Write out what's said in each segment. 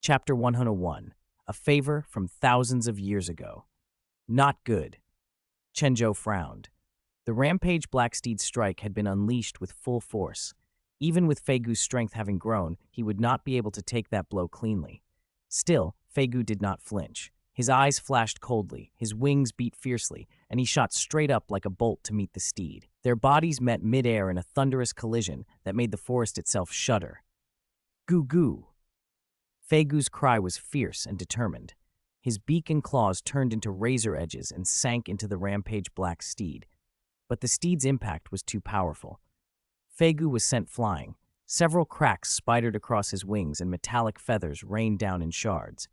Chapter 101, A Favor from Thousands of Years Ago. Not good. Chen Zhou frowned. The Rampage Blacksteed strike had been unleashed with full force. Even with Feigu's strength having grown, he would not be able to take that blow cleanly. Still, Feigu did not flinch. His eyes flashed coldly, his wings beat fiercely, and he shot straight up like a bolt to meet the steed. Their bodies met midair in a thunderous collision that made the forest itself shudder. Goo goo! Feigu's cry was fierce and determined. His beak and claws turned into razor edges and sank into the Rampage Black steed. But the steed's impact was too powerful. Feigu was sent flying. Several cracks spidered across his wings and metallic feathers rained down in shards.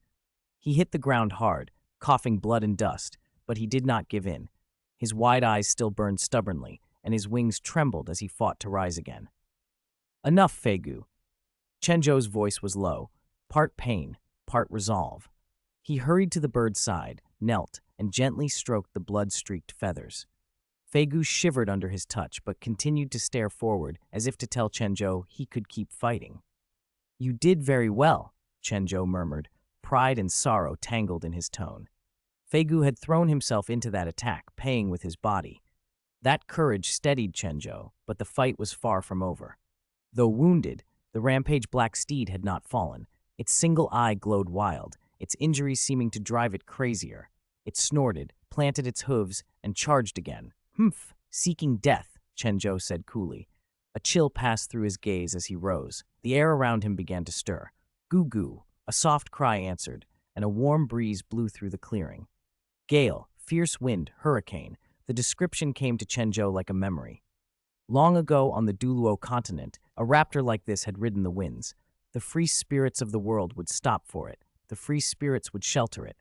He hit the ground hard, coughing blood and dust, but he did not give in. His wide eyes still burned stubbornly, and his wings trembled as he fought to rise again. Enough, Feigu. Chen Zhou's voice was low, part pain, part resolve. He hurried to the bird's side, knelt, and gently stroked the blood-streaked feathers. Feigu shivered under his touch, but continued to stare forward as if to tell Chen Zhou he could keep fighting. You did very well, Chen Zhou murmured, pride and sorrow tangled in his tone. Feigu had thrown himself into that attack, paying with his body. That courage steadied Chen Zhou, but the fight was far from over. Though wounded, the Rampage Black steed had not fallen. Its single eye glowed wild, its injuries seeming to drive it crazier. It snorted, planted its hooves, and charged again. Humph, seeking death, Chen Zhou said coolly. A chill passed through his gaze as he rose. The air around him began to stir. Goo goo, a soft cry answered, and a warm breeze blew through the clearing. Gale, fierce wind, hurricane. The description came to Chen Zhou like a memory. Long ago on the Douluo continent, a raptor like this had ridden the winds. The free spirits of the world would stop for it. The free spirits would shelter it.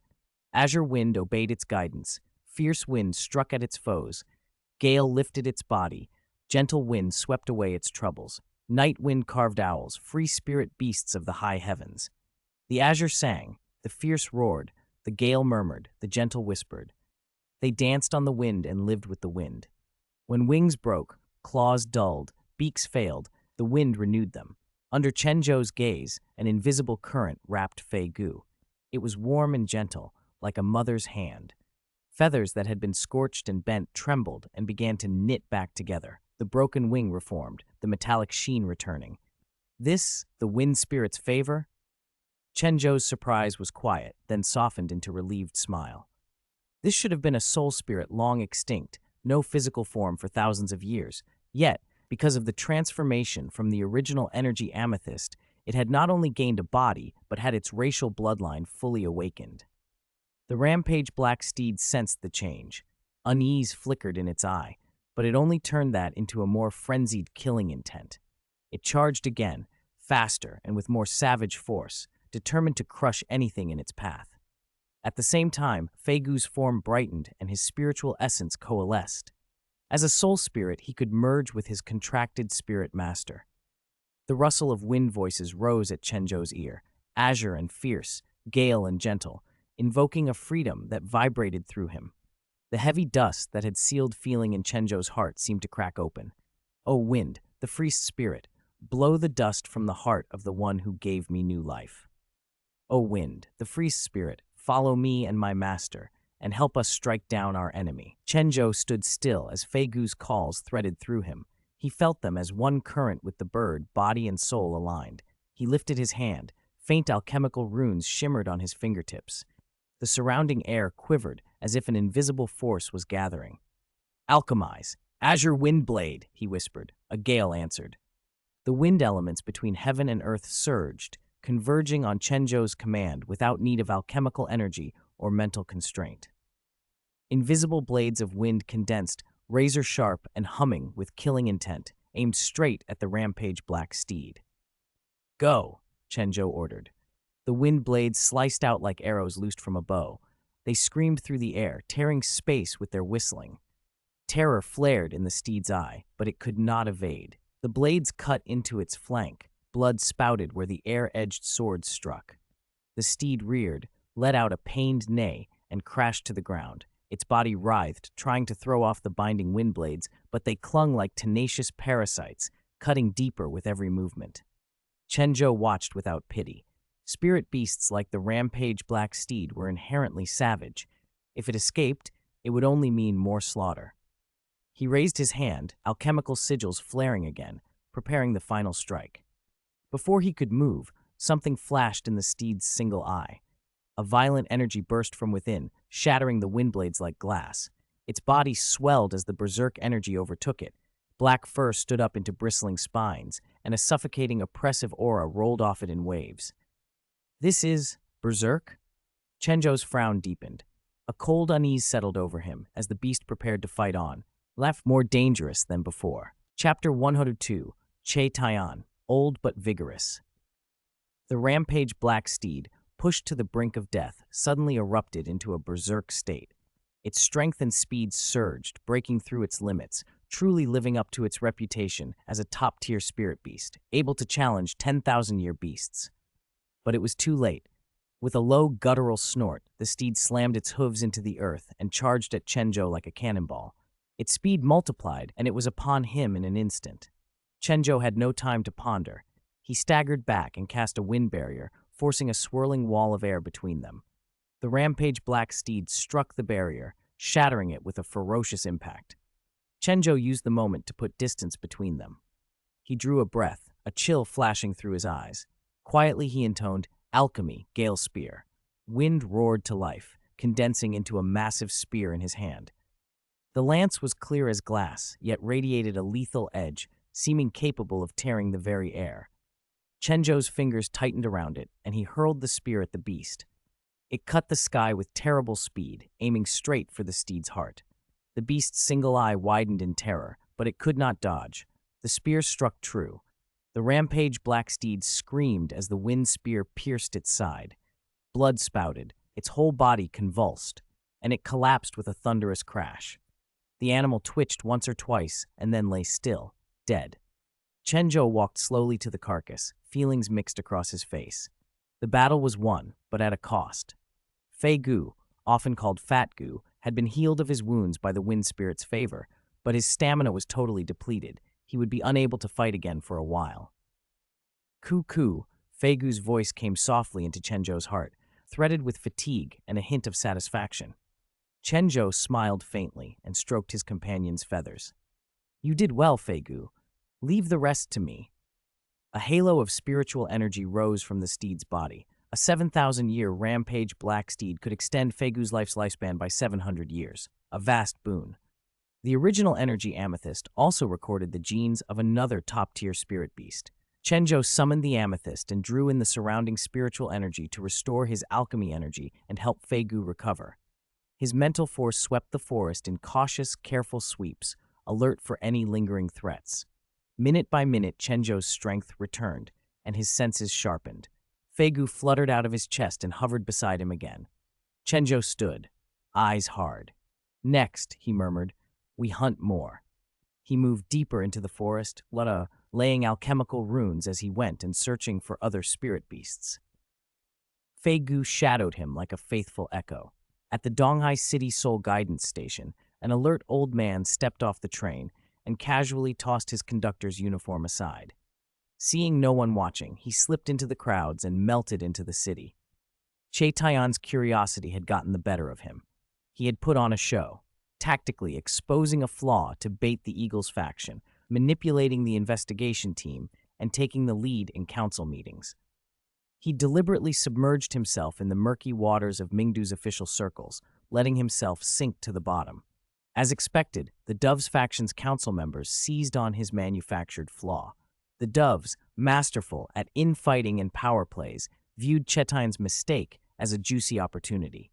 Azure wind obeyed its guidance. Fierce wind struck at its foes. Gale lifted its body. Gentle wind swept away its troubles. Night wind carved owls, free spirit beasts of the high heavens. The azure sang, the fierce roared, the gale murmured, the gentle whispered. They danced on the wind and lived with the wind. When wings broke, claws dulled, beaks failed, the wind renewed them. Under Chen Zhou's gaze, an invisible current wrapped Feigu. It was warm and gentle, like a mother's hand. Feathers that had been scorched and bent trembled and began to knit back together. The broken wing reformed, the metallic sheen returning. This, the wind spirit's favor? Chen Zhou's surprise was quiet, then softened into relieved smile. This should have been a soul spirit long extinct, no physical form for thousands of years. Yet, because of the transformation from the original energy Amethyst, it had not only gained a body, but had its racial bloodline fully awakened. The Rampage Black steed sensed the change. Unease flickered in its eye, but it only turned that into a more frenzied killing intent. It charged again, faster and with more savage force, determined to crush anything in its path. At the same time, Feigu's form brightened and his spiritual essence coalesced. As a soul spirit, he could merge with his contracted spirit master. The rustle of wind voices rose at Chen Zhou's ear, azure and fierce, gale and gentle, invoking a freedom that vibrated through him. The heavy dust that had sealed feeling in Chen Zhou's heart seemed to crack open. O wind, the free spirit, blow the dust from the heart of the one who gave me new life. O wind, the free spirit, follow me and my master, and help us strike down our enemy. Chen Zhou stood still as Feigu's calls threaded through him. He felt them as one current with the bird, body and soul aligned. He lifted his hand. Faint alchemical runes shimmered on his fingertips. The surrounding air quivered as if an invisible force was gathering. Alchemize. Azure wind blade, he whispered. A gale answered. The wind elements between heaven and earth surged, converging on Chen Zhou's command without need of alchemical energy or mental constraint. Invisible blades of wind condensed, razor-sharp and humming with killing intent, aimed straight at the Rampage Black steed. Go, Chen Zhou ordered. The wind blades sliced out like arrows loosed from a bow. They screamed through the air, tearing space with their whistling. Terror flared in the steed's eye, but it could not evade. The blades cut into its flank. Blood spouted where the air-edged swords struck. The steed reared, let out a pained neigh, and crashed to the ground. Its body writhed, trying to throw off the binding wind blades, but they clung like tenacious parasites, cutting deeper with every movement. Chen Zhou watched without pity. Spirit beasts like the Rampage Black Steed were inherently savage. If it escaped, it would only mean more slaughter. He raised his hand, alchemical sigils flaring again, preparing the final strike. Before he could move, something flashed in the steed's single eye. A violent energy burst from within, shattering the wind blades like glass. Its body swelled as the berserk energy overtook it. Black fur stood up into bristling spines, and a suffocating, oppressive aura rolled off it in waves. This is berserk? Chen Zhou's frown deepened. A cold unease settled over him as the beast prepared to fight on, left more dangerous than before. Chapter 102, Che Taiyan, Old but Vigorous. The Rampage Black Steed, pushed to the brink of death, suddenly erupted into a berserk state. Its strength and speed surged, breaking through its limits, truly living up to its reputation as a top-tier spirit beast, able to challenge 10,000-year beasts. But it was too late. With a low, guttural snort, the steed slammed its hooves into the earth and charged at Chen Zhou like a cannonball. Its speed multiplied, and it was upon him in an instant. Chen Zhou had no time to ponder. He staggered back and cast a wind barrier, forcing a swirling wall of air between them. The Rampage Black Steed struck the barrier, shattering it with a ferocious impact. Chen Zhou used the moment to put distance between them. He drew a breath, a chill flashing through his eyes. Quietly he intoned, "Alchemy, Gale Spear." Wind roared to life, condensing into a massive spear in his hand. The lance was clear as glass, yet radiated a lethal edge, seeming capable of tearing the very air. Chen Zhou's fingers tightened around it, and he hurled the spear at the beast. It cut the sky with terrible speed, aiming straight for the steed's heart. The beast's single eye widened in terror, but it could not dodge. The spear struck true. The Rampage Black Steed screamed as the wind spear pierced its side. Blood spouted, its whole body convulsed, and it collapsed with a thunderous crash. The animal twitched once or twice and then lay still, dead. Chen Zhou walked slowly to the carcass, feelings mixed across his face. The battle was won, but at a cost. Fei Gu, often called Fat Gu, had been healed of his wounds by the wind spirit's favor, but his stamina was totally depleted. He would be unable to fight again for a while. Ku, Fei Gu's voice came softly into Chen Zhou's heart, threaded with fatigue and a hint of satisfaction. Chen Zhou smiled faintly and stroked his companion's feathers. "You did well, Fei Gu. Leave the rest to me." A halo of spiritual energy rose from the steed's body. A 7,000-year Rampage Black Steed could extend Fei Gu's life's lifespan by 700 years, a vast boon. The original energy Amethyst also recorded the genes of another top-tier spirit beast. Chen Zhou summoned the Amethyst and drew in the surrounding spiritual energy to restore his alchemy energy and help Fei Gu recover. His mental force swept the forest in cautious, careful sweeps, alert for any lingering threats. Minute by minute, Chen Zhou's strength returned, and his senses sharpened. Fei Gu fluttered out of his chest and hovered beside him again. Chen Zhou stood, eyes hard. "Next," he murmured, "we hunt more." He moved deeper into the forest, laying alchemical runes as he went and searching for other spirit beasts. Fei Gu shadowed him like a faithful echo. At the Donghai City Soul Guidance Station, an alert old man stepped off the train and casually tossed his conductor's uniform aside. Seeing no one watching, he slipped into the crowds and melted into the city. Che Taiyan's curiosity had gotten the better of him. He had put on a show, tactically exposing a flaw to bait the Eagles faction, manipulating the investigation team, and taking the lead in council meetings. He deliberately submerged himself in the murky waters of Mingdu's official circles, letting himself sink to the bottom. As expected, the Doves faction's council members seized on his manufactured flaw. The Doves, masterful at infighting and power plays, viewed Chetine's mistake as a juicy opportunity.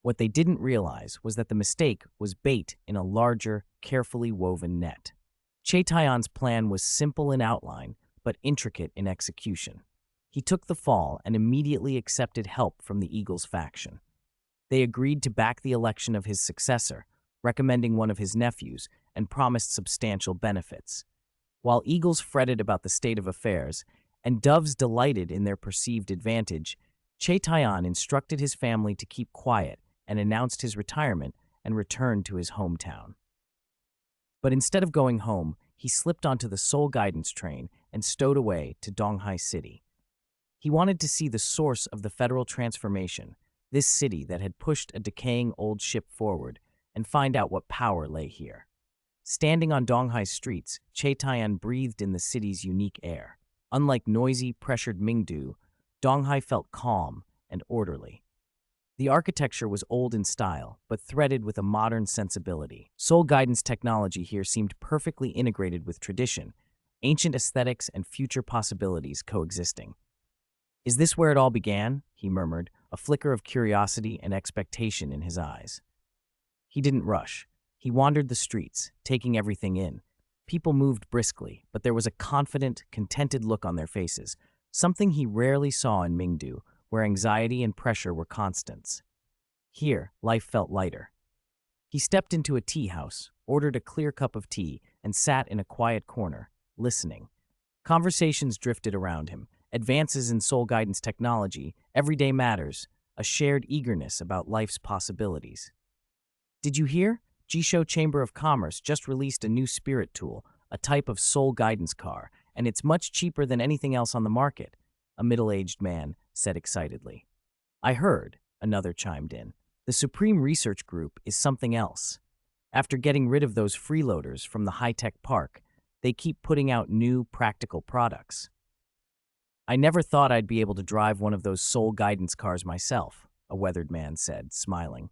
What they didn't realize was that the mistake was bait in a larger, carefully woven net. Che Taiyan's plan was simple in outline, but intricate in execution. He took the fall and immediately accepted help from the Eagles faction. They agreed to back the election of his successor, recommending one of his nephews, and promised substantial benefits. While Eagles fretted about the state of affairs, and Doves delighted in their perceived advantage, Che Taiyan instructed his family to keep quiet and announced his retirement and returned to his hometown. But instead of going home, he slipped onto the Soul Guidance train and stowed away to Donghai City. He wanted to see the source of the federal transformation, this city that had pushed a decaying old ship forward, and find out what power lay here. Standing on Donghai's streets, Che Taiyan breathed in the city's unique air. Unlike noisy, pressured Mingdu, Donghai felt calm and orderly. The architecture was old in style, but threaded with a modern sensibility. Soul guidance technology here seemed perfectly integrated with tradition, ancient aesthetics and future possibilities coexisting. "Is this where it all began?" he murmured, a flicker of curiosity and expectation in his eyes. He didn't rush. He wandered the streets, taking everything in. People moved briskly, but there was a confident, contented look on their faces, something he rarely saw in Mingdu, where anxiety and pressure were constants. Here, life felt lighter. He stepped into a tea house, ordered a clear cup of tea, and sat in a quiet corner, listening. Conversations drifted around him, advances in soul guidance technology, everyday matters, a shared eagerness about life's possibilities. "Did you hear? Jisho Chamber of Commerce just released a new spirit tool, a type of soul guidance car, and it's much cheaper than anything else on the market," a middle-aged man said excitedly. "I heard," another chimed in. "The Supreme Research Group is something else. After getting rid of those freeloaders from the high-tech park, they keep putting out new, practical products." "I never thought I'd be able to drive one of those soul guidance cars myself," a weathered man said, smiling.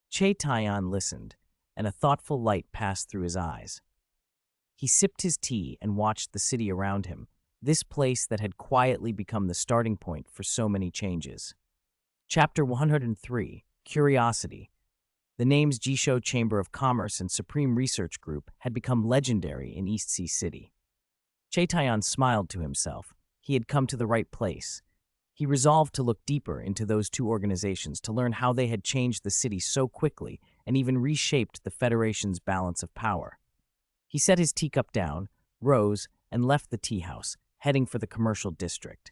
Che Taiyan listened, and a thoughtful light passed through his eyes. He sipped his tea and watched the city around him, this place that had quietly become the starting point for so many changes. Chapter 103, Curiosity. The names Jisho Chamber of Commerce and Supreme Research Group had become legendary in East Sea City. Che Taiyan smiled to himself. He had come to the right place. He resolved to look deeper into those two organizations to learn how they had changed the city so quickly and even reshaped the Federation's balance of power. He set his teacup down, rose, and left the tea house, heading for the commercial district.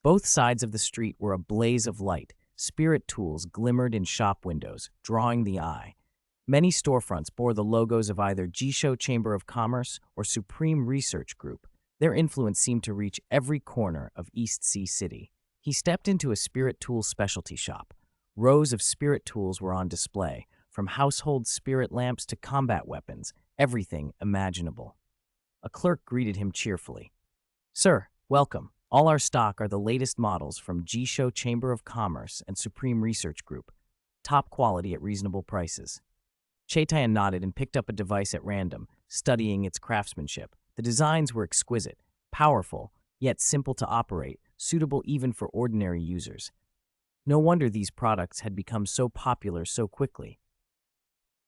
Both sides of the street were a blaze of light. Spirit tools glimmered in shop windows, drawing the eye. Many storefronts bore the logos of either Jisho Chamber of Commerce or Supreme Research Group. Their influence seemed to reach every corner of East Sea City. He stepped into a spirit tool specialty shop. Rows of spirit tools were on display, from household spirit lamps to combat weapons, everything imaginable. A clerk greeted him cheerfully. "Sir, welcome. All our stock are the latest models from Jisho Chamber of Commerce and Supreme Research Group. Top quality at reasonable prices." Che Taiyan nodded and picked up a device at random, studying its craftsmanship. The designs were exquisite, powerful, yet simple to operate, suitable even for ordinary users. No wonder these products had become so popular so quickly.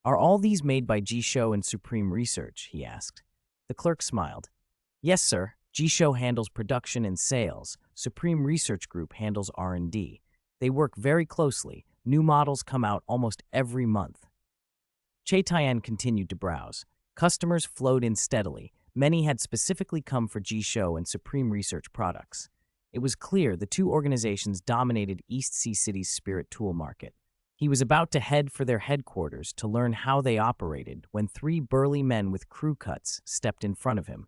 "Are all these made by Jisho and Supreme Research?" he asked. The clerk smiled. "Yes, sir. Jisho handles production and sales. Supreme Research Group handles R&D. They work very closely. New models come out almost every month." Che Taiyan continued to browse. Customers flowed in steadily. Many had specifically come for Jisho and Supreme Research products. It was clear the two organizations dominated East Sea City's spirit tool market. He was about to head for their headquarters to learn how they operated when three burly men with crew cuts stepped in front of him.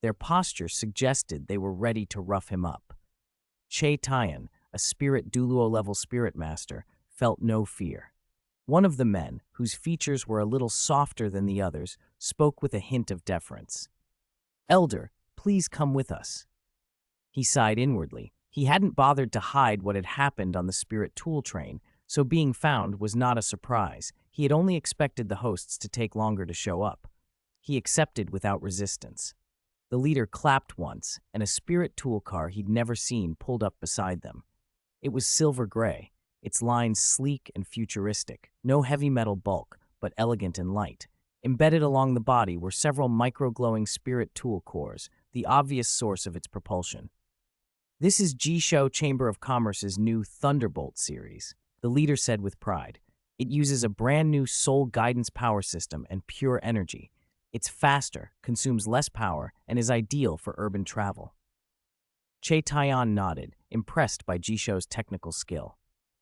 Their posture suggested they were ready to rough him up. Che Taiyan, a spirit Douluo-level spirit master, felt no fear. One of the men, whose features were a little softer than the others, spoke with a hint of deference. "Elder, please come with us." He sighed inwardly. He hadn't bothered to hide what had happened on the spirit tool train, so being found was not a surprise. He had only expected the hosts to take longer to show up. He accepted without resistance. The leader clapped once, and a spirit tool car he'd never seen pulled up beside them. It was silver gray, its lines sleek and futuristic, no heavy metal bulk, but elegant and light. Embedded along the body were several micro-glowing spirit tool cores, the obvious source of its propulsion. "This is Jisho Chamber of Commerce's new Thunderbolt series," the leader said with pride. "It uses a brand new soul guidance power system and pure energy. It's faster, consumes less power, and is ideal for urban travel." Che Taiyan nodded, impressed by Jisho's technical skill.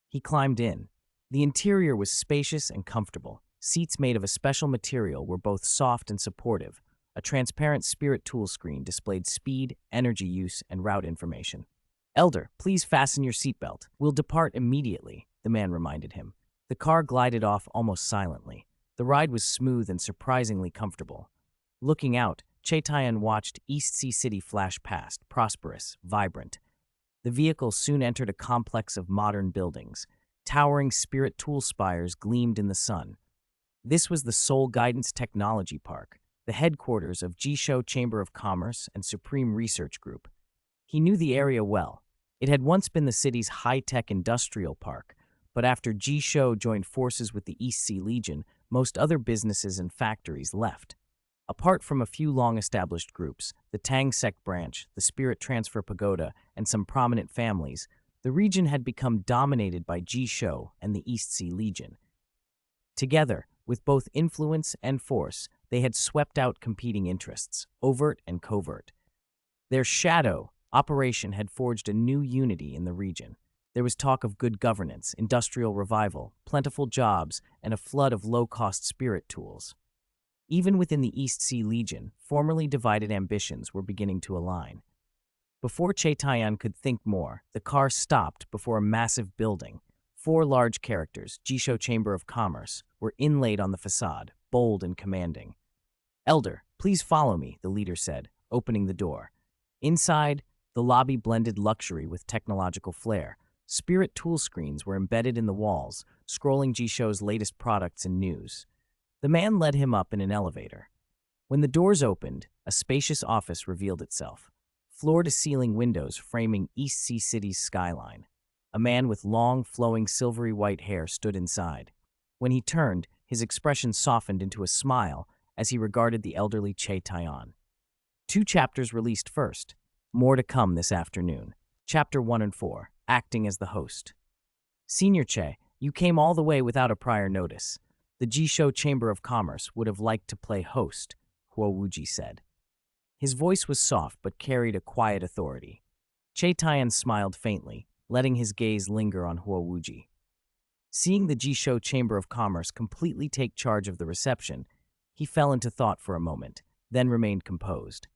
He climbed in. The interior was spacious and comfortable. Seats made of a special material were both soft and supportive, A transparent spirit tool screen displayed speed, energy use, and route information. "Elder, please fasten your seatbelt. We'll depart immediately," the man reminded him. The car glided off almost silently. The ride was smooth and surprisingly comfortable. Looking out, Chaitayan watched East Sea City flash past, prosperous, vibrant. The vehicle soon entered a complex of modern buildings. Towering spirit tool spires gleamed in the sun. This was the Seoul Guidance Technology Park, the headquarters of Jisho Chamber of Commerce and Supreme Research Group. He knew the area well. It had once been the city's high-tech industrial park, but after Jisho joined forces with the East Sea Legion, most other businesses and factories left. Apart from a few long-established groups, the Tang Sect branch, the Spirit Transfer Pagoda, and some prominent families, the region had become dominated by Jisho and the East Sea Legion. Together, with both influence and force, they had swept out competing interests, overt and covert. Their shadow operation had forged a new unity in the region. There was talk of good governance, industrial revival, plentiful jobs, and a flood of low-cost spirit tools. Even within the East Sea Legion, formerly divided ambitions were beginning to align. Before Chaitayan could think more, the car stopped before a massive building. 4 large characters, Jisho Chamber of Commerce, were inlaid on the facade, bold and commanding. "Elder, please follow me," the leader said, opening the door. Inside, the lobby blended luxury with technological flair. Spirit tool screens were embedded in the walls, scrolling Jisho's latest products and news. The man led him up in an elevator. When the doors opened, a spacious office revealed itself. Floor-to-ceiling windows framing East Sea City's skyline. A man with long, flowing, silvery white hair stood inside. When he turned, his expression softened into a smile as he regarded the elderly Chaitayan. 2 chapters released first. More to come this afternoon. Chapter 1 and 4, Acting as the Host. "Senior Che, you came all the way without a prior notice. The Jisho Chamber of Commerce would have liked to play host," Huo Wuji said. His voice was soft but carried a quiet authority. Chaitayan smiled faintly, letting his gaze linger on Huo Wuji. Seeing the Jisho Chamber of Commerce completely take charge of the reception, he fell into thought for a moment, then remained composed.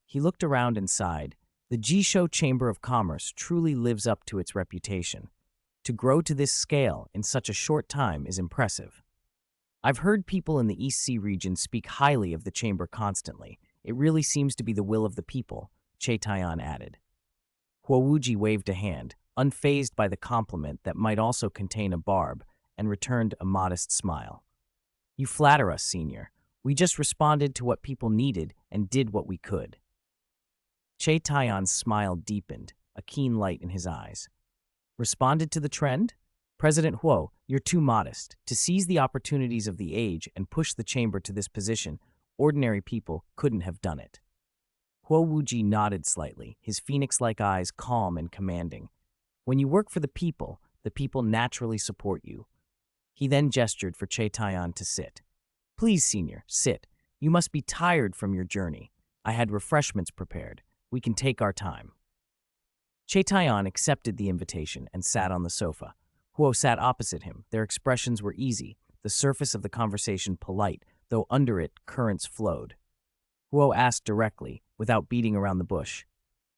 He looked around and sighed. The Jisho Chamber of Commerce truly lives up to its reputation. To grow to this scale in such a short time is impressive. "I've heard people in the East Sea region speak highly of the chamber constantly. It really seems to be the will of the people," Chaitayan added. Huo Wuji waved a hand, unfazed by the compliment that might also contain a barb, and returned a modest smile. "You flatter us, Senior. We just responded to what people needed and did what we could." Chaitayan's smile deepened, a keen light in his eyes. "Responded to the trend? President Huo, you're too modest. To seize the opportunities of the age and push the chamber to this position, ordinary people couldn't have done it." Huo Wuji nodded slightly, his phoenix-like eyes calm and commanding. "When you work for the people naturally support you." He then gestured for Chaitayan to sit. "Please, Senior, sit. You must be tired from your journey. I had refreshments prepared. We can take our time." Chaitayan accepted the invitation and sat on the sofa. Huo sat opposite him. Their expressions were easy, the surface of the conversation polite, though under it currents flowed. Huo asked directly, without beating around the bush,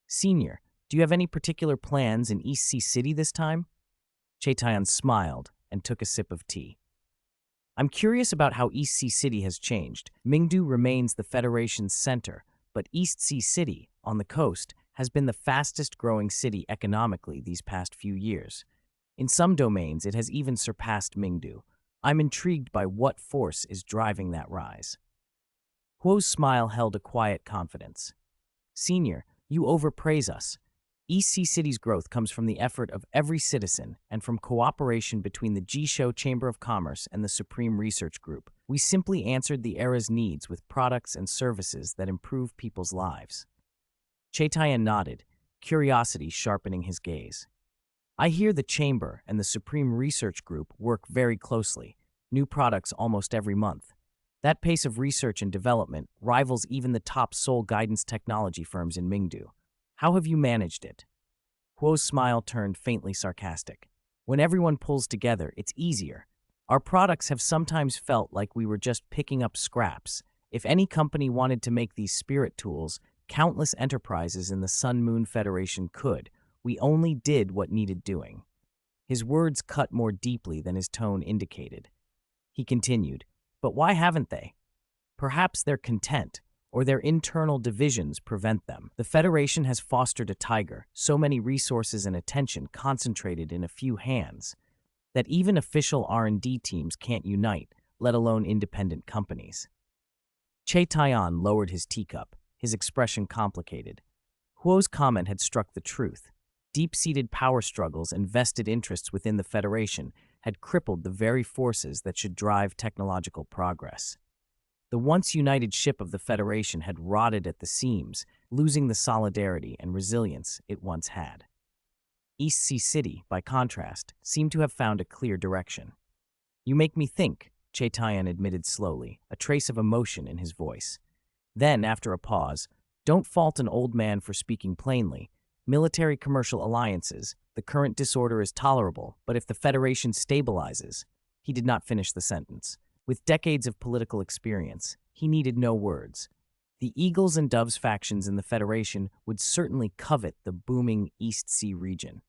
"Senior, do you have any particular plans in East Sea City this time?" Chaitayan smiled and took a sip of tea. "I'm curious about how East Sea City has changed. Mingdu remains the Federation's center, but East Sea City, on the coast, has been the fastest-growing city economically these past few years. In some domains, it has even surpassed Mingdu. I'm intrigued by what force is driving that rise." Huo's smile held a quiet confidence. "Senior, you overpraise us. East Sea City's growth comes from the effort of every citizen and from cooperation between the Jisho Chamber of Commerce and the Supreme Research Group. We simply answered the era's needs with products and services that improve people's lives." Chaitayan nodded, curiosity sharpening his gaze. "I hear the Chamber and the Supreme Research Group work very closely, new products almost every month. That pace of research and development rivals even the top Seoul guidance technology firms in Mingdu. How have you managed it?" Huo's smile turned faintly sarcastic. "When everyone pulls together, it's easier. Our products have sometimes felt like we were just picking up scraps. If any company wanted to make these spirit tools, countless enterprises in the Sun Moon Federation could. We only did what needed doing. His words cut more deeply than his tone indicated. He continued, but why haven't they? Perhaps they're content, or their internal divisions prevent them. The Federation has fostered a tiger, so many resources and attention concentrated in a few hands, that even official R&D teams can't unite, let alone independent companies. Che Taiyan lowered his teacup, his expression complicated. Huo's comment had struck the truth. Deep-seated power struggles and vested interests within the Federation had crippled the very forces that should drive technological progress. The once united ship of the Federation had rotted at the seams, losing the solidarity and resilience it once had. East Sea City, by contrast, seemed to have found a clear direction. You make me think, Che Taiyan admitted slowly, a trace of emotion in his voice. Then, after a pause, don't fault an old man for speaking plainly. Military-commercial alliances, the current disorder is tolerable, but if the Federation stabilizes— He did not finish the sentence. With decades of political experience, he needed no words. The Eagles and Doves factions in the Federation would certainly covet the booming East Sea region.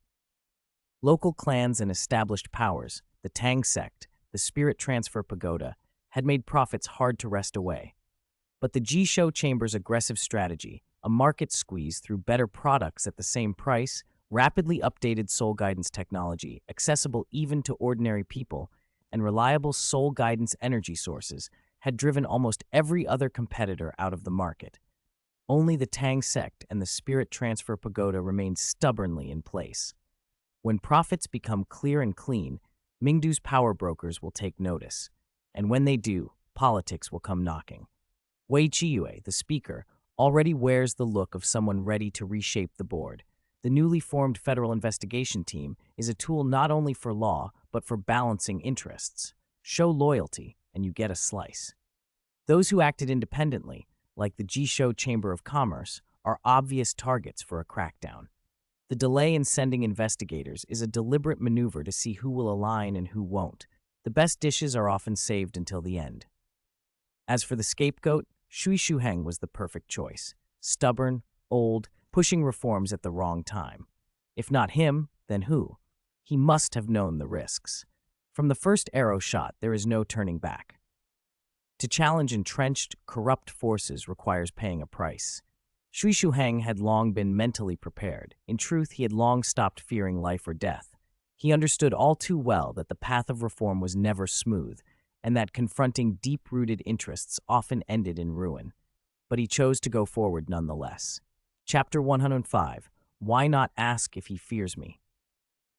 Local clans and established powers, the Tang sect, the Spirit Transfer Pagoda, had made profits hard to wrest away. But the Jisho Chamber's aggressive strategy, a market squeeze through better products at the same price, rapidly updated soul guidance technology, accessible even to ordinary people, and reliable soul guidance energy sources, had driven almost every other competitor out of the market. Only the Tang sect and the Spirit Transfer Pagoda remained stubbornly in place. When profits become clear and clean, Mingdu's power brokers will take notice. And when they do, politics will come knocking. Wei Chiyue, the speaker, already wears the look of someone ready to reshape the board. The newly formed Federal Investigation Team is a tool not only for law, but for balancing interests. Show loyalty, and you get a slice. Those who acted independently, like the Jisho Chamber of Commerce, are obvious targets for a crackdown. The delay in sending investigators is a deliberate maneuver to see who will align and who won't. The best dishes are often saved until the end. As for the scapegoat, Shui Shuheng was the perfect choice. Stubborn, old, pushing reforms at the wrong time. If not him, then who? He must have known the risks. From the first arrow shot, there is no turning back. To challenge entrenched, corrupt forces requires paying a price. Shui Shuheng had long been mentally prepared. In truth, he had long stopped fearing life or death. He understood all too well that the path of reform was never smooth, and that confronting deep-rooted interests often ended in ruin. But he chose to go forward nonetheless. Chapter 105. Why not ask if he fears me?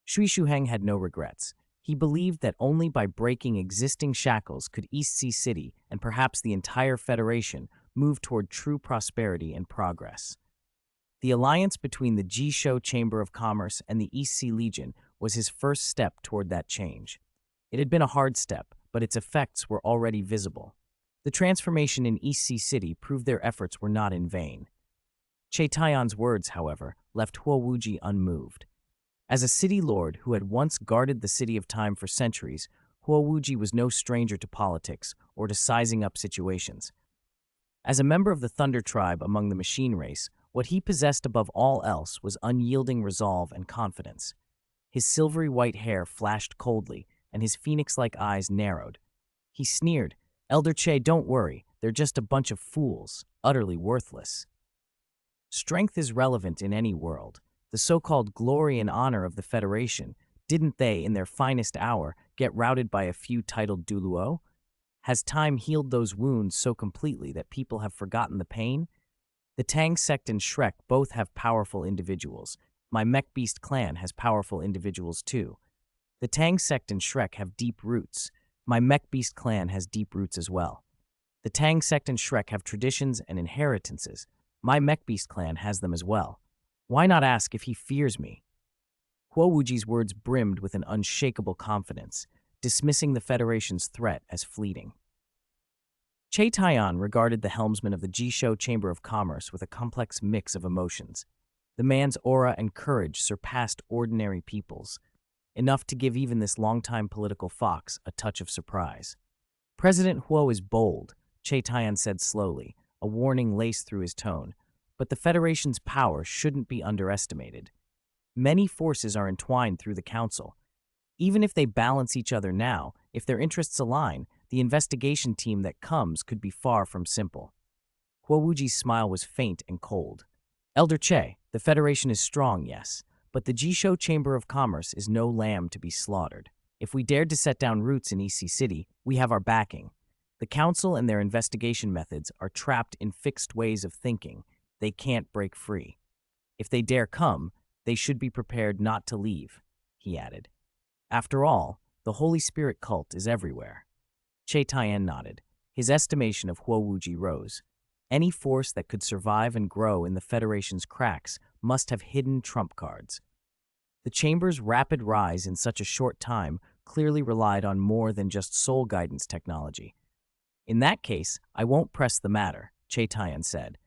Shui Shuheng had no regrets. He believed that only by breaking existing shackles could East Sea City, and perhaps the entire Federation, move toward true prosperity and progress. The alliance between the Jisho Chamber of Commerce and the East Sea Legion was his first step toward that change. It had been a hard step, but its effects were already visible. The transformation in East Sea City proved their efforts were not in vain. Che Taiyan's words, however, left Huo Wuji unmoved. As a city lord who had once guarded the City of Time for centuries, Huo Wuji was no stranger to politics or to sizing up situations. As a member of the Thunder Tribe among the machine race, what he possessed above all else was unyielding resolve and confidence. His silvery white hair flashed coldly, and his phoenix-like eyes narrowed. He sneered, "Elder Che, don't worry, they're just a bunch of fools, utterly worthless." Strength is relevant in any world. The so-called glory and honor of the Federation, didn't they, in their finest hour, get routed by a few titled Douluo? Has time healed those wounds so completely that people have forgotten the pain? The Tang sect and Shrek both have powerful individuals. My Mecha Beast Clan has powerful individuals too. The Tang sect and Shrek have deep roots. My Mecha Beast Clan has deep roots as well. The Tang sect and Shrek have traditions and inheritances. My Mecha Beast Clan has them as well. Why not ask if he fears me? Huo Wuji's words brimmed with an unshakable confidence, dismissing the Federation's threat as fleeting. Che Taiyan regarded the helmsman of the Jisho Chamber of Commerce with a complex mix of emotions. The man's aura and courage surpassed ordinary people's, enough to give even this longtime political fox a touch of surprise. President Huo is bold, Che Taiyan said slowly, a warning laced through his tone. But the Federation's power shouldn't be underestimated. Many forces are entwined through the Council. Even if they balance each other now, if their interests align, the investigation team that comes could be far from simple. Huo Wuji's smile was faint and cold. Elder Che, the Federation is strong, yes, but the Jisho Chamber of Commerce is no lamb to be slaughtered. If we dared to set down roots in EC City, we have our backing. The Council and their investigation methods are trapped in fixed ways of thinking. They can't break free. If they dare come, they should be prepared not to leave, he added. After all, the Holy Spirit cult is everywhere. Che Taiyan nodded. His estimation of Huo Wuji rose. Any force that could survive and grow in the Federation's cracks must have hidden trump cards. The Chamber's rapid rise in such a short time clearly relied on more than just soul guidance technology. In that case, I won't press the matter, Che Taiyan said.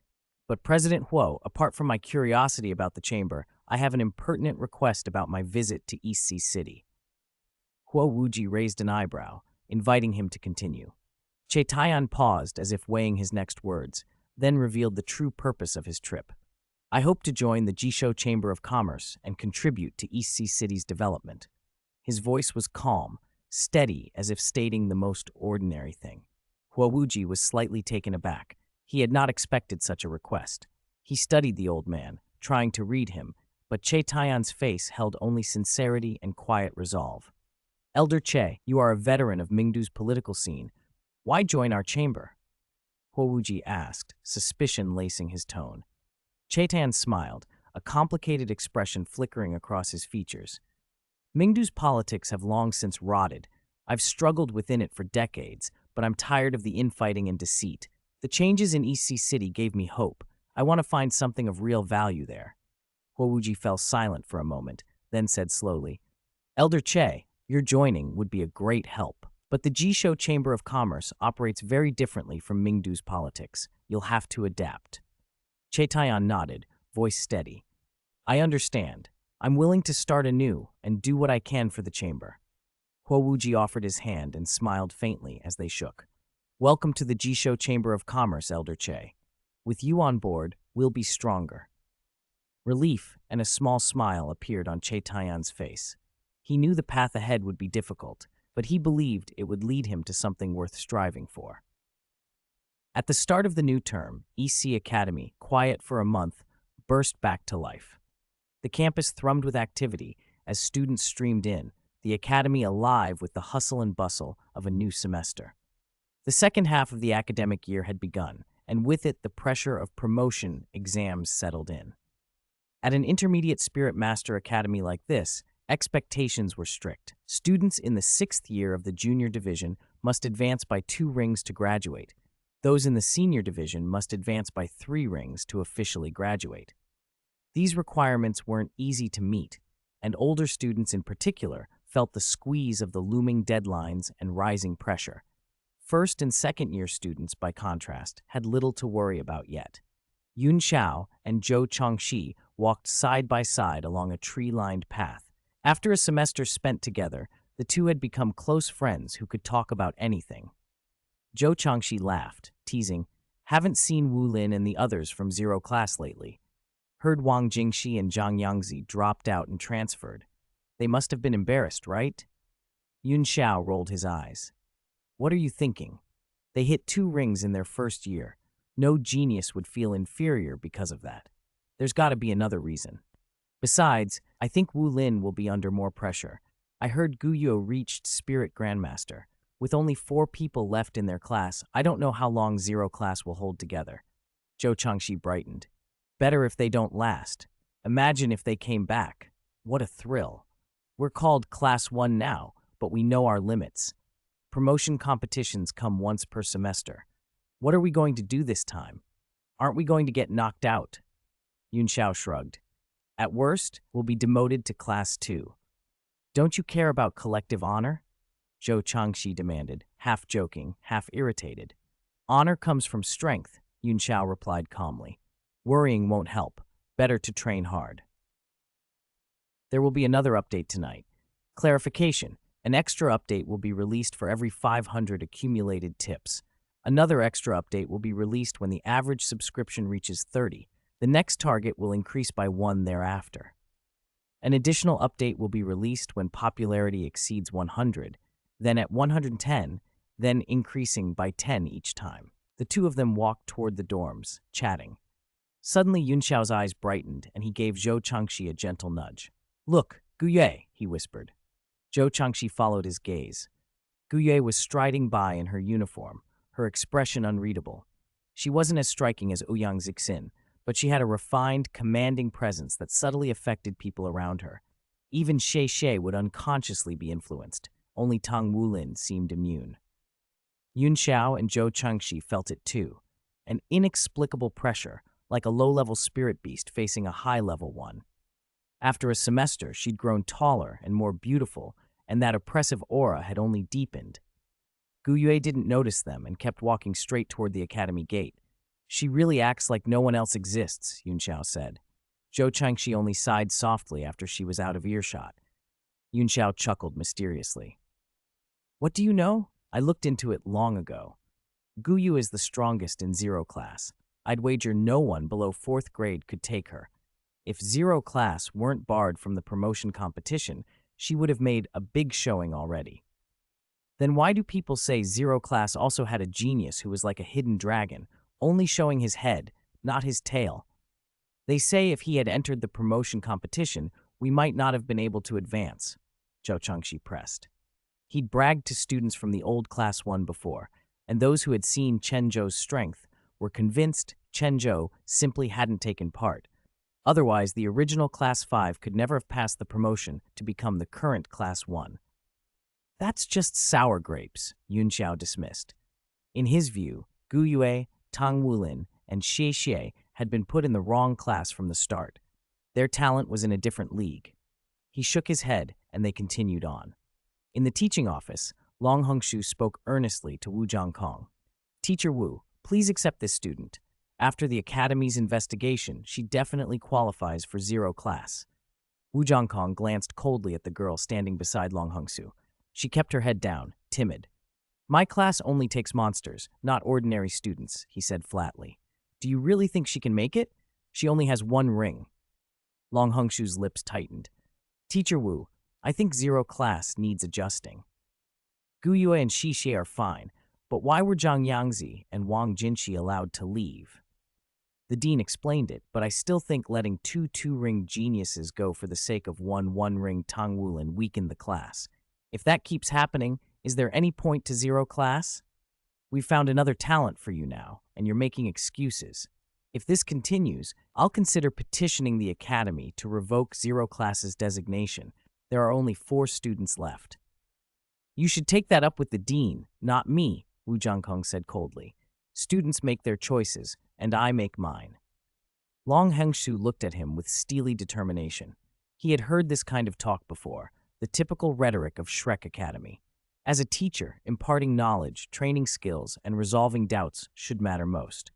But President Huo, apart from my curiosity about the Chamber, I have an impertinent request about my visit to EC City. Huo Wuji raised an eyebrow, inviting him to continue. Che Taiyan paused as if weighing his next words, then revealed the true purpose of his trip. I hope to join the Jisho Chamber of Commerce and contribute to EC City's development. His voice was calm, steady as if stating the most ordinary thing. Huo Wuji was slightly taken aback. He had not expected such a request. He studied the old man, trying to read him, but Che Taiyan's face held only sincerity and quiet resolve. Elder Che, you are a veteran of Mingdu's political scene. Why join our chamber? Huo Wuji asked, suspicion lacing his tone. Che Taiyan smiled, a complicated expression flickering across his features. Mingdu's politics have long since rotted. I've struggled within it for decades, but I'm tired of the infighting and deceit. The changes in EC City gave me hope. I want to find something of real value there. Huo Wuji fell silent for a moment, then said slowly, Elder Che, your joining would be a great help. But the Jisho Chamber of Commerce operates very differently from Mingdu's politics. You'll have to adapt. Che Taiyan nodded, voice steady. I understand. I'm willing to start anew and do what I can for the chamber. Huo Wuji offered his hand and smiled faintly as they shook. Welcome to the Jisho Chamber of Commerce, Elder Che. With you on board, we'll be stronger. Relief and a small smile appeared on Che Taiyan's face. He knew the path ahead would be difficult, but he believed it would lead him to something worth striving for. At the start of the new term, EC Academy, quiet for a month, burst back to life. The campus thrummed with activity as students streamed in, the academy alive with the hustle and bustle of a new semester. The second half of the academic year had begun, and with it the pressure of promotion exams settled in. At an intermediate Spirit Master Academy like this, expectations were strict. Students in the 6th year of the junior division must advance by 2 rings to graduate. Those in the senior division must advance by 3 rings to officially graduate. These requirements weren't easy to meet, and older students in particular felt the squeeze of the looming deadlines and rising pressure. First and second year students, by contrast, had little to worry about yet. Yun Xiao and Zhou Chongxi walked side by side along a tree-lined path. After a semester spent together, the two had become close friends who could talk about anything. Zhou Chongxi laughed, teasing, Haven't seen Wu Lin and the others from Zero Class lately. Heard Wang Jingxi and Zhang Yangzi dropped out and transferred. They must have been embarrassed, right? Yun Xiao rolled his eyes. What are you thinking? They hit 2 rings in their first year. No genius would feel inferior because of that. There's got to be another reason. Besides, I think Wu Lin will be under more pressure. I heard Guyo reached Spirit Grandmaster. With only 4 people left in their class, I don't know how long Zero Class will hold together. Zhou Chongxi brightened. Better if they don't last. Imagine if they came back. What a thrill. We're called Class 1 now, but we know our limits. Promotion competitions come once per semester. What are we going to do this time? Aren't we going to get knocked out? Yun Xiao shrugged. At worst, we'll be demoted to Class 2. Don't you care about collective honor? Zhou Chongxi demanded, half joking, half irritated. Honor comes from strength, Yun Xiao replied calmly. Worrying won't help. Better to train hard. There will be another update tonight. Clarification. An extra update will be released for every 500 accumulated tips. Another extra update will be released when the average subscription reaches 30. The next target will increase by 1 thereafter. An additional update will be released when popularity exceeds 100, then at 110, then increasing by 10 each time. The two of them walked toward the dorms, chatting. Suddenly, Yunxiao's eyes brightened, and he gave Zhou Changxi a gentle nudge. "Look, Guyue," he whispered. Zhou Changxi followed his gaze. Guyue was striding by in her uniform, her expression unreadable. She wasn't as striking as Ouyang Zixin, but she had a refined, commanding presence that subtly affected people around her. Even Xie Xie would unconsciously be influenced. Only Tang Wulin seemed immune. Yun Xiao and Zhou Changxi felt it too. An inexplicable pressure, like a low-level spirit beast facing a high-level one. After a semester, she'd grown taller and more beautiful, and that oppressive aura had only deepened. Guyue didn't notice them and kept walking straight toward the academy gate. "She really acts like no one else exists," Yunxiao said. Zhou Changxi only sighed softly after she was out of earshot. Yunxiao chuckled mysteriously. "What do you know? I looked into it long ago. Guyu is the strongest in zero class. I'd wager no one below 4th grade could take her. If zero class weren't barred from the promotion competition, she would have made a big showing already. Then why do people say zero class also had a genius who was like a hidden dragon, only showing his head, not his tail? They say if he had entered the promotion competition, we might not have been able to advance," Zhou Changxi pressed. He'd bragged to students from the old Class 1 before, and those who had seen Chen Zhou's strength were convinced Chen Zhou simply hadn't taken part. Otherwise, the original Class 5 could never have passed the promotion to become the current Class 1. "That's just sour grapes," Yun Xiao dismissed. In his view, Guyue, Tang Wulin, and Xie Xie had been put in the wrong class from the start. Their talent was in a different league. He shook his head, and they continued on. In the teaching office, Long Hongshu spoke earnestly to Wu Jiangkong. "Teacher Wu, please accept this student. After the academy's investigation, she definitely qualifies for zero class." Wu Jiangkong glanced coldly at the girl standing beside Long Hongshu. She kept her head down, timid. "My class only takes monsters, not ordinary students," he said flatly. "Do you really think she can make it? She only has 1 ring." Long Hongshu's lips tightened. "Teacher Wu, I think zero class needs adjusting. Guyue and Xixie are fine, but why were Zhang Yangzi and Wang Jinxi allowed to leave?" The dean explained it, but I still think letting 2 two-ring geniuses go for the sake of 1 one-ring Tang Wulin weakened the class. If that keeps happening, is there any point to zero class? We've found another talent for you now, and you're making excuses. If this continues, I'll consider petitioning the academy to revoke zero class's designation. There are only 4 students left. "You should take that up with the dean, not me," Wu Jiangkong said coldly. "Students make their choices, and I make mine." Long Hongshu looked at him with steely determination. He had heard this kind of talk before, the typical rhetoric of Shrek Academy. As a teacher, imparting knowledge, training skills, and resolving doubts should matter most.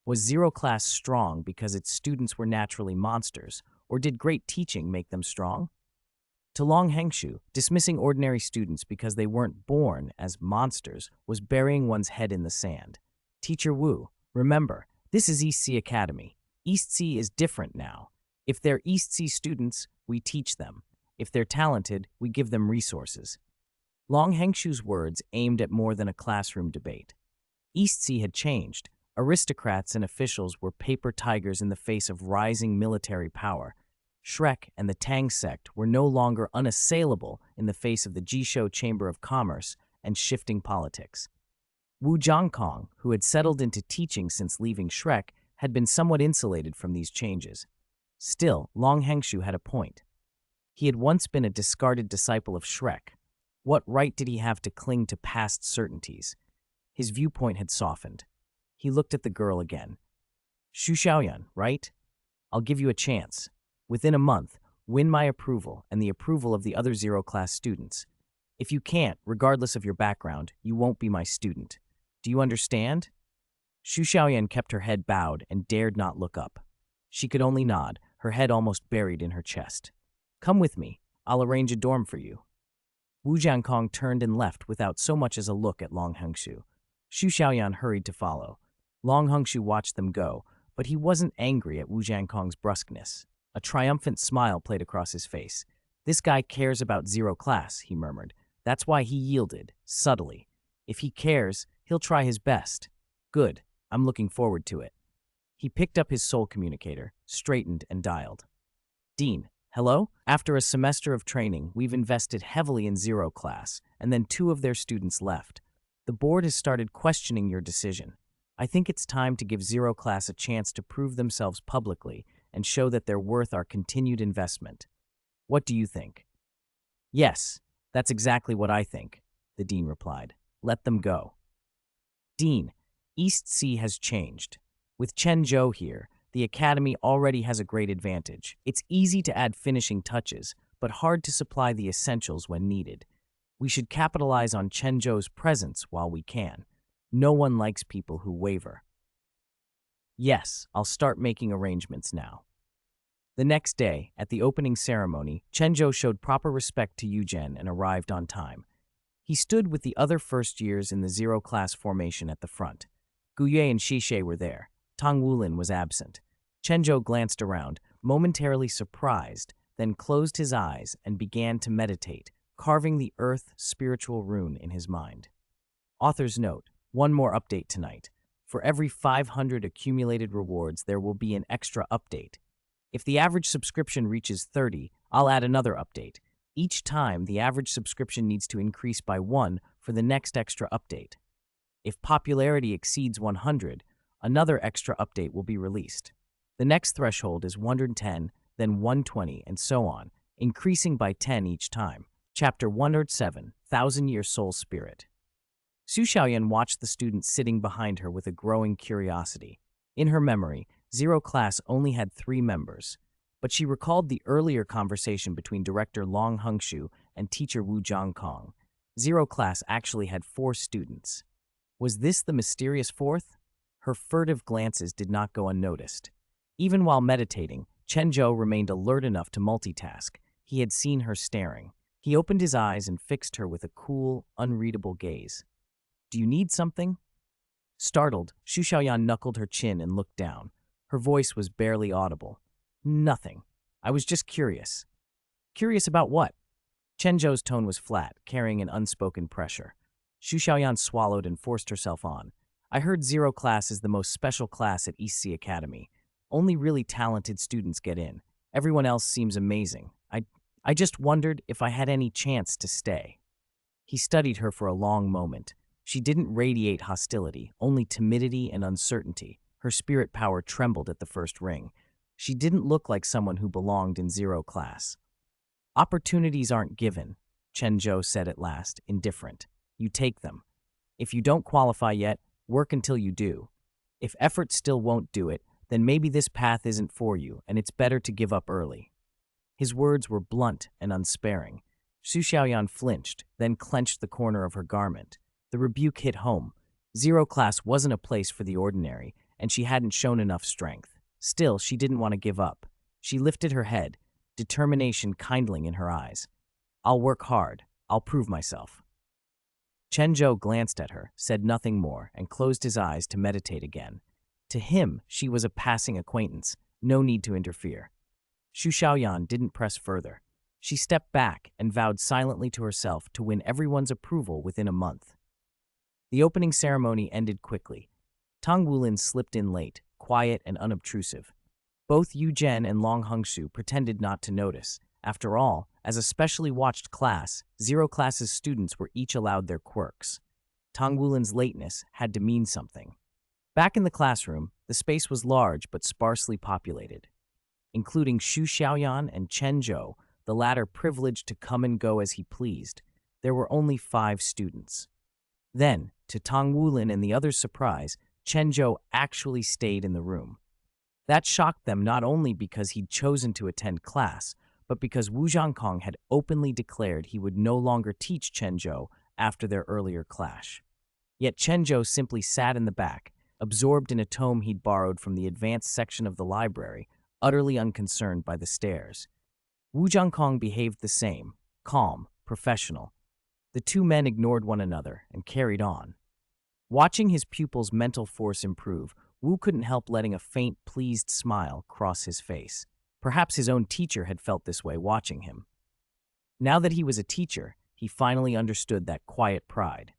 Was zero class strong because its students were naturally monsters, or did great teaching make them strong? To Long Hongshu, dismissing ordinary students because they weren't born as monsters was burying one's head in the sand. "Teacher Wu, remember, this is East Sea Academy. East Sea is different now. If they're East Sea students, we teach them. If they're talented, we give them resources." Long Hongshu's words aimed at more than a classroom debate. East Sea had changed. Aristocrats and officials were paper tigers in the face of rising military power. Shrek and the Tang sect were no longer unassailable in the face of the Jishou Chamber of Commerce and shifting politics. Wu Jiangkong, who had settled into teaching since leaving Shrek, had been somewhat insulated from these changes. Still, Long Hongshu had a point. He had once been a discarded disciple of Shrek. What right did he have to cling to past certainties? His viewpoint had softened. He looked at the girl again. "Xu Xiaoyan, right? I'll give you a chance. Within a month, win my approval and the approval of the other zero-class students. If you can't, regardless of your background, you won't be my student. Do you understand?" Xu Xiaoyan kept her head bowed and dared not look up. She could only nod, her head almost buried in her chest. "Come with me. I'll arrange a dorm for you." Wu Jiangkong turned and left without so much as a look at Long Hongshu. Xu Xiaoyan hurried to follow. Long Hongshu watched them go, but he wasn't angry at Wu Jiankong's brusqueness. A triumphant smile played across his face. "This guy cares about zero class," he murmured. "That's why he yielded, subtly. If he cares, he'll try his best. Good, I'm looking forward to it." He picked up his soul communicator, straightened, and dialed. "Dean, hello? After a semester of training, we've invested heavily in zero class, and then 2 of their students left. The board has started questioning your decision. I think it's time to give zero class a chance to prove themselves publicly and show that they're worth our continued investment. What do you think?" "Yes, that's exactly what I think," the dean replied. "Let them go." "Dean, East Sea has changed. With Chen Zhou here, the academy already has a great advantage. It's easy to add finishing touches, but hard to supply the essentials when needed. We should capitalize on Chen Zhou's presence while we can. No one likes people who waver." "Yes, I'll start making arrangements now." The next day, at the opening ceremony, Chen Zhou showed proper respect to Yuzhen and arrived on time. He stood with the other first years in the zero-class formation at the front. Guyue and Shishe were there. Tang Wulin was absent. Chen Zhou glanced around, momentarily surprised, then closed his eyes and began to meditate, carving the earth spiritual rune in his mind. Author's note: one more update tonight. For every 500 accumulated rewards, there will be an extra update. If the average subscription reaches 30, I'll add another update. Each time, the average subscription needs to increase by 1 for the next extra update. If popularity exceeds 100, another extra update will be released. The next threshold is 110, then 120, and so on, increasing by 10 each time. Chapter 107, Thousand-Year Soul Spirit. Xu Xiaoyan watched the student sitting behind her with a growing curiosity. In her memory, zero class only had 3 members, but she recalled the earlier conversation between director Long Hongshu and teacher Wu Jiankong. Zero class actually had 4 students. Was this the mysterious 4th? Her furtive glances did not go unnoticed. Even while meditating, Chen Zhou remained alert enough to multitask. He had seen her staring. He opened his eyes and fixed her with a cool, unreadable gaze. "Do you need something?" Startled, Xu Xiaoyan knuckled her chin and looked down. Her voice was barely audible. "Nothing. I was just curious." "Curious about what?" Chen Zhou's tone was flat, carrying an unspoken pressure. Xu Xiaoyan swallowed and forced herself on. "I heard zero class is the most special class at East Sea Academy. Only really talented students get in. Everyone else seems amazing. I just wondered if I had any chance to stay." He studied her for a long moment. She didn't radiate hostility, only timidity and uncertainty. Her spirit power trembled at the first ring. She didn't look like someone who belonged in zero class. "Opportunities aren't given," Chen Zhou said at last, indifferent. "You take them. If you don't qualify yet, work until you do. If effort still won't do it, then maybe this path isn't for you, and it's better to give up early." His words were blunt and unsparing. Xu Xiaoyan flinched, then clenched the corner of her garment. The rebuke hit home. Zero class wasn't a place for the ordinary, and she hadn't shown enough strength. Still, she didn't want to give up. She lifted her head, determination kindling in her eyes. "I'll work hard. I'll prove myself." Chen Zhou glanced at her, said nothing more, and closed his eyes to meditate again. To him, she was a passing acquaintance. No need to interfere. Xu Xiaoyan didn't press further. She stepped back and vowed silently to herself to win everyone's approval within a month. The opening ceremony ended quickly. Tang Wulin slipped in late, quiet and unobtrusive. Both Yu Zhen and Long Hongshu pretended not to notice. After all, as a specially watched class, zero class's students were each allowed their quirks. Tang Wulin's lateness had to mean something. Back in the classroom, the space was large but sparsely populated. Including Xu Xiaoyan and Chen Zhou, the latter privileged to come and go as he pleased, there were only 5 students. Then, to Tang Wulin and the others' surprise, Chen Zhou actually stayed in the room. That shocked them not only because he'd chosen to attend class, but because Wu Jiankong had openly declared he would no longer teach Chen Zhou after their earlier clash. Yet Chen Zhou simply sat in the back, absorbed in a tome he'd borrowed from the advanced section of the library, utterly unconcerned by the stares. Wu Jiankong behaved the same, calm, professional. The 2 men ignored one another and carried on. Watching his pupil's mental force improve, Wu couldn't help letting a faint, pleased smile cross his face. Perhaps his own teacher had felt this way watching him. Now that he was a teacher, he finally understood that quiet pride.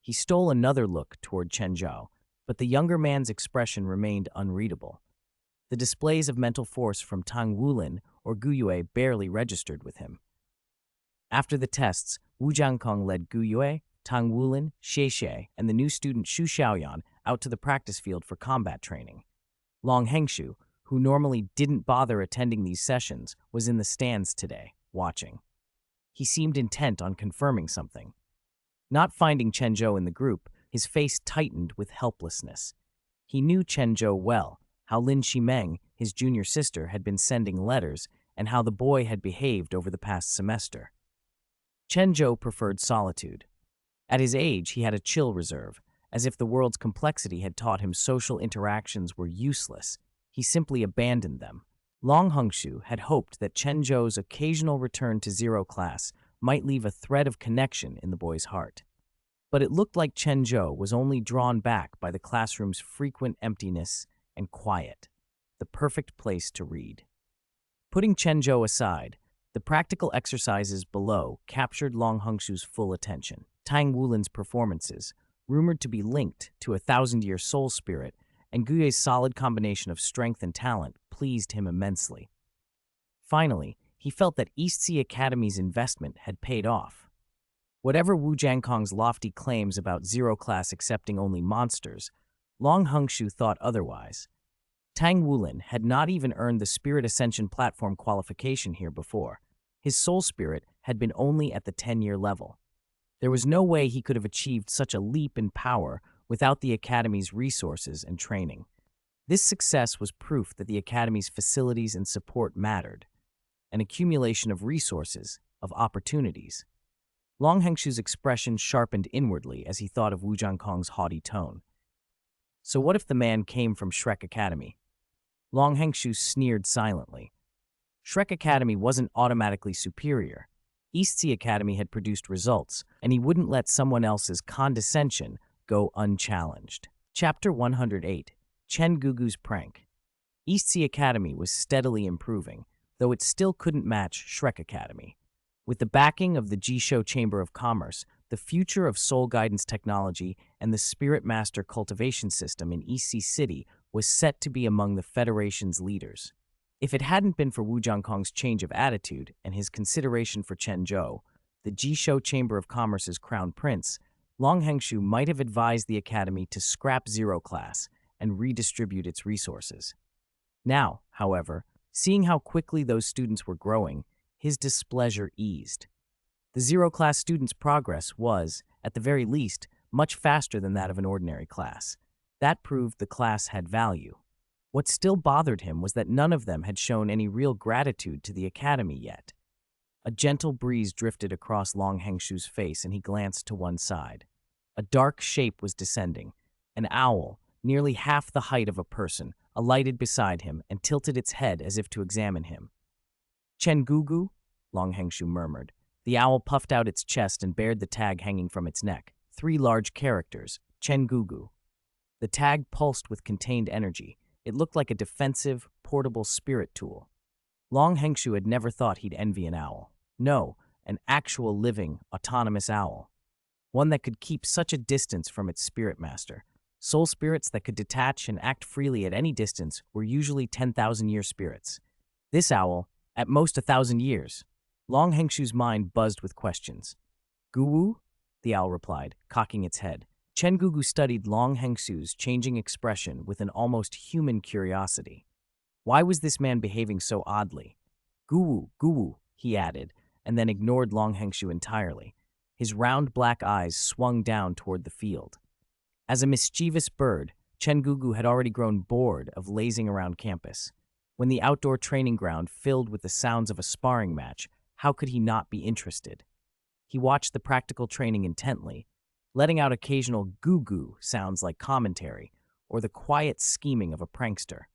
He stole another look toward Chen Zhou, but the younger man's expression remained unreadable. The displays of mental force from Tang Wulin or Gu Yue barely registered with him. After the tests, Wu Jiankong led Gu Yue, Tang Wulin, Xie Xie, and the new student Xu Xiaoyan out to the practice field for combat training. Long Hengshu, who normally didn't bother attending these sessions, was in the stands today, watching. He seemed intent on confirming something. Not finding Chen Zhou in the group, his face tightened with helplessness. He knew Chen Zhou well, how Lin Shimeng, his junior sister, had been sending letters, and how the boy had behaved over the past semester. Chen Zhou preferred solitude. At his age, he had a chill reserve, as if the world's complexity had taught him social interactions were useless. He simply abandoned them. Long Hengshu had hoped that Chen Zhou's occasional return to zero class might leave a thread of connection in the boy's heart. But it looked like Chen Zhou was only drawn back by the classroom's frequent emptiness and quiet, the perfect place to read. Putting Chen Zhou aside, the practical exercises below captured Long Hengshu's full attention. Tang Wulin's performances, rumored to be linked to a thousand-year soul spirit, and Guyue's solid combination of strength and talent pleased him immensely. Finally, he felt that East Sea Academy's investment had paid off. Whatever Wu Jiankong's lofty claims about zero class accepting only monsters, Long Hengshu thought otherwise. Tang Wulin had not even earned the Spirit Ascension platform qualification here before. His soul spirit had been only at the 10-year level. There was no way he could have achieved such a leap in power without the Academy's resources and training. This success was proof that the Academy's facilities and support mattered, an accumulation of resources, of opportunities. Long Hengshu's expression sharpened inwardly as he thought of Wu Jiankong's haughty tone. So what if the man came from Shrek Academy? Long Hengshu sneered silently. Shrek Academy wasn't automatically superior. East Sea Academy had produced results, and he wouldn't let someone else's condescension go unchallenged. Chapter 108, Chen Gugu's Prank. East Sea Academy was steadily improving, though it still couldn't match Shrek Academy. With the backing of the Jisho Chamber of Commerce, the future of soul guidance technology and the Spirit Master cultivation system in East Sea City was set to be among the Federation's leaders. If it hadn't been for Wu Jiankong's change of attitude and his consideration for Chen Zhou, the Jisho Chamber of Commerce's crown prince, Long Hengshu might have advised the Academy to scrap zero class and redistribute its resources. Now, however, seeing how quickly those students were growing, his displeasure eased. The zero-class student's progress was, at the very least, much faster than that of an ordinary class. That proved the class had value. What still bothered him was that none of them had shown any real gratitude to the Academy yet. A gentle breeze drifted across Long Hengshu's face and he glanced to one side. A dark shape was descending. An owl, nearly half the height of a person, alighted beside him and tilted its head as if to examine him. "Chen Gugu?" Long Hengshu murmured. The owl puffed out its chest and bared the tag hanging from its neck. 3 large characters, Chen Gugu. The tag pulsed with contained energy. It looked like a defensive, portable spirit tool. Long Hengshu had never thought he'd envy an owl. No, an actual living, autonomous owl. One that could keep such a distance from its spirit master. Soul spirits that could detach and act freely at any distance were usually 10,000-year spirits. This owl, at most 1,000 years. Long Hengshu's mind buzzed with questions. "Guwu?" the owl replied, cocking its head. Chen Gugu studied Long Hengshu's changing expression with an almost human curiosity. Why was this man behaving so oddly? "Guwu, Guwu," he added, and then ignored Long Hengshu entirely. His round black eyes swung down toward the field. As a mischievous bird, Chen Gugu had already grown bored of lazing around campus. When the outdoor training ground filled with the sounds of a sparring match, how could he not be interested? He watched the practical training intently, letting out occasional goo-goo sounds like commentary or the quiet scheming of a prankster.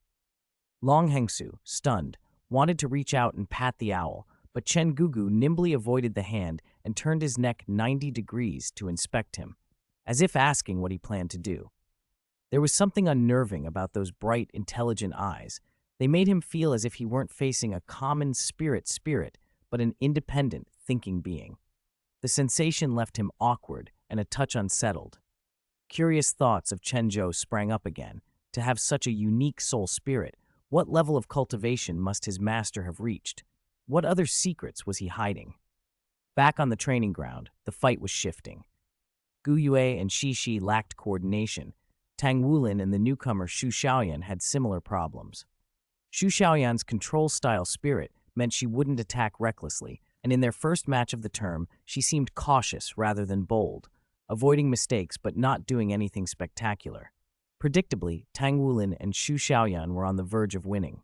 Long Hengshu, stunned, wanted to reach out and pat the owl, but Chen Gugu nimbly avoided the hand and turned his neck 90 degrees to inspect him. as if asking what he planned to do. There was something unnerving about those bright, intelligent eyes. They made him feel as if he weren't facing a common spirit, but an independent, thinking being. The sensation left him awkward and a touch unsettled. Curious thoughts of Chen Zhou sprang up again. To have such a unique soul spirit, what level of cultivation must his master have reached? What other secrets was he hiding? Back on the training ground, the fight was shifting. Gu Yue and Shi Shi lacked coordination. Tang Wulin and the newcomer Xu Xiaoyan had similar problems. Xu Xiaoyan's control-style spirit meant she wouldn't attack recklessly, and in their first match of the term, she seemed cautious rather than bold, avoiding mistakes but not doing anything spectacular. Predictably, Tang Wulin and Xu Xiaoyan were on the verge of winning.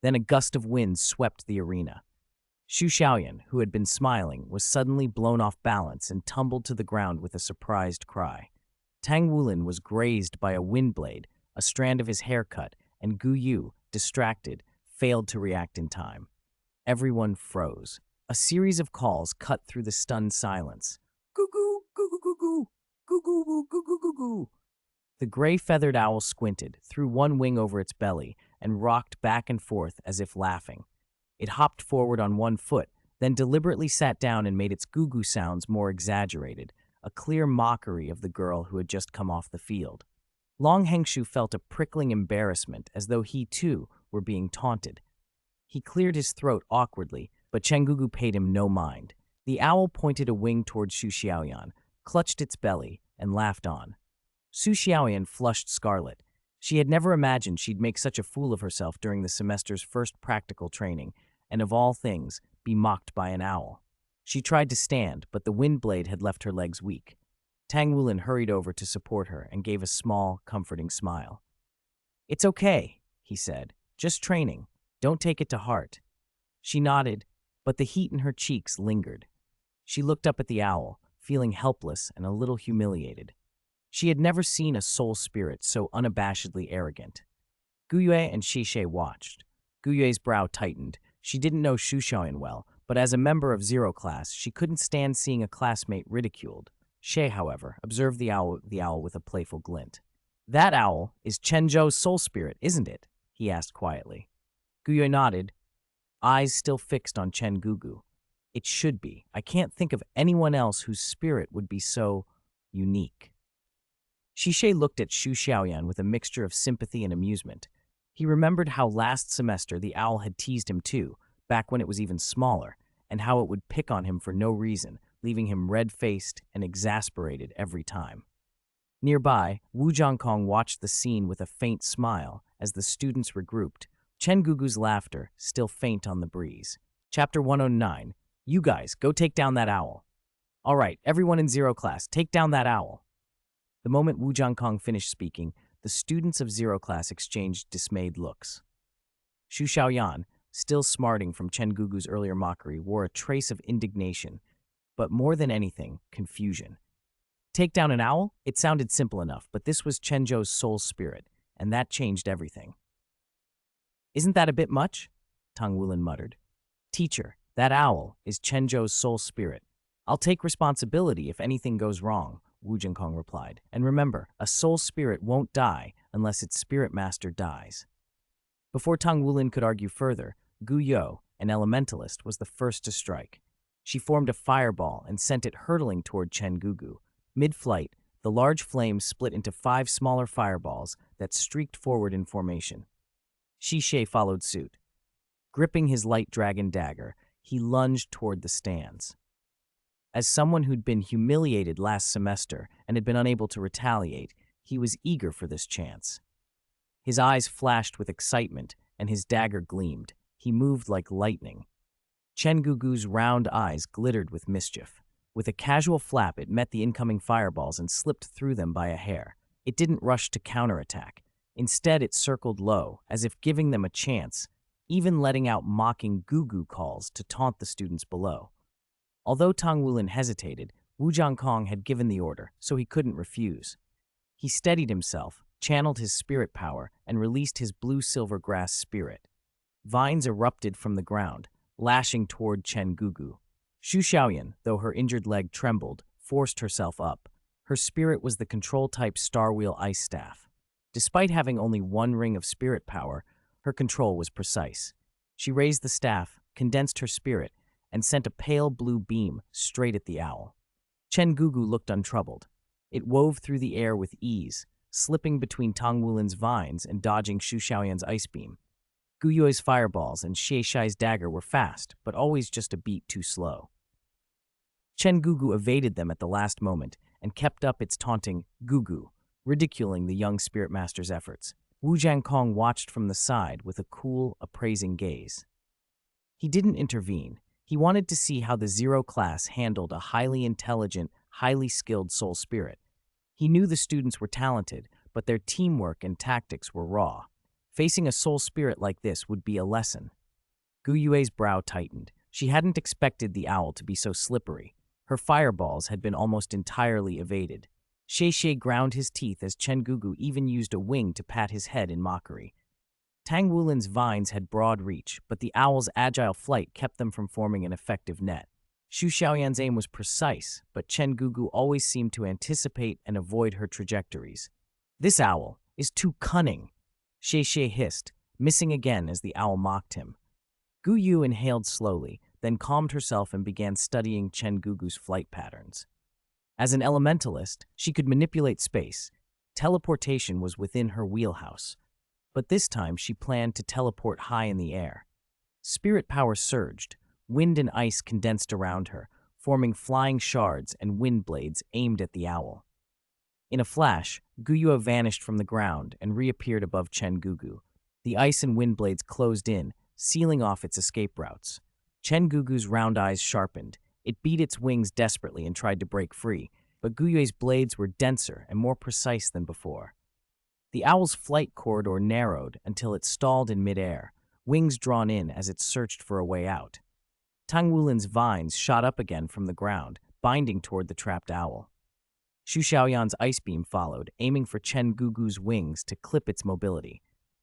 Then a gust of wind swept the arena. Xu Xiaoyan, who had been smiling, was suddenly blown off balance and tumbled to the ground with a surprised cry. Tang Wulin was grazed by a wind blade, a strand of his hair cut, and Gu Yu, distracted, failed to react in time. Everyone froze. A series of calls cut through the stunned silence. Goo-goo, goo-goo-goo-goo, goo-goo-goo, goo-goo-goo-goo. The gray-feathered owl squinted, threw one wing over its belly, and rocked back and forth as if laughing. It hopped forward on one foot, then deliberately sat down and made its goo-goo sounds more exaggerated, a clear mockery of the girl who had just come off the field. Long Hengshu felt a prickling embarrassment, as though he, too, were being taunted. He cleared his throat awkwardly, but Chengugu paid him no mind. The owl pointed a wing toward Xu Xiaoyan, clutched its belly, and laughed on. Xu Xiaoyan flushed scarlet. She had never imagined she'd make such a fool of herself during the semester's first practical training, and of all things, be mocked by an owl. She tried to stand, but the wind blade had left her legs weak. Tang Wulin hurried over to support her and gave a small, comforting smile. "It's okay," he said. "Just training. Don't take it to heart." She nodded, but the heat in her cheeks lingered. She looked up at the owl, feeling helpless and a little humiliated. She had never seen a soul spirit so unabashedly arrogant. Guyue and Shishe watched. Guyue's brow tightened. She didn't know Xu Xiaoyan well, but as a member of Zero Class, she couldn't stand seeing a classmate ridiculed. She, however, observed the owl with a playful glint. "That owl is Chen Zhou's soul spirit, isn't it?" he asked quietly. Guyue nodded, eyes still fixed on Chen Gugu. "It should be. I can't think of anyone else whose spirit would be so unique." Shishe looked at Xu Xiaoyan with a mixture of sympathy and amusement. He remembered how last semester the owl had teased him too, back when it was even smaller, and how it would pick on him for no reason, leaving him red-faced and exasperated every time. Nearby, Wu Zhangkong watched the scene with a faint smile as the students regrouped, Chen Gugu's laughter still faint on the breeze. Chapter 109, "You guys, go take down that owl." "All right, everyone in Zero Class, take down that owl." The moment Wu Zhangkong finished speaking, the students of Zero Class exchanged dismayed looks. Xu Xiaoyan, still smarting from Chen Gugu's earlier mockery, wore a trace of indignation, but more than anything, confusion. Take down an owl? It sounded simple enough, but this was Chen Zhou's soul spirit, and that changed everything. "Isn't that a bit much?" Tang Wulin muttered. "Teacher, that owl is Chen Zhou's soul spirit. I'll take responsibility if anything goes wrong," Wu Zhangkong replied. "And remember, a soul spirit won't die unless its spirit master dies." Before Tang Wulin could argue further, Gu Yo, an elementalist, was the first to strike. She formed a fireball and sent it hurtling toward Chen Gugu. Mid-flight, the large flame split into 5 smaller fireballs that streaked forward in formation. Shishe followed suit. Gripping his light dragon dagger, he lunged toward the stands. As someone who'd been humiliated last semester and had been unable to retaliate, he was eager for this chance. His eyes flashed with excitement, and his dagger gleamed. He moved like lightning. Chen Gugu's round eyes glittered with mischief. With a casual flap, it met the incoming fireballs and slipped through them by a hair. It didn't rush to counterattack. Instead, it circled low, as if giving them a chance, even letting out mocking Gugu calls to taunt the students below. Although Tang Wulin hesitated, Wu Zhangkong had given the order, so he couldn't refuse. He steadied himself, channeled his spirit power, and released his blue-silver grass spirit. Vines erupted from the ground, lashing toward Chen Gugu. Xu Xiaoyan, though her injured leg trembled, forced herself up. Her spirit was the control-type Starwheel Ice Staff. Despite having only one ring of spirit power, her control was precise. She raised the staff, condensed her spirit, and sent a pale blue beam straight at the owl. Chen Gugu looked untroubled. It wove through the air with ease, slipping between Tang Wulin's vines and dodging Xu Xiaoyan's ice beam. Gu Yue's fireballs and Xie Shai's dagger were fast, but always just a beat too slow. Chen Gugu evaded them at the last moment and kept up its taunting Gugu, ridiculing the young spirit master's efforts. Wu Jiankong watched from the side with a cool, appraising gaze. He didn't intervene. He wanted to see how the Zero class handled a highly intelligent, highly skilled soul spirit. He knew the students were talented, but their teamwork and tactics were raw. Facing a soul spirit like this would be a lesson. Gu Yue's brow tightened. She hadn't expected the owl to be so slippery. Her fireballs had been almost entirely evaded. Xie Xie ground his teeth as Chen Gugu even used a wing to pat his head in mockery. Tang Wulin's vines had broad reach, but the owl's agile flight kept them from forming an effective net. Xu Xiaoyan's aim was precise, but Chen Gugu always seemed to anticipate and avoid her trajectories. "This owl is too cunning," Xie Xie hissed, missing again as the owl mocked him. Gu Yu inhaled slowly, then calmed herself and began studying Chen Gugu's flight patterns. As an elementalist, she could manipulate space. Teleportation was within her wheelhouse. But this time she planned to teleport high in the air. Spirit power surged. Wind and ice condensed around her, forming flying shards and wind blades aimed at the owl. In a flash, Guyue vanished from the ground and reappeared above Chen Gugu. The ice and wind blades closed in, sealing off its escape routes. Chen Gugu's round eyes sharpened. It beat its wings desperately and tried to break free, but Guyue's blades were denser and more precise than before. The owl's flight corridor narrowed until it stalled in midair, wings drawn in as it searched for a way out. Tang Wulin's vines shot up again from the ground, binding toward the trapped owl. Xu Xiaoyan's ice beam followed, aiming for Chen Gugu's wings to clip its mobility.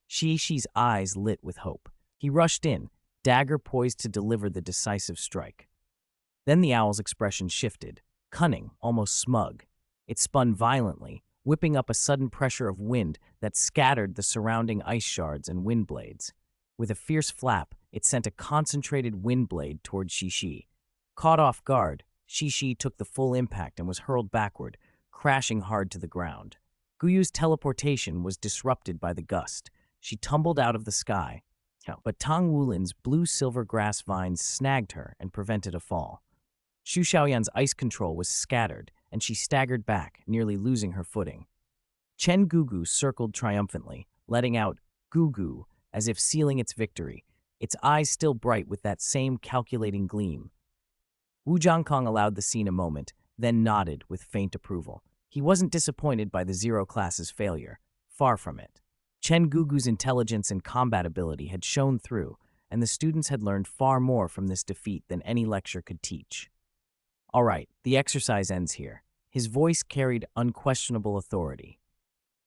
Xie Xi's eyes lit with hope. He rushed in, dagger poised to deliver the decisive strike. Then the owl's expression shifted, cunning, almost smug. It spun violently, whipping up a sudden pressure of wind that scattered the surrounding ice shards and wind blades. With a fierce flap, it sent a concentrated wind blade toward Xi Xi. Caught off guard, Xi Xi took the full impact and was hurled backward, crashing hard to the ground. Guyu's teleportation was disrupted by the gust. She tumbled out of the sky, but Tang Wulin's blue-silver grass vines snagged her and prevented a fall. Xu Xiaoyan's ice control was scattered, and she staggered back, nearly losing her footing. Chen Gugu circled triumphantly, letting out Gugu as if sealing its victory, its eyes still bright with that same calculating gleam. Wu Jiankong allowed the scene a moment, then nodded with faint approval. He wasn't disappointed by the Zero class's failure. Far from it. Chen Gugu's intelligence and combat ability had shown through, and the students had learned far more from this defeat than any lecture could teach. "All right, the exercise ends here." His voice carried unquestionable authority.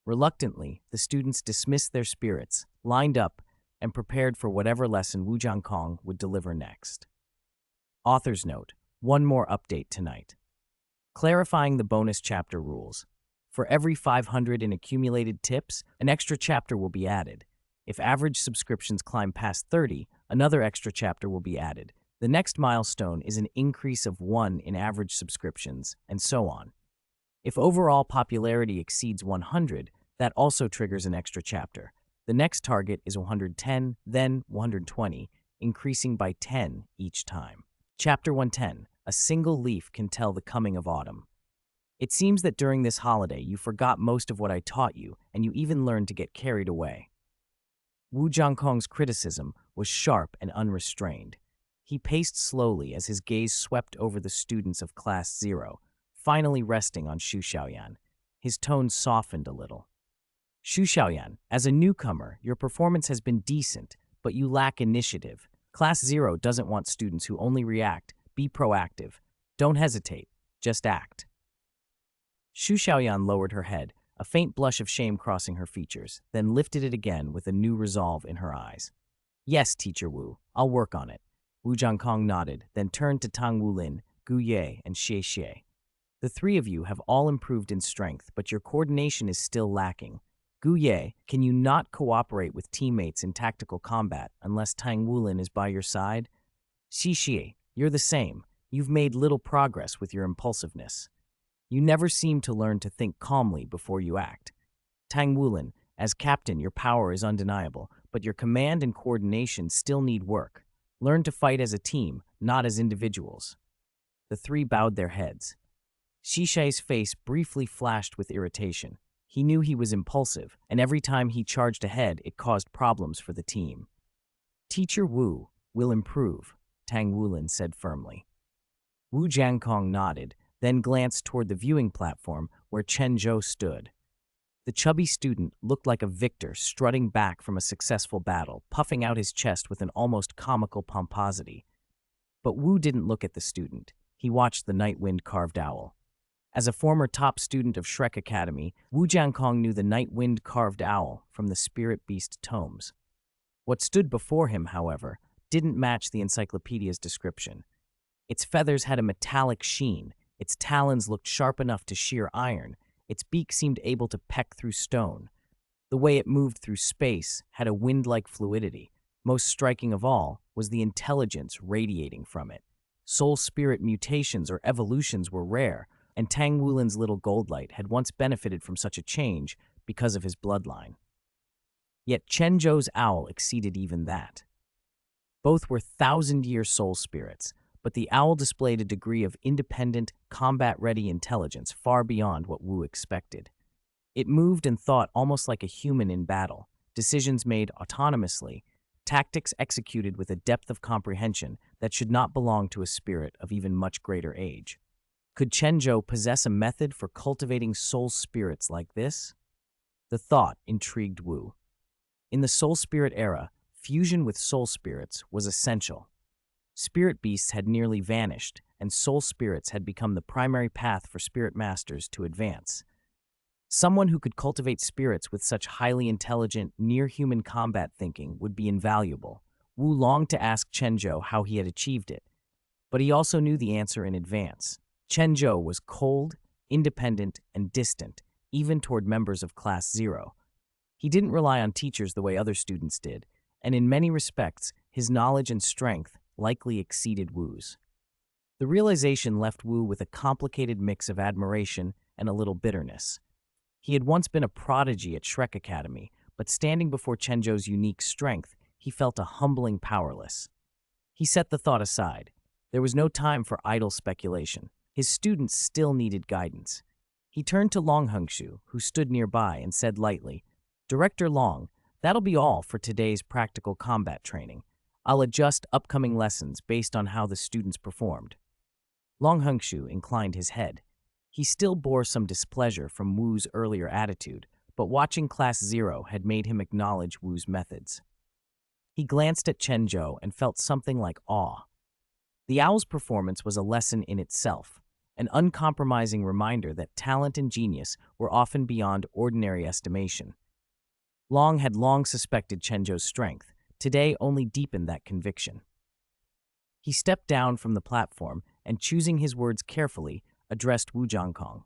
Reluctantly, the students dismissed their spirits, lined up, and prepared for whatever lesson Wu Jiankong would deliver next. Author's note: one more update tonight. Clarifying the bonus chapter rules. For every 500 in accumulated tips, an extra chapter will be added. If average subscriptions climb past 30, another extra chapter will be added. The next milestone is an increase of 1 in average subscriptions, and so on. If overall popularity exceeds 100, that also triggers an extra chapter. The next target is 110, then 120, increasing by 10 each time. Chapter 110. A single leaf can tell the coming of autumn. It seems that during this holiday you forgot most of what I taught you, and you even learned to get carried away. Wu Jiankong's criticism was sharp and unrestrained. He paced slowly as his gaze swept over the students of Class 0, finally resting on Xu Xiaoyan. His tone softened a little. "Xu Xiaoyan, as a newcomer, your performance has been decent, but you lack initiative. Class 0 doesn't want students who only react. Be proactive. Don't hesitate. Just act." Xu Xiaoyan lowered her head, a faint blush of shame crossing her features, then lifted it again with a new resolve in her eyes. "Yes, Teacher Wu, I'll work on it." Wu Jiankong nodded, then turned to Tang Wulin, Gu Ye, and Xie Xie. The three of you have all improved in strength, but your coordination is still lacking. Gu Ye, can you not cooperate with teammates in tactical combat unless Tang Wulin is by your side? Xi Xie, you're the same. You've made little progress with your impulsiveness. You never seem to learn to think calmly before you act. Tang Wulin, as captain, your power is undeniable, but your command and coordination still need work. Learn to fight as a team, not as individuals. The three bowed their heads. Xishai's face briefly flashed with irritation. He knew he was impulsive, and every time he charged ahead, it caused problems for the team. Teacher Wu will improve, Tang Wulin said firmly. Wu Jiankong nodded, then glanced toward the viewing platform where Chen Zhou stood. The chubby student looked like a victor strutting back from a successful battle, puffing out his chest with an almost comical pomposity. But Wu didn't look at the student. He watched the night wind carved owl. As a former top student of Shrek Academy, Wu Jiankong knew the night wind carved owl from the Spirit Beast tomes. What stood before him, however, didn't match the encyclopedia's description. Its feathers had a metallic sheen, its talons looked sharp enough to shear iron, its beak seemed able to peck through stone. The way it moved through space had a wind-like fluidity. Most striking of all was the intelligence radiating from it. Soul spirit mutations or evolutions were rare, and Tang Wulin's little Goldlight had once benefited from such a change because of his bloodline. Yet Chen Zhou's owl exceeded even that. Both were thousand-year soul spirits, but the owl displayed a degree of independent, combat-ready intelligence far beyond what Wu expected. It moved and thought almost like a human in battle, decisions made autonomously, tactics executed with a depth of comprehension that should not belong to a spirit of even much greater age. Could Chen Zhou possess a method for cultivating soul spirits like this? The thought intrigued Wu. In the soul spirit era, fusion with soul spirits was essential. Spirit beasts had nearly vanished, and soul spirits had become the primary path for spirit masters to advance. Someone who could cultivate spirits with such highly intelligent, near-human combat thinking would be invaluable. Wu longed to ask Chen Zhou how he had achieved it, but he also knew the answer in advance. Chen Zhou was cold, independent, and distant, even toward members of Class 0. He didn't rely on teachers the way other students did, and in many respects, his knowledge and strength likely exceeded Wu's. The realization left Wu with a complicated mix of admiration and a little bitterness. He had once been a prodigy at Shrek Academy, but standing before Chen Zhou's unique strength, he felt a humbling powerless. He set the thought aside. There was no time for idle speculation. His students still needed guidance. He turned to Long Hengshu, who stood nearby, and said lightly, "Director Long, that'll be all for today's practical combat training. I'll adjust upcoming lessons based on how the students performed." Long Hengshu inclined his head. He still bore some displeasure from Wu's earlier attitude, but watching Class 0 had made him acknowledge Wu's methods. He glanced at Chen Zhou and felt something like awe. The owl's performance was a lesson in itself, an uncompromising reminder that talent and genius were often beyond ordinary estimation. Long had long suspected Chen Zhou's strength, today only deepened that conviction. He stepped down from the platform and, choosing his words carefully, addressed Wu Jiankong.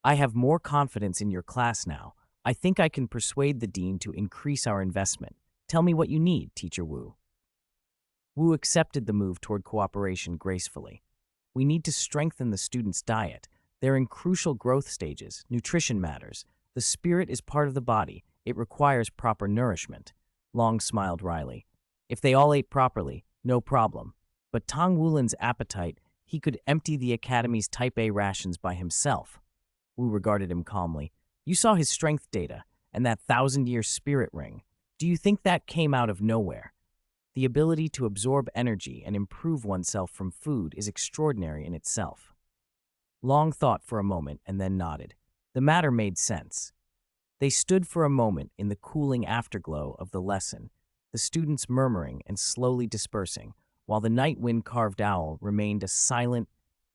"I have more confidence in your class now. I think I can persuade the dean to increase our investment. Tell me what you need, Teacher Wu." Wu accepted the move toward cooperation gracefully. "We need to strengthen the students' diet. They're in crucial growth stages. Nutrition matters. The spirit is part of the body. It requires proper nourishment." Long smiled wryly. "If they all ate properly, no problem. But Tang Wulin's appetite, he could empty the Academy's Type A rations by himself." Wu regarded him calmly. "You saw his strength data, and that 1,000-year spirit ring. Do you think that came out of nowhere? The ability to absorb energy and improve oneself from food is extraordinary in itself." Long thought for a moment and then nodded. The matter made sense. They stood for a moment in the cooling afterglow of the lesson, the students murmuring and slowly dispersing, while the night wind carved owl remained a silent,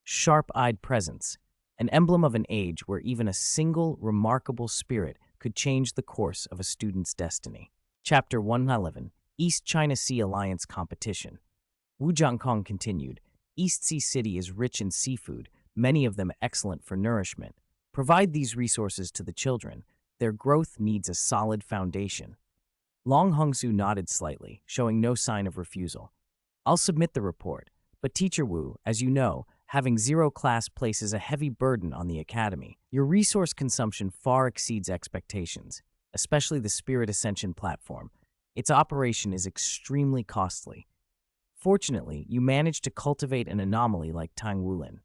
sharp-eyed presence, an emblem of an age where even a single remarkable spirit could change the course of a student's destiny. Chapter 111, East China Sea Alliance Competition. Wu Jiankong continued, "East Sea City is rich in seafood, many of them excellent for nourishment. Provide these resources to the children. Their growth needs a solid foundation. Long Hongsu nodded slightly, showing no sign of refusal. I'll submit the report, but Teacher Wu, as you know, having zero class places a heavy burden on the academy. Your resource consumption far exceeds expectations, especially the Spirit Ascension platform. Its operation is extremely costly. Fortunately, you managed to cultivate an anomaly like Tang Wulin.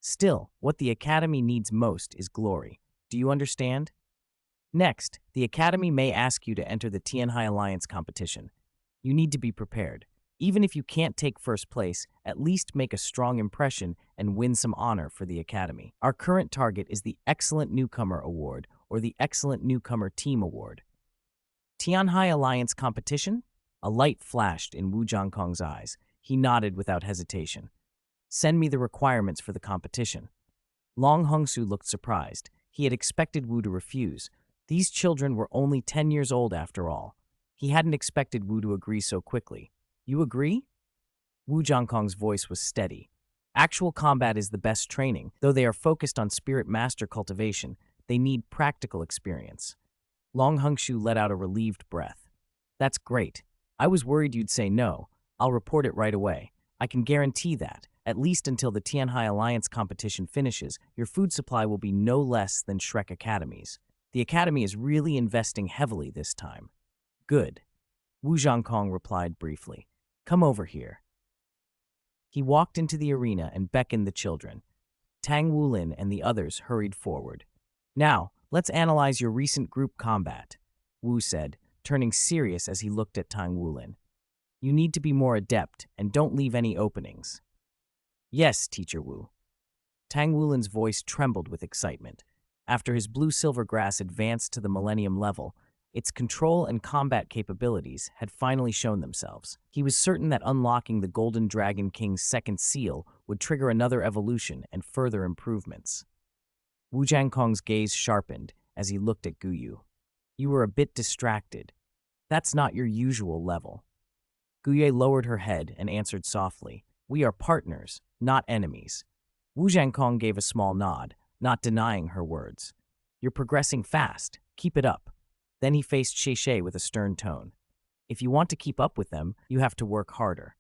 Still, what the academy needs most is glory. Do you understand? Next, the academy may ask you to enter the Tianhai Alliance competition. You need to be prepared. Even if you can't take first place, at least make a strong impression and win some honor for the academy. Our current target is the Excellent Newcomer Award or the Excellent Newcomer Team Award. Tianhai Alliance competition? A light flashed in Wu Zhangkong's eyes. He nodded without hesitation. Send me the requirements for the competition. Long Hongsu looked surprised. He had expected Wu to refuse. These children were only 10 years old after all. He hadn't expected Wu to agree so quickly. You agree? Wu Zhangkong's voice was steady. Actual combat is the best training. Though they are focused on spirit master cultivation, they need practical experience. Long Hongsu let out a relieved breath. That's great. I was worried you'd say no. I'll report it right away. I can guarantee that, at least until the Tianhai Alliance competition finishes, your food supply will be no less than Shrek Academy's. The academy is really investing heavily this time. Good. Wu Zhangkong replied briefly. Come over here. He walked into the arena and beckoned the children. Tang Wulin and the others hurried forward. Now, let's analyze your recent group combat, Wu said, turning serious as he looked at Tang Wulin. You need to be more adept and don't leave any openings. Yes, Teacher Wu. Tang Wulin's voice trembled with excitement. After his blue-silver grass advanced to the Millennium level, its control and combat capabilities had finally shown themselves. He was certain that unlocking the Golden Dragon King's second seal would trigger another evolution and further improvements. Wu Zhangkong's gaze sharpened as he looked at Guyu. You were a bit distracted. That's not your usual level. Guyu lowered her head and answered softly, We are partners, not enemies. Wu Zhangkong gave a small nod, not denying her words. You're progressing fast. Keep it up. Then he faced Xie with a stern tone. If you want to keep up with them, you have to work harder.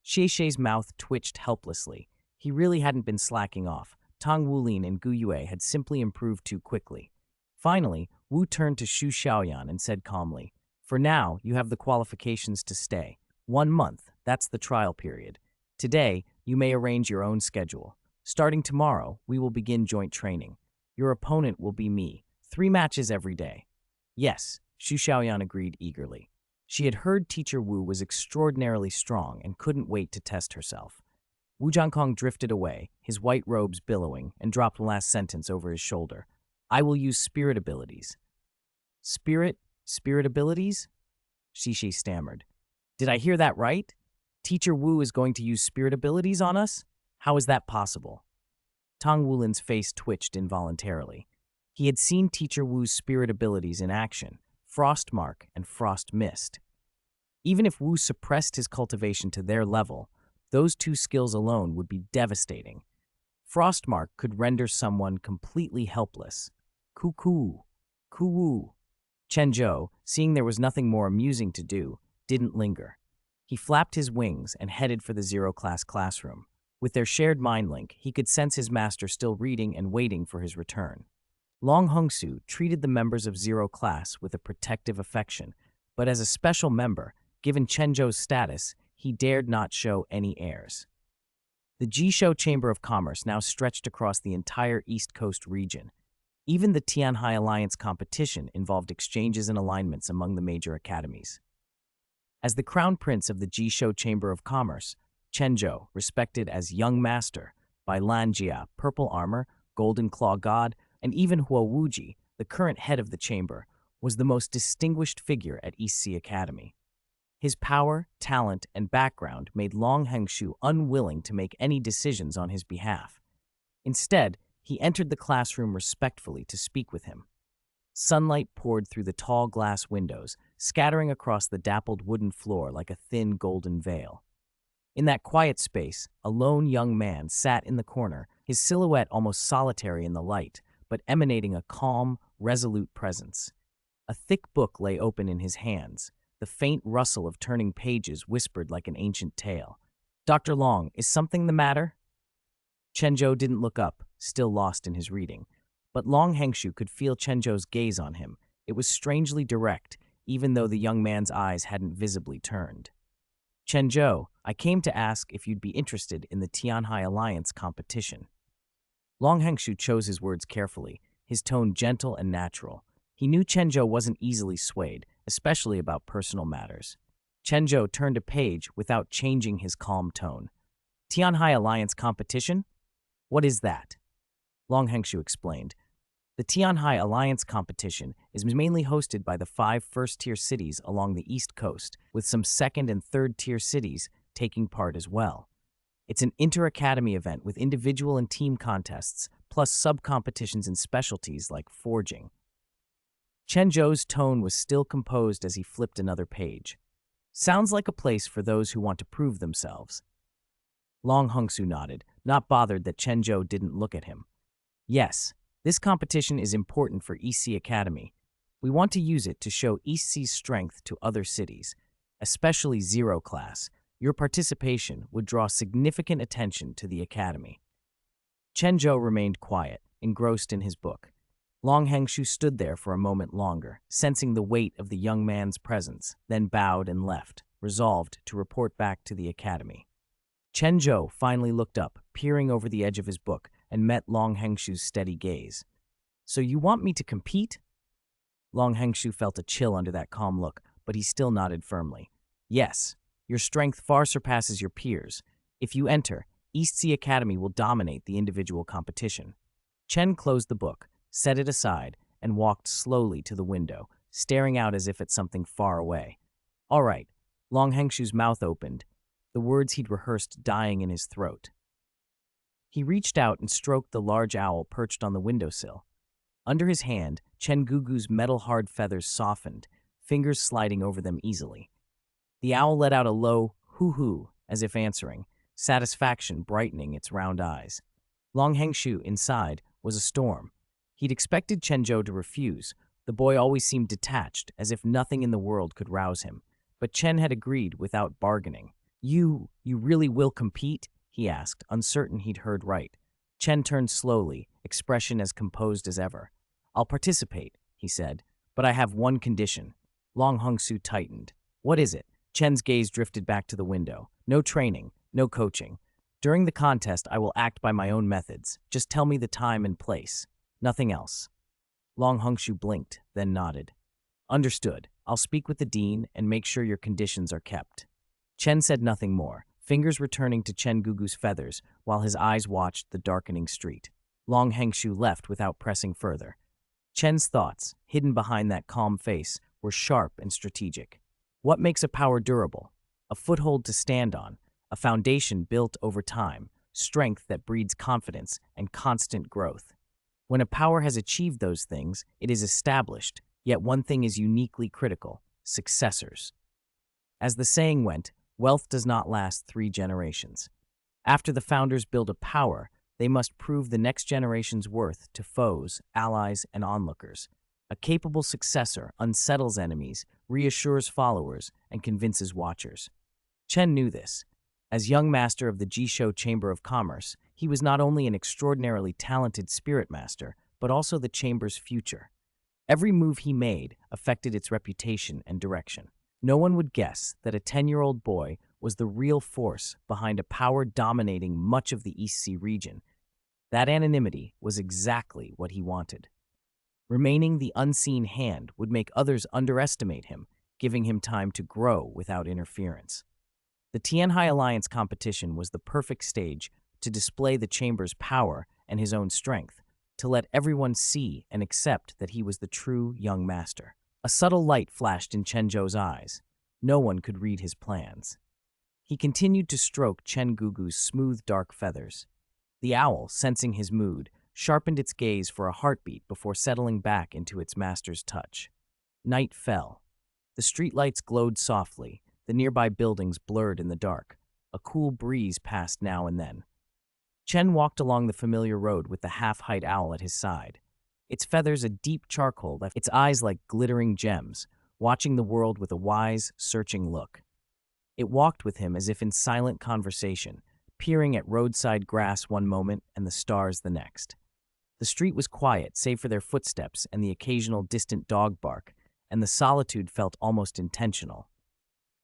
Xie's mouth twitched helplessly. He really hadn't been slacking off. Tang Wulin and Gu Yue had simply improved too quickly. Finally, Wu turned to Xu Xiaoyan and said calmly, For now, you have the qualifications to stay. 1 month, that's the trial period. Today, you may arrange your own schedule. Starting tomorrow, we will begin joint training. Your opponent will be me. 3 matches every day. Yes, Xu Xiaoyan agreed eagerly. She had heard Teacher Wu was extraordinarily strong and couldn't wait to test herself. Wu Zhangkong drifted away, his white robes billowing, and dropped the last sentence over his shoulder. I will use spirit abilities. Spirit abilities? Xi stammered. Did I hear that right? Teacher Wu is going to use spirit abilities on us? How is that possible? Tang Wulin's face twitched involuntarily. He had seen Teacher Wu's spirit abilities in action, Frostmark and Frost Mist. Even if Wu suppressed his cultivation to their level, those 2 skills alone would be devastating. Frostmark could render someone completely helpless. Ku Wu. Chen Zhou, seeing there was nothing more amusing to do, didn't linger. He flapped his wings and headed for the zero-class classroom. With their shared mind link, he could sense his master still reading and waiting for his return. Long Hongsu treated the members of Zero Class with a protective affection, but as a special member, given Chen Zhou's status, he dared not show any airs. The Jishou Chamber of Commerce now stretched across the entire East Coast region. Even the Tianhai Alliance competition involved exchanges and alignments among the major academies. As the crown prince of the Jishou Chamber of Commerce, Chen Zhou, respected as Young Master by Lan Jia, Purple Armor, Golden Claw God, and even Huo Wuji, the current head of the chamber, was the most distinguished figure at East Sea Academy. His power, talent, and background made Long Hongsu unwilling to make any decisions on his behalf. Instead, he entered the classroom respectfully to speak with him. Sunlight poured through the tall glass windows, scattering across the dappled wooden floor like a thin golden veil. In that quiet space, a lone young man sat in the corner, his silhouette almost solitary in the light, but emanating a calm, resolute presence. A thick book lay open in his hands. The faint rustle of turning pages whispered like an ancient tale. "Dr. Long, is something the matter?" Chen Zhou didn't look up, still lost in his reading. But Long Hengshu could feel Chen Zhou's gaze on him. It was strangely direct, even though the young man's eyes hadn't visibly turned. "Chen Zhou, I came to ask if you'd be interested in the Tianhai Alliance competition." Long Hengshu chose his words carefully, his tone gentle and natural. He knew Chen Zhou wasn't easily swayed, especially about personal matters. Chen Zhou turned a page without changing his calm tone. "Tianhai Alliance competition? What is that?" Long Hengshu explained. "The Tianhai Alliance competition is mainly hosted by the 5 first-tier cities along the East Coast, with some second- and third-tier cities taking part as well. It's an inter-academy event with individual and team contests, plus sub-competitions in specialties like forging." Chen Zhou's tone was still composed as he flipped another page. "Sounds like a place for those who want to prove themselves." Long Hengsu nodded, not bothered that Chen Zhou didn't look at him. "Yes, this competition is important for EC Academy. We want to use it to show EC's strength to other cities, especially Zero Class. Your participation would draw significant attention to the Academy." Chen Zhou remained quiet, engrossed in his book. Long Hengshu stood there for a moment longer, sensing the weight of the young man's presence, then bowed and left, resolved to report back to the Academy. Chen Zhou finally looked up, peering over the edge of his book, and met Long Hengshu's steady gaze. "So you want me to compete?" Long Hengshu felt a chill under that calm look, but he still nodded firmly. "Yes, your strength far surpasses your peers. If you enter, East Sea Academy will dominate the individual competition." Chen closed the book, set it aside, and walked slowly to the window, staring out as if at something far away. "All right." Long Hengshu's mouth opened, the words he'd rehearsed dying in his throat. He reached out and stroked the large owl perched on the windowsill. Under his hand, Chen Gugu's metal-hard feathers softened, fingers sliding over them easily. The owl let out a low hoo-hoo, as if answering, satisfaction brightening its round eyes. Long Hengshu, inside, was a storm. He'd expected Chen Zhou to refuse. The boy always seemed detached, as if nothing in the world could rouse him. But Chen had agreed without bargaining. You really will compete?" he asked, uncertain he'd heard right. Chen turned slowly, expression as composed as ever. "I'll participate," he said, "but I have one condition." Long Hengsu tightened. "What is it?" Chen's gaze drifted back to the window. "No training, no coaching. During the contest, I will act by my own methods. Just tell me the time and place. Nothing else." Long Hengsu blinked, then nodded. "Understood. I'll speak with the dean and make sure your conditions are kept." Chen said nothing more, fingers returning to Chen Gugu's feathers while his eyes watched the darkening street. Long Hengshu left without pressing further. Chen's thoughts, hidden behind that calm face, were sharp and strategic. What makes a power durable? A foothold to stand on, a foundation built over time, strength that breeds confidence and constant growth. When a power has achieved those things, it is established, yet one thing is uniquely critical: successors. As the saying went, wealth does not last 3 generations. After the founders build a power, they must prove the next generation's worth to foes, allies, and onlookers. A capable successor unsettles enemies, reassures followers, and convinces watchers. Chen knew this. As young master of the Jishou Chamber of Commerce, he was not only an extraordinarily talented spirit master, but also the chamber's future. Every move he made affected its reputation and direction. No one would guess that a 10-year-old boy was the real force behind a power dominating much of the East Sea region. That anonymity was exactly what he wanted. Remaining the unseen hand would make others underestimate him, giving him time to grow without interference. The Tianhai Alliance competition was the perfect stage to display the chamber's power and his own strength, to let everyone see and accept that he was the true young master. A subtle light flashed in Chen Zhou's eyes. No one could read his plans. He continued to stroke Chen Gugu's smooth, dark feathers. The owl, sensing his mood, sharpened its gaze for a heartbeat before settling back into its master's touch. Night fell. The streetlights glowed softly, the nearby buildings blurred in the dark. A cool breeze passed now and then. Chen walked along the familiar road with the half-height owl at his side. Its feathers a deep charcoal, its eyes like glittering gems, watching the world with a wise, searching look. It walked with him as if in silent conversation, peering at roadside grass one moment and the stars the next. The street was quiet, save for their footsteps and the occasional distant dog bark, and the solitude felt almost intentional.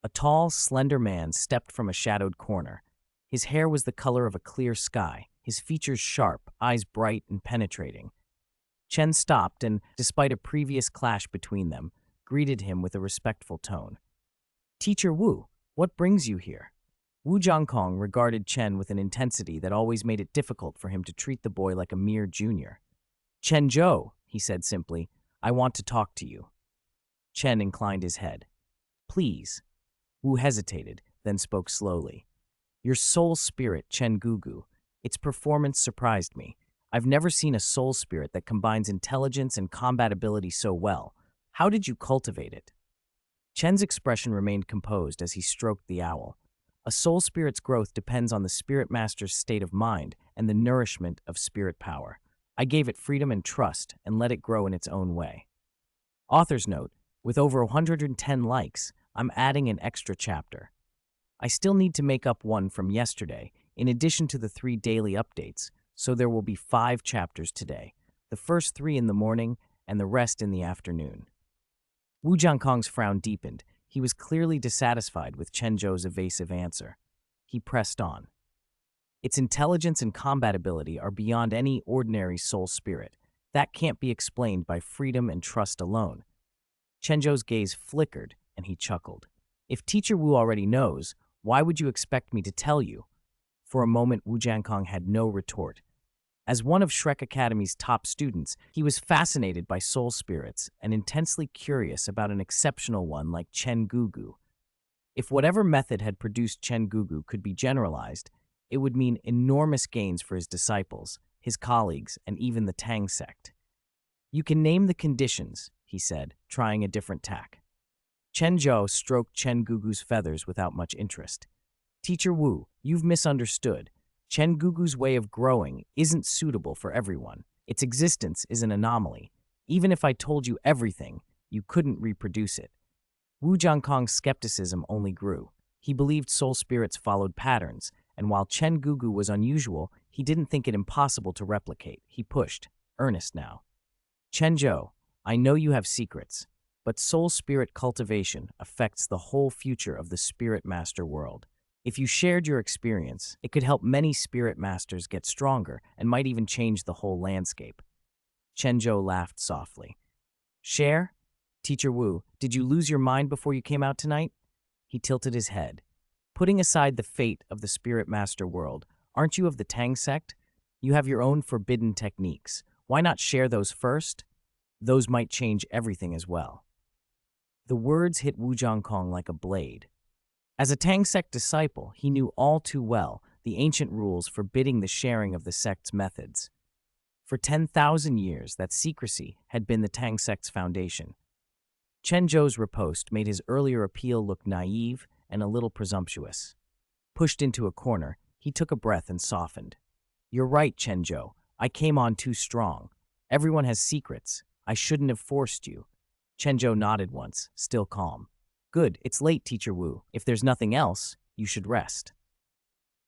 A tall, slender man stepped from a shadowed corner. His hair was the color of a clear sky, his features sharp, eyes bright and penetrating. Chen stopped and, despite a previous clash between them, greeted him with a respectful tone. "Teacher Wu, what brings you here?" Wu Jiankong regarded Chen with an intensity that always made it difficult for him to treat the boy like a mere junior. "Chen Zhou," he said simply, "I want to talk to you." Chen inclined his head. "Please." Wu hesitated, then spoke slowly. "Your soul spirit, Chen Gugu. Its performance surprised me. I've never seen a soul spirit that combines intelligence and combat ability so well. How did you cultivate it?" Chen's expression remained composed as he stroked the owl. A soul spirit's growth depends on the spirit master's state of mind and the nourishment of spirit power. I gave it freedom and trust and let it grow in its own way. Author's note, with over 110 likes, I'm adding an extra chapter. I still need to make up one from yesterday, in addition to the 3 daily updates, so there will be 5 chapters today, the first 3 in the morning and the rest in the afternoon. Wu Jiankong's frown deepened. He was clearly dissatisfied with Chen Zhou's evasive answer. He pressed on. Its intelligence and combat ability are beyond any ordinary soul spirit. That can't be explained by freedom and trust alone. Chen Zhou's gaze flickered, and he chuckled. If Teacher Wu already knows, why would you expect me to tell you? For a moment, Wu Jiankong had no retort. As one of Shrek Academy's top students, he was fascinated by soul spirits and intensely curious about an exceptional one like Chen Gugu. If whatever method had produced Chen Gugu could be generalized, it would mean enormous gains for his disciples, his colleagues, and even the Tang sect. "You can name the conditions," he said, trying a different tack. Chen Zhou stroked Chen Gugu's feathers without much interest. "Teacher Wu, you've misunderstood. Chen Gugu's way of growing isn't suitable for everyone. Its existence is an anomaly. Even if I told you everything, you couldn't reproduce it." Wu Jiankong's skepticism only grew. He believed soul spirits followed patterns, and while Chen Gugu was unusual, he didn't think it impossible to replicate. He pushed, earnest now. "Chen Zhou, I know you have secrets, but soul spirit cultivation affects the whole future of the spirit master world. If you shared your experience, it could help many spirit masters get stronger and might even change the whole landscape." Chen Zhou laughed softly. "Share? Teacher Wu, did you lose your mind before you came out tonight?" He tilted his head. "Putting aside the fate of the spirit master world, aren't you of the Tang sect? You have your own forbidden techniques. Why not share those first? Those might change everything as well." The words hit Wu Jiankong like a blade. As a Tang sect disciple, he knew all too well the ancient rules forbidding the sharing of the sect's methods. For 10,000 years, that secrecy had been the Tang sect's foundation. Chen Zhou's riposte made his earlier appeal look naive and a little presumptuous. Pushed into a corner, he took a breath and softened. "You're right, Chen Zhou. I came on too strong. Everyone has secrets. I shouldn't have forced you." Chen Zhou nodded once, still calm. "Good, it's late, Teacher Wu. If there's nothing else, you should rest."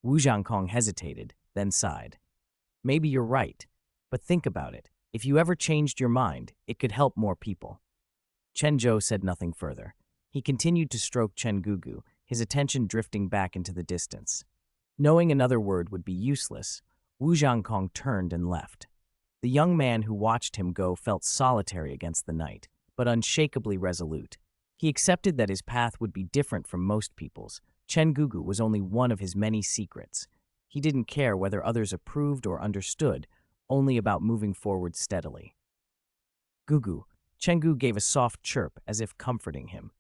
Wu Jiankong hesitated, then sighed. "Maybe you're right, but think about it. If you ever changed your mind, it could help more people." Chen Zhou said nothing further. He continued to stroke Chen Gugu, his attention drifting back into the distance. Knowing another word would be useless, Wu Jiankong turned and left. The young man who watched him go felt solitary against the night, but unshakably resolute. He accepted that his path would be different from most people's. Chen Gugu was only one of his many secrets. He didn't care whether others approved or understood, only about moving forward steadily. "Gugu," Chen Gu gave a soft chirp as if comforting him.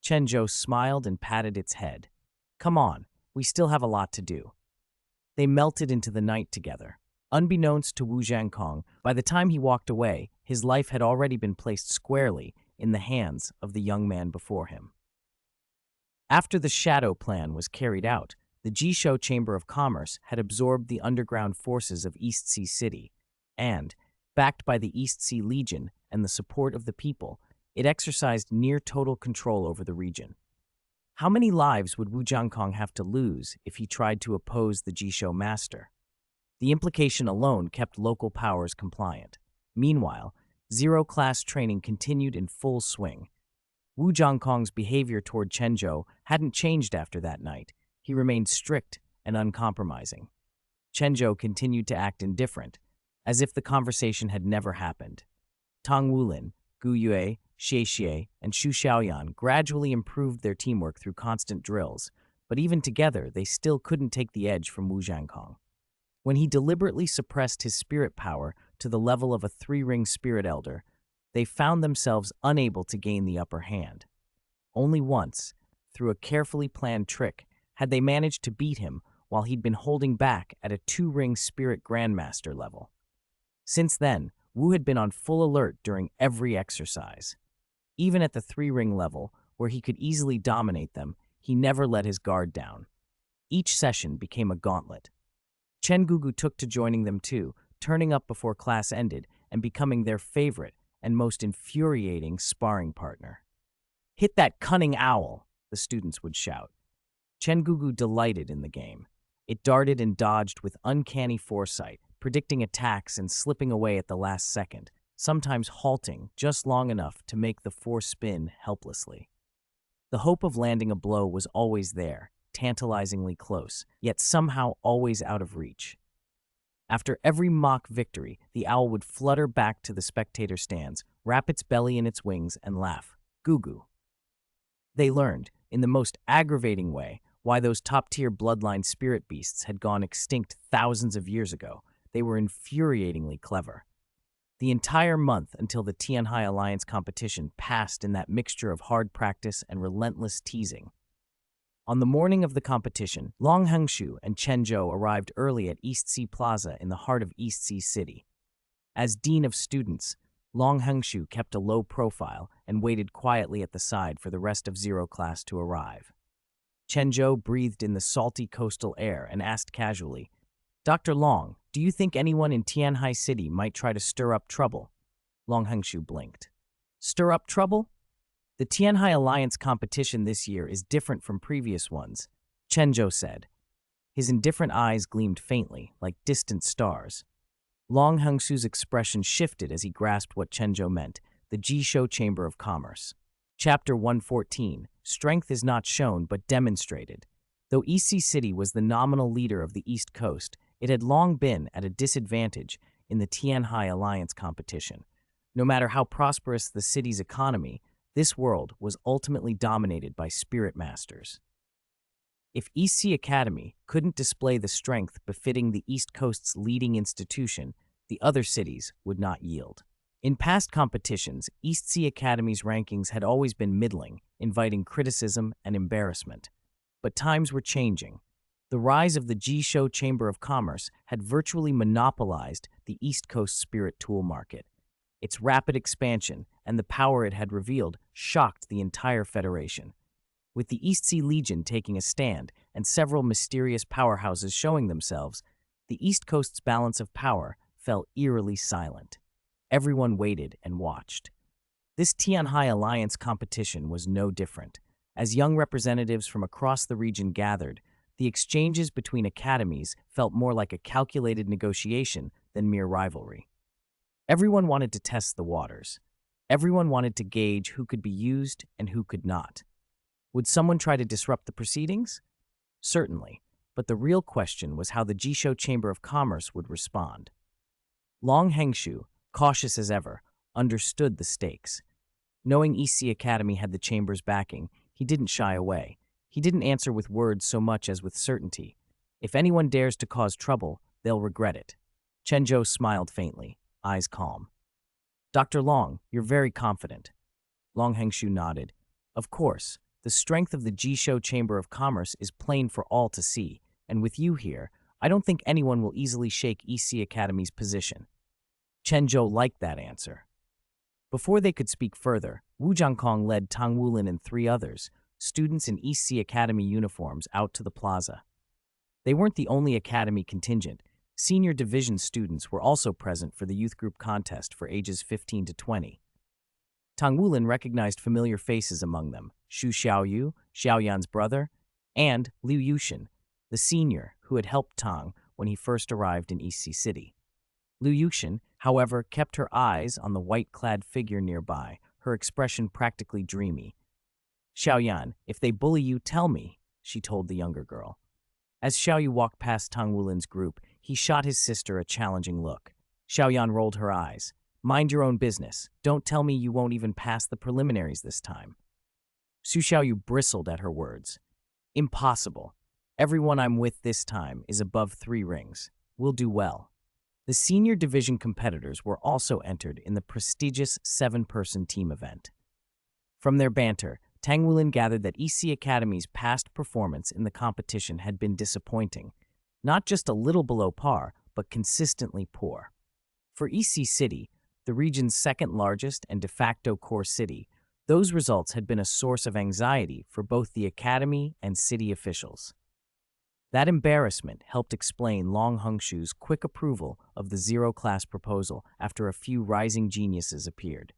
Chen Zhou smiled and patted its head. "Come on, we still have a lot to do." They melted into the night together. Unbeknownst to Wu Jiankong, by the time he walked away, his life had already been placed squarely in the hands of the young man before him. After the shadow plan was carried out, The Jishou Chamber of Commerce had absorbed the underground forces of East Sea City, and, backed by the East Sea Legion and the support of the people, it exercised near-total control over the region. How many lives would Wu Jiankong have to lose if he tried to oppose the Jishou master? The implication alone kept local powers compliant. Meanwhile, zero-class training continued in full swing. Wu Jiankong's behavior toward Chen Zhou hadn't changed after that night. He remained strict and uncompromising. Chen Zhou continued to act indifferent, as if the conversation had never happened. Tang Wulin, Gu Yue, Xie Xie, and Xu Xiaoyan gradually improved their teamwork through constant drills, but even together, they still couldn't take the edge from Wu Jiankong. When he deliberately suppressed his spirit power to the level of a three-ring spirit elder, they found themselves unable to gain the upper hand. Only once, through a carefully planned trick, had they managed to beat him while he'd been holding back at a two-ring spirit grandmaster level. Since then, Wu had been on full alert during every exercise. Even at the three-ring level, where he could easily dominate them, he never let his guard down. Each session became a gauntlet. Chen Gugu took to joining them too, turning up before class ended and becoming their favorite and most infuriating sparring partner. "Hit that cunning owl," the students would shout. Chen Gugu delighted in the game. It darted and dodged with uncanny foresight, predicting attacks and slipping away at the last second, sometimes halting just long enough to make the four spin helplessly. The hope of landing a blow was always there, tantalizingly close, yet somehow always out of reach. After every mock victory, the owl would flutter back to the spectator stands, wrap its belly in its wings, and laugh. Gugu. They learned, in the most aggravating way, why those top-tier bloodline spirit beasts had gone extinct thousands of years ago. They were infuriatingly clever. The entire month until the Tianhai Alliance competition passed in that mixture of hard practice and relentless teasing. On the morning of the competition, Long Hengshu and Chen Zhou arrived early at East Sea Plaza in the heart of East Sea City. As dean of students, Long Hengshu kept a low profile and waited quietly at the side for the rest of Zero Class to arrive. Chen Zhou breathed in the salty coastal air and asked casually, "Dr. Long, do you think anyone in Tianhai City might try to stir up trouble?" Long Hengshu blinked. "Stir up trouble? The Tianhai Alliance competition this year is different from previous ones," Chen Zhou said. His indifferent eyes gleamed faintly, like distant stars. Long Hengshu's expression shifted as he grasped what Chen Zhou meant, the Jishou Chamber of Commerce. Chapter 114, Strength is not shown but demonstrated. Though EC City was the nominal leader of the East Coast, it had long been at a disadvantage in the Tianhai Alliance competition. No matter how prosperous the city's economy, this world was ultimately dominated by spirit masters. If EC Academy couldn't display the strength befitting the East Coast's leading institution, the other cities would not yield. In past competitions, East Sea Academy's rankings had always been middling, inviting criticism and embarrassment. But times were changing. The rise of the Jishou Chamber of Commerce had virtually monopolized the East Coast spirit tool market. Its rapid expansion and the power it had revealed shocked the entire federation. With the East Sea Legion taking a stand and several mysterious powerhouses showing themselves, the East Coast's balance of power fell eerily silent. Everyone waited and watched. This Tianhai Alliance competition was no different. As young representatives from across the region gathered, the exchanges between academies felt more like a calculated negotiation than mere rivalry. Everyone wanted to test the waters. Everyone wanted to gauge who could be used and who could not. Would someone try to disrupt the proceedings? Certainly, but the real question was how the Jishou Chamber of Commerce would respond. Long Hengshu, cautious as ever, understood the stakes. Knowing EC Academy had the Chamber's backing, he didn't shy away. He didn't answer with words so much as with certainty. If anyone dares to cause trouble, they'll regret it. Chen Zhou smiled faintly, eyes calm. "Dr. Long, you're very confident." Long Hengshu nodded. "Of course, the strength of the Jishou Chamber of Commerce is plain for all to see, and with you here, I don't think anyone will easily shake EC Academy's position." Chen Zhou liked that answer. Before they could speak further, Wu Jiankong led Tang Wulin and three others, students in EC Academy uniforms, out to the plaza. They weren't the only academy contingent. Senior division students were also present for the youth group contest for ages 15 to 20. Tang Wulin recognized familiar faces among them: Xu Xiaoyu, Xiaoyan's brother, and Liu Yushin, the senior who had helped Tang when he first arrived in East Sea City. Liu Yushin, however, kept her eyes on the white-clad figure nearby, her expression practically dreamy. "Xiaoyan, if they bully you, tell me," she told the younger girl. As Xiaoyu walked past Tang Wulin's group, he shot his sister a challenging look. Xiaoyan rolled her eyes. "Mind your own business. Don't tell me you won't even pass the preliminaries this time." Su Xiaoyu bristled at her words. "Impossible. Everyone I'm with this time is above 3 rings. We'll do well." The senior division competitors were also entered in the prestigious 7-person team event. From their banter, Tang Wulin gathered that EC Academy's past performance in the competition had been disappointing, not just a little below par, but consistently poor. For EC City, the region's second largest and de facto core city, those results had been a source of anxiety for both the academy and city officials. That embarrassment helped explain Long Hongshu's quick approval of the zero-class proposal after a few rising geniuses appeared.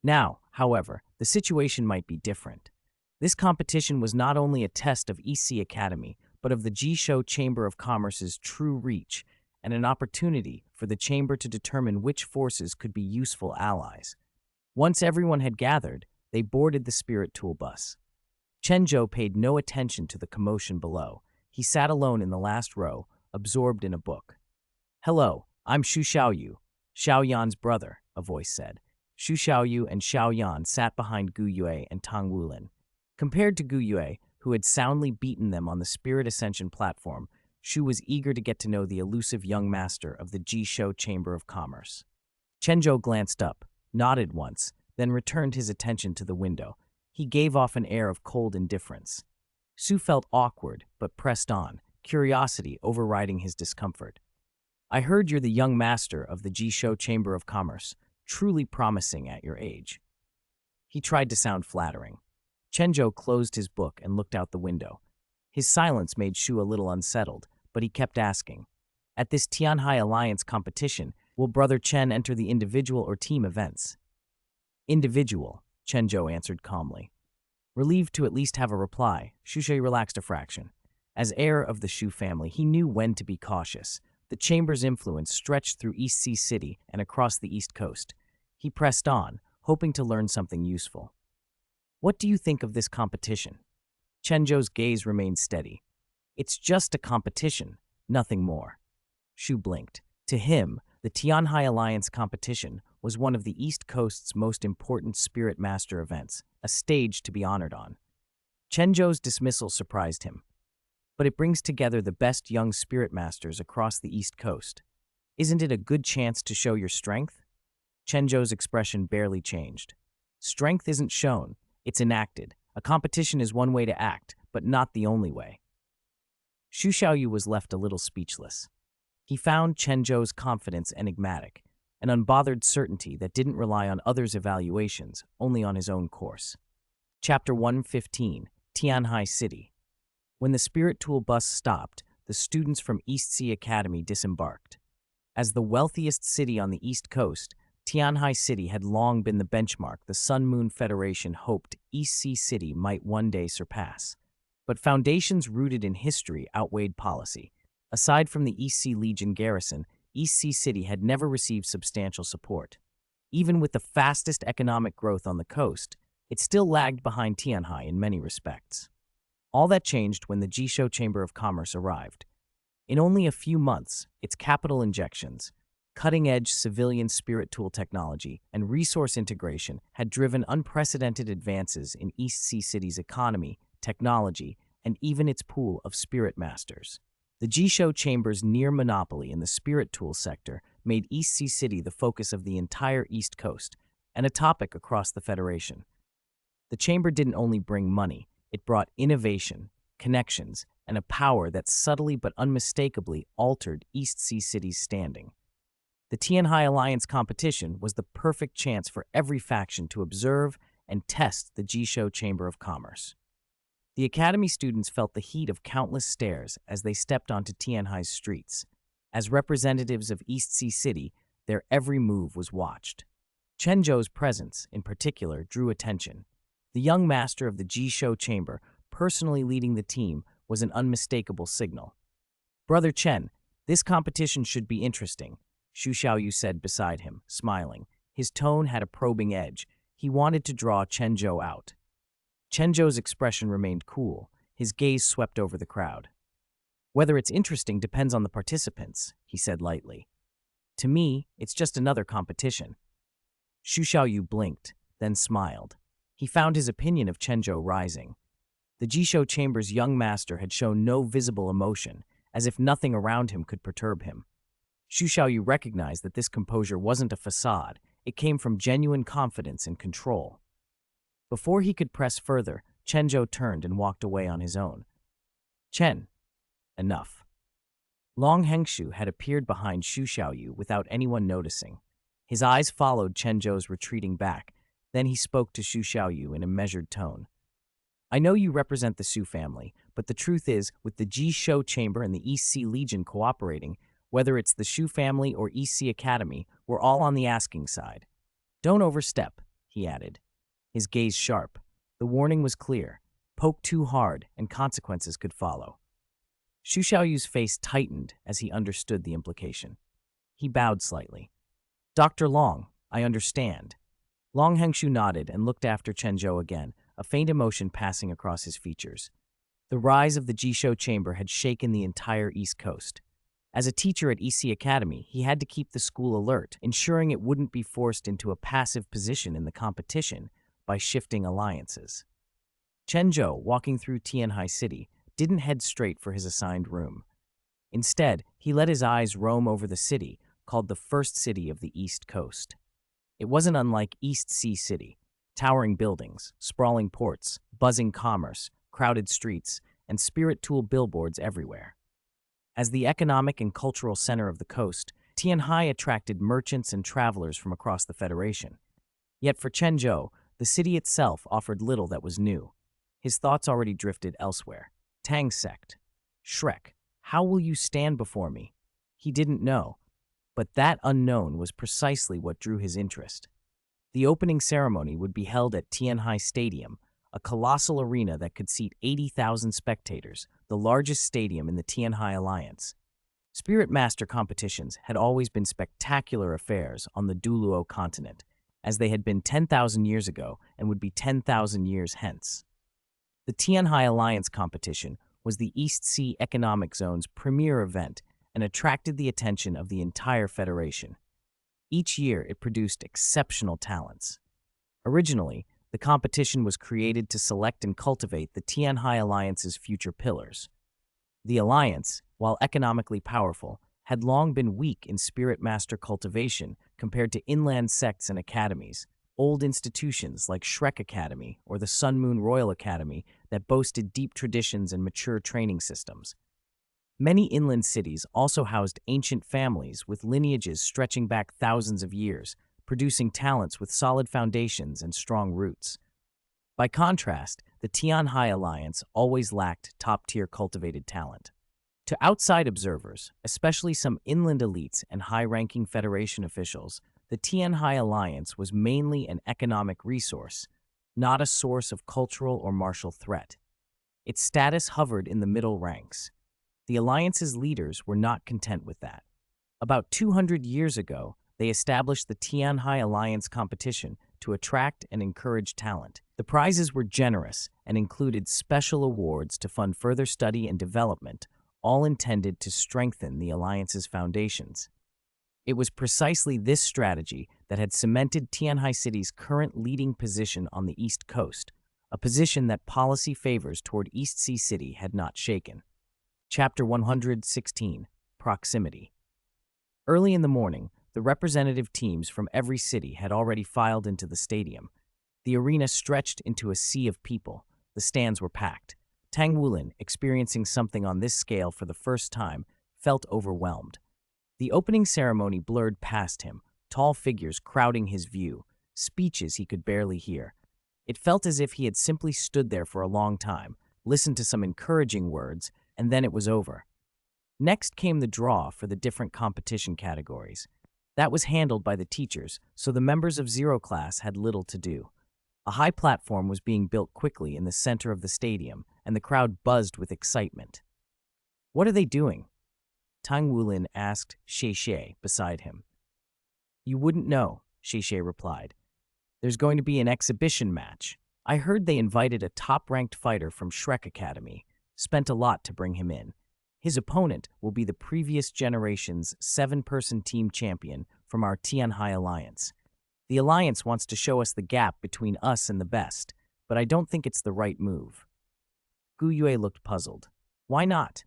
Now, however, the situation might be different. This competition was not only a test of EC Academy, but of the Jishou Chamber of Commerce's true reach, and an opportunity for the chamber to determine which forces could be useful allies. Once everyone had gathered, they boarded the spirit tool bus. Chen Zhou paid no attention to the commotion below. He sat alone in the last row, absorbed in a book. "Hello, I'm Xu Xiaoyu, Xiaoyan's brother," a voice said. Xu Xiaoyu and Xiaoyan sat behind Gu Yue and Tang Wulin. Compared to Gu Yue, who had soundly beaten them on the Spirit Ascension platform, Xu was eager to get to know the elusive young master of the Jishou Chamber of Commerce. Chen Zhou glanced up, nodded once, then returned his attention to the window. He gave off an air of cold indifference. Xu felt awkward, but pressed on, curiosity overriding his discomfort. "I heard you're the young master of the Jishou Chamber of Commerce, truly promising at your age." He tried to sound flattering. Chen Zhou closed his book and looked out the window. His silence made Xu a little unsettled, but he kept asking, "At this Tianhai Alliance competition, will Brother Chen enter the individual or team events?" "Individual," Chen Zhou answered calmly. Relieved to at least have a reply, Xu relaxed a fraction. As heir of the Xu family, he knew when to be cautious. The chamber's influence stretched through East Sea City and across the East Coast. He pressed on, hoping to learn something useful. "What do you think of this competition?" Chen Zhou's gaze remained steady. "It's just a competition, nothing more." Xu blinked. To him, the Tianhai Alliance competition was one of the East Coast's most important Spirit Master events, a stage to be honored on. Chen Zhou's dismissal surprised him. "But it brings together the best young Spirit Masters across the East Coast. Isn't it a good chance to show your strength?" Chen Zhou's expression barely changed. "Strength isn't shown, it's enacted. A competition is one way to act, but not the only way." Xu Xiaoyu was left a little speechless. He found Chen Zhou's confidence enigmatic, an unbothered certainty that didn't rely on others' evaluations, only on his own course. Chapter 115, Tianhai City. When the Spirit Tool bus stopped, the students from East Sea Academy disembarked. As the wealthiest city on the East Coast, Tianhai City had long been the benchmark the Sun Moon Federation hoped East Sea City might one day surpass. But foundations rooted in history outweighed policy. Aside from the East Sea Legion garrison, East Sea City had never received substantial support. Even with the fastest economic growth on the coast, it still lagged behind Tianhai in many respects. All that changed when the Jishou Chamber of Commerce arrived. In only a few months, its capital injections, cutting-edge civilian spirit tool technology, and resource integration had driven unprecedented advances in East Sea City's economy, technology, and even its pool of spirit masters. The Jishou Chamber's near monopoly in the spirit tool sector made East Sea City the focus of the entire East Coast, and a topic across the Federation. The Chamber didn't only bring money, it brought innovation, connections, and a power that subtly but unmistakably altered East Sea City's standing. The Tianhai Alliance competition was the perfect chance for every faction to observe and test the Jishou Chamber of Commerce. The academy students felt the heat of countless stares as they stepped onto Tianhai's streets. As representatives of East Sea City, their every move was watched. Chen Zhou's presence, in particular, drew attention. The young master of the Jisho chamber, personally leading the team, was an unmistakable signal. "Brother Chen, this competition should be interesting," Xu Xiaoyu said beside him, smiling. His tone had a probing edge. He wanted to draw Chen Zhou out. Chen Zhou's expression remained cool. His gaze swept over the crowd. "Whether it's interesting depends on the participants," he said lightly. "To me, it's just another competition." Xu Xiaoyu blinked, then smiled. He found his opinion of Chen Zhou rising. The Jisho chamber's young master had shown no visible emotion, as if nothing around him could perturb him. Xu Xiaoyu recognized that this composure wasn't a facade. It came from genuine confidence and control. Before he could press further, Chen Zhou turned and walked away on his own. "Chen, enough." Long Hengshu had appeared behind Xu Xiaoyu without anyone noticing. His eyes followed Chen Zhou's retreating back. Then he spoke to Xu Xiaoyu in a measured tone. "I know you represent the Su family, but the truth is, with the Jisho Chamber and the East Sea Legion cooperating, whether it's the Shu family or East Sea Academy, we're all on the asking side. Don't overstep," he added, his gaze sharp. The warning was clear. Poke too hard, and consequences could follow. Xu Xiaoyu's face tightened as he understood the implication. He bowed slightly. "Dr. Long, I understand." Long Hengshu nodded and looked after Chen Zhou again, a faint emotion passing across his features. The rise of the Jisho Chamber had shaken the entire East Coast. As a teacher at EC Academy, he had to keep the school alert, ensuring it wouldn't be forced into a passive position in the competition by shifting alliances. Chen Zhou, walking through Tianhai City, didn't head straight for his assigned room. Instead, he let his eyes roam over the city, called the first city of the East Coast. It wasn't unlike East Sea City. Towering buildings, sprawling ports, buzzing commerce, crowded streets, and spirit tool billboards everywhere. As the economic and cultural center of the coast, Tianhai attracted merchants and travelers from across the Federation. Yet for Chen Zhou, the city itself offered little that was new. His thoughts already drifted elsewhere. Tang sect. Shrek. How will you stand before me? He didn't know. But that unknown was precisely what drew his interest. The opening ceremony would be held at Tianhai Stadium, a colossal arena that could seat 80,000 spectators, the largest stadium in the Tianhai Alliance. Spirit Master competitions had always been spectacular affairs on the Douluo continent, as they had been 10,000 years ago and would be 10,000 years hence. The Tianhai Alliance competition was the East Sea Economic Zone's premier event and attracted the attention of the entire Federation. Each year, it produced exceptional talents. Originally, the competition was created to select and cultivate the Tianhai Alliance's future pillars. The Alliance, while economically powerful, had long been weak in Spirit Master cultivation compared to inland sects and academies, old institutions like Shrek Academy or the Sun Moon Royal Academy that boasted deep traditions and mature training systems. Many inland cities also housed ancient families with lineages stretching back thousands of years, producing talents with solid foundations and strong roots. By contrast, the Tianhai Alliance always lacked top-tier cultivated talent. To outside observers, especially some inland elites and high-ranking Federation officials, the Tianhai Alliance was mainly an economic resource, not a source of cultural or martial threat. Its status hovered in the middle ranks. The Alliance's leaders were not content with that. About 200 years ago, they established the Tianhai Alliance competition to attract and encourage talent. The prizes were generous and included special awards to fund further study and development, all intended to strengthen the Alliance's foundations. It was precisely this strategy that had cemented Tianhai City's current leading position on the East Coast, a position that policy favors toward East Sea City had not shaken. Chapter 116, Proximity. Early in the morning, the representative teams from every city had already filed into the stadium. The arena stretched into a sea of people. The stands were packed. Tang Wulin, experiencing something on this scale for the first time, felt overwhelmed. The opening ceremony blurred past him, tall figures crowding his view, speeches he could barely hear. It felt as if he had simply stood there for a long time, listened to some encouraging words, and then it was over. Next came the draw for the different competition categories. That was handled by the teachers, so the members of Zero Class had little to do. A high platform was being built quickly in the center of the stadium, and the crowd buzzed with excitement. "What are they doing?" Tang Wulin asked Xie beside him. "You wouldn't know," Xie replied. "There's going to be an exhibition match. I heard they invited a top-ranked fighter from Shrek Academy, spent a lot to bring him in. His opponent will be the previous generation's 7-person team champion from our Tianhai Alliance. The Alliance wants to show us the gap between us and the best, but I don't think it's the right move." Gu Yue looked puzzled. "Why not?"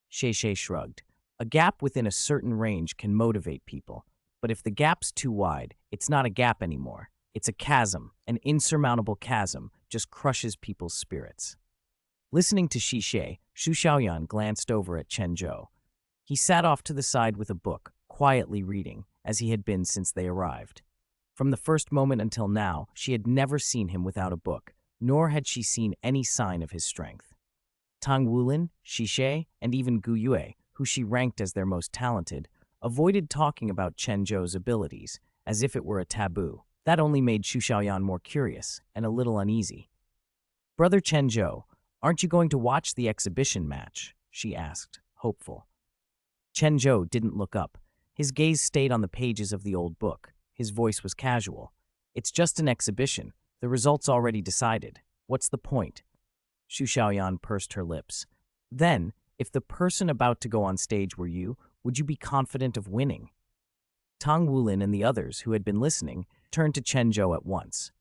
Xie shrugged. "A gap within a certain range can motivate people, but if the gap's too wide, it's not a gap anymore. It's a chasm, an insurmountable chasm, just crushes people's spirits." Listening to Xie, Xu Xiaoyan glanced over at Chen Zhou. He sat off to the side with a book, quietly reading, as he had been since they arrived. From the first moment until now, she had never seen him without a book, nor had she seen any sign of his strength. Tang Wulin, Xie, and even Gu Yue, who she ranked as their most talented, avoided talking about Chen Zhou's abilities, as if it were a taboo. That only made Xu Xiaoyan more curious and a little uneasy. "Brother Chen Zhou, aren't you going to watch the exhibition match?" she asked, hopeful. Chen Zhou didn't look up. His gaze stayed on the pages of the old book. His voice was casual. "It's just an exhibition. The result's already decided. What's the point?" Xu Xiaoyan pursed her lips. "Then, if the person about to go on stage were you, would you be confident of winning?" Tang Wulin and the others, who had been listening, turned to Chen Zhou at once.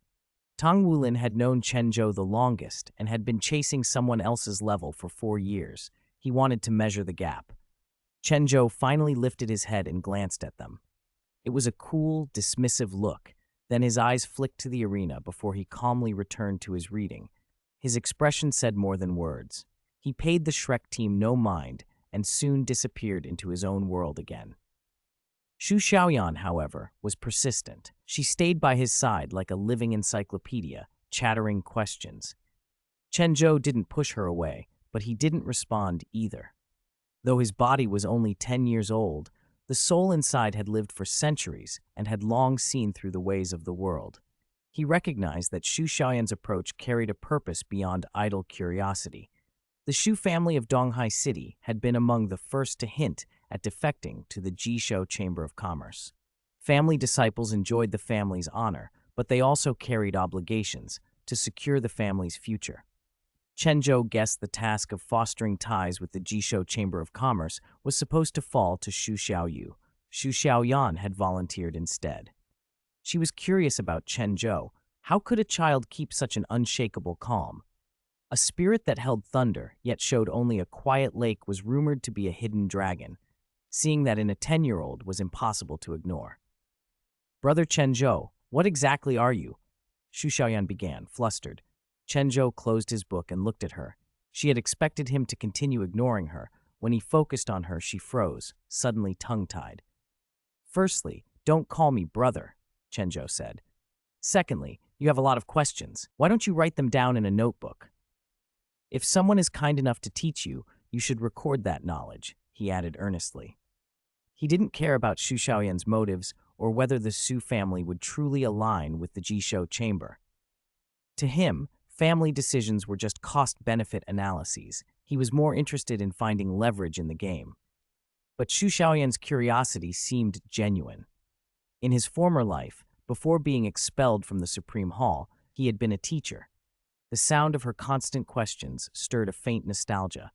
Tang Wulin had known Chen Zhou the longest and had been chasing someone else's level for 4 years. He wanted to measure the gap. Chen Zhou finally lifted his head and glanced at them. It was a cool, dismissive look. Then his eyes flicked to the arena before he calmly returned to his reading. His expression said more than words. He paid the Shrek team no mind and soon disappeared into his own world again. Xu Xiaoyan, however, was persistent. She stayed by his side like a living encyclopedia, chattering questions. Chen Zhou didn't push her away, but he didn't respond either. Though his body was only 10 years old, the soul inside had lived for centuries and had long seen through the ways of the world. He recognized that Xu Xiaoyan's approach carried a purpose beyond idle curiosity. The Xu family of Donghai City had been among the first to hint at defecting to the Jishou Chamber of Commerce. Family disciples enjoyed the family's honor, but they also carried obligations to secure the family's future. Chen Zhou guessed the task of fostering ties with the Jishou Chamber of Commerce was supposed to fall to Xu Xiaoyu. Xu Xiaoyan had volunteered instead. She was curious about Chen Zhou. How could a child keep such an unshakable calm? A spirit that held thunder, yet showed only a quiet lake, was rumored to be a hidden dragon. Seeing that in a 10-year-old was impossible to ignore. "Brother Chen Zhou, what exactly are you?" Xu Xiaoyan began, flustered. Chen Zhou closed his book and looked at her. She had expected him to continue ignoring her. When he focused on her, she froze, suddenly tongue-tied. "Firstly, don't call me brother," Chen Zhou said. "Secondly, you have a lot of questions. Why don't you write them down in a notebook? If someone is kind enough to teach you, you should record that knowledge," he added earnestly. He didn't care about Xu Xiaoyan's motives or whether the Su family would truly align with the Jishou Chamber. To him, family decisions were just cost-benefit analyses. He was more interested in finding leverage in the game. But Xu Xiaoyan's curiosity seemed genuine. In his former life, before being expelled from the Supreme Hall, he had been a teacher. The sound of her constant questions stirred a faint nostalgia.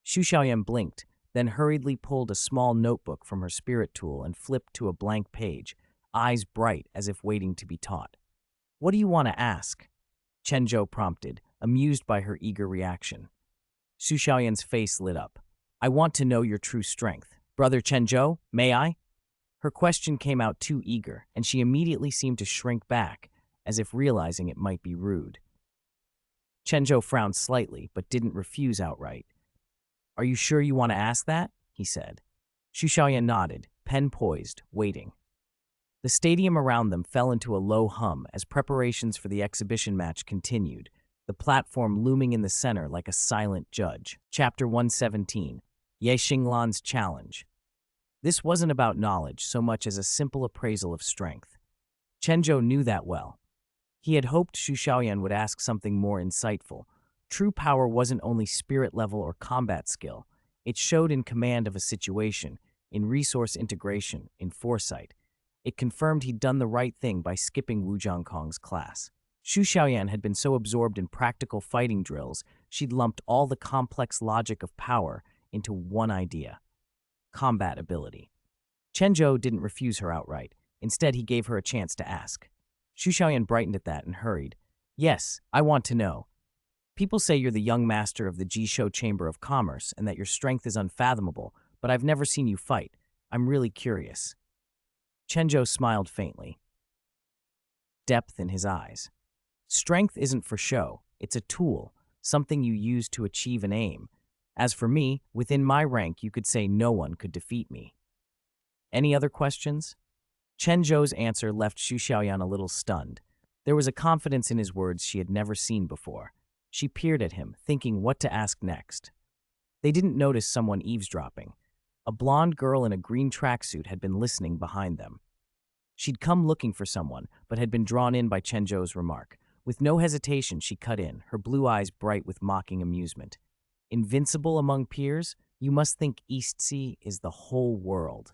Xu Xiaoyan blinked, then hurriedly pulled a small notebook from her spirit tool and flipped to a blank page, eyes bright as if waiting to be taught. "What do you want to ask?" Chen Zhou prompted, amused by her eager reaction. Xu Xiaoyan's face lit up. "I want to know your true strength. Brother Chen Zhou, may I?" Her question came out too eager, and she immediately seemed to shrink back, as if realizing it might be rude. Chen Zhou frowned slightly, but didn't refuse outright. "Are you sure you want to ask that?" he said. Xu Xiaoyan nodded, pen poised, waiting. The stadium around them fell into a low hum as preparations for the exhibition match continued. the platform looming in the center like a silent judge. Chapter 117, Ye Xinglan's Challenge. This wasn't about knowledge so much as a simple appraisal of strength. Chen Zhou knew that well. He had hoped Xu Xiaoyan would ask something more insightful. True power wasn't only spirit level or combat skill. It showed in command of a situation, in resource integration, in foresight. It confirmed he'd done the right thing by skipping Wu Zhongkong's class. Xu Xiaoyan had been so absorbed in practical fighting drills, she'd lumped all the complex logic of power into one idea: combat ability. Chen Zhou didn't refuse her outright. Instead, he gave her a chance to ask. Xu Xiaoyan brightened at that and hurried. Yes, I want to know. People say you're the young master of the Jishou Chamber of Commerce and that your strength is unfathomable, but I've never seen you fight. I'm really curious. Chen Zhou smiled faintly, depth in his eyes. Strength isn't for show. It's a tool, something you use to achieve an aim. As for me, within my rank, you could say no one could defeat me. Any other questions? Chen Zhou's answer left Xu Xiaoyan a little stunned. There was a confidence in his words she had never seen before. She peered at him, thinking what to ask next. They didn't notice someone eavesdropping. A blonde girl in a green tracksuit had been listening behind them. She'd come looking for someone, but had been drawn in by Chen Zhou's remark. With no hesitation, she cut in, her blue eyes bright with mocking amusement. Invincible among peers? You must think Eastsea is the whole world.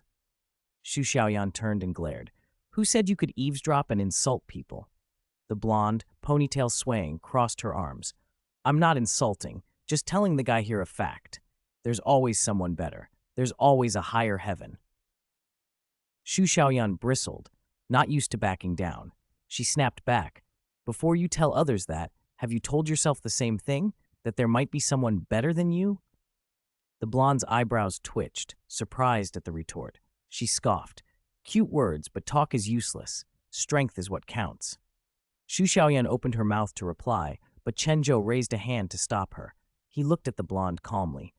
Xu Xiaoyan turned and glared. Who said you could eavesdrop and insult people? The blonde, ponytail swaying, crossed her arms. I'm not insulting, just telling the guy here a fact. There's always someone better. There's always a higher heaven. Xu Xiaoyan bristled, not used to backing down. She snapped back. Before you tell others that, have you told yourself the same thing? That there might be someone better than you? The blonde's eyebrows twitched, surprised at the retort. She scoffed. Cute words, but talk is useless. Strength is what counts. Xu Xiaoyan opened her mouth to reply, but Chen Zhou raised a hand to stop her. He looked at the blonde calmly.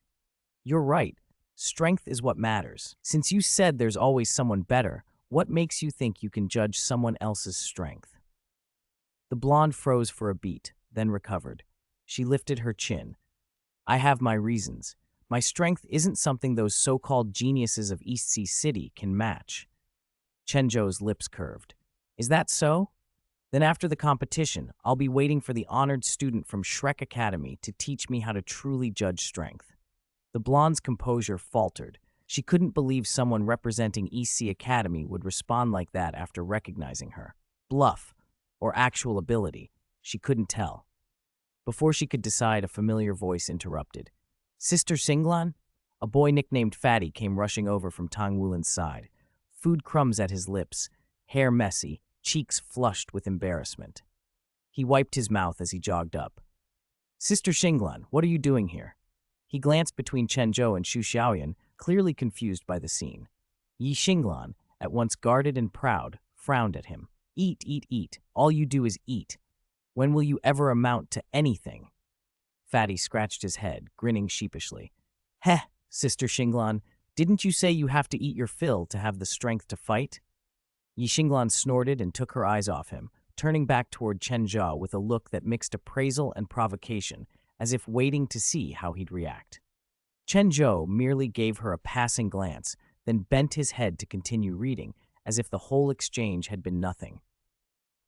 You're right. Strength is what matters. Since you said there's always someone better, what makes you think you can judge someone else's strength? The blonde froze for a beat, then recovered. She lifted her chin. I have my reasons. My strength isn't something those so-called geniuses of Eastsea City can match. Chen Zhou's lips curved. Is that so? Then after the competition, I'll be waiting for the honored student from Shrek Academy to teach me how to truly judge strength. The blonde's composure faltered. She couldn't believe someone representing Eastsea Academy would respond like that after recognizing her. Bluff, or actual ability, she couldn't tell. Before she could decide, a familiar voice interrupted. Sister Xinglan? A boy nicknamed Fatty came rushing over from Tang Wulin's side. Food crumbs at his lips, hair messy, cheeks flushed with embarrassment. He wiped his mouth as he jogged up. Sister Xinglan, what are you doing here? He glanced between Chen Zhou and Xu Xiaoyan, clearly confused by the scene. Yi Xinglan, at once guarded and proud, frowned at him. Eat, eat, eat. All you do is eat. When will you ever amount to anything? Fatty scratched his head, grinning sheepishly. Heh, Sister Xinglan, didn't you say you have to eat your fill to have the strength to fight? Yi Xinglan snorted and took her eyes off him, turning back toward Chen Zhou with a look that mixed appraisal and provocation, as if waiting to see how he'd react. Chen Zhou merely gave her a passing glance, then bent his head to continue reading, as if the whole exchange had been nothing.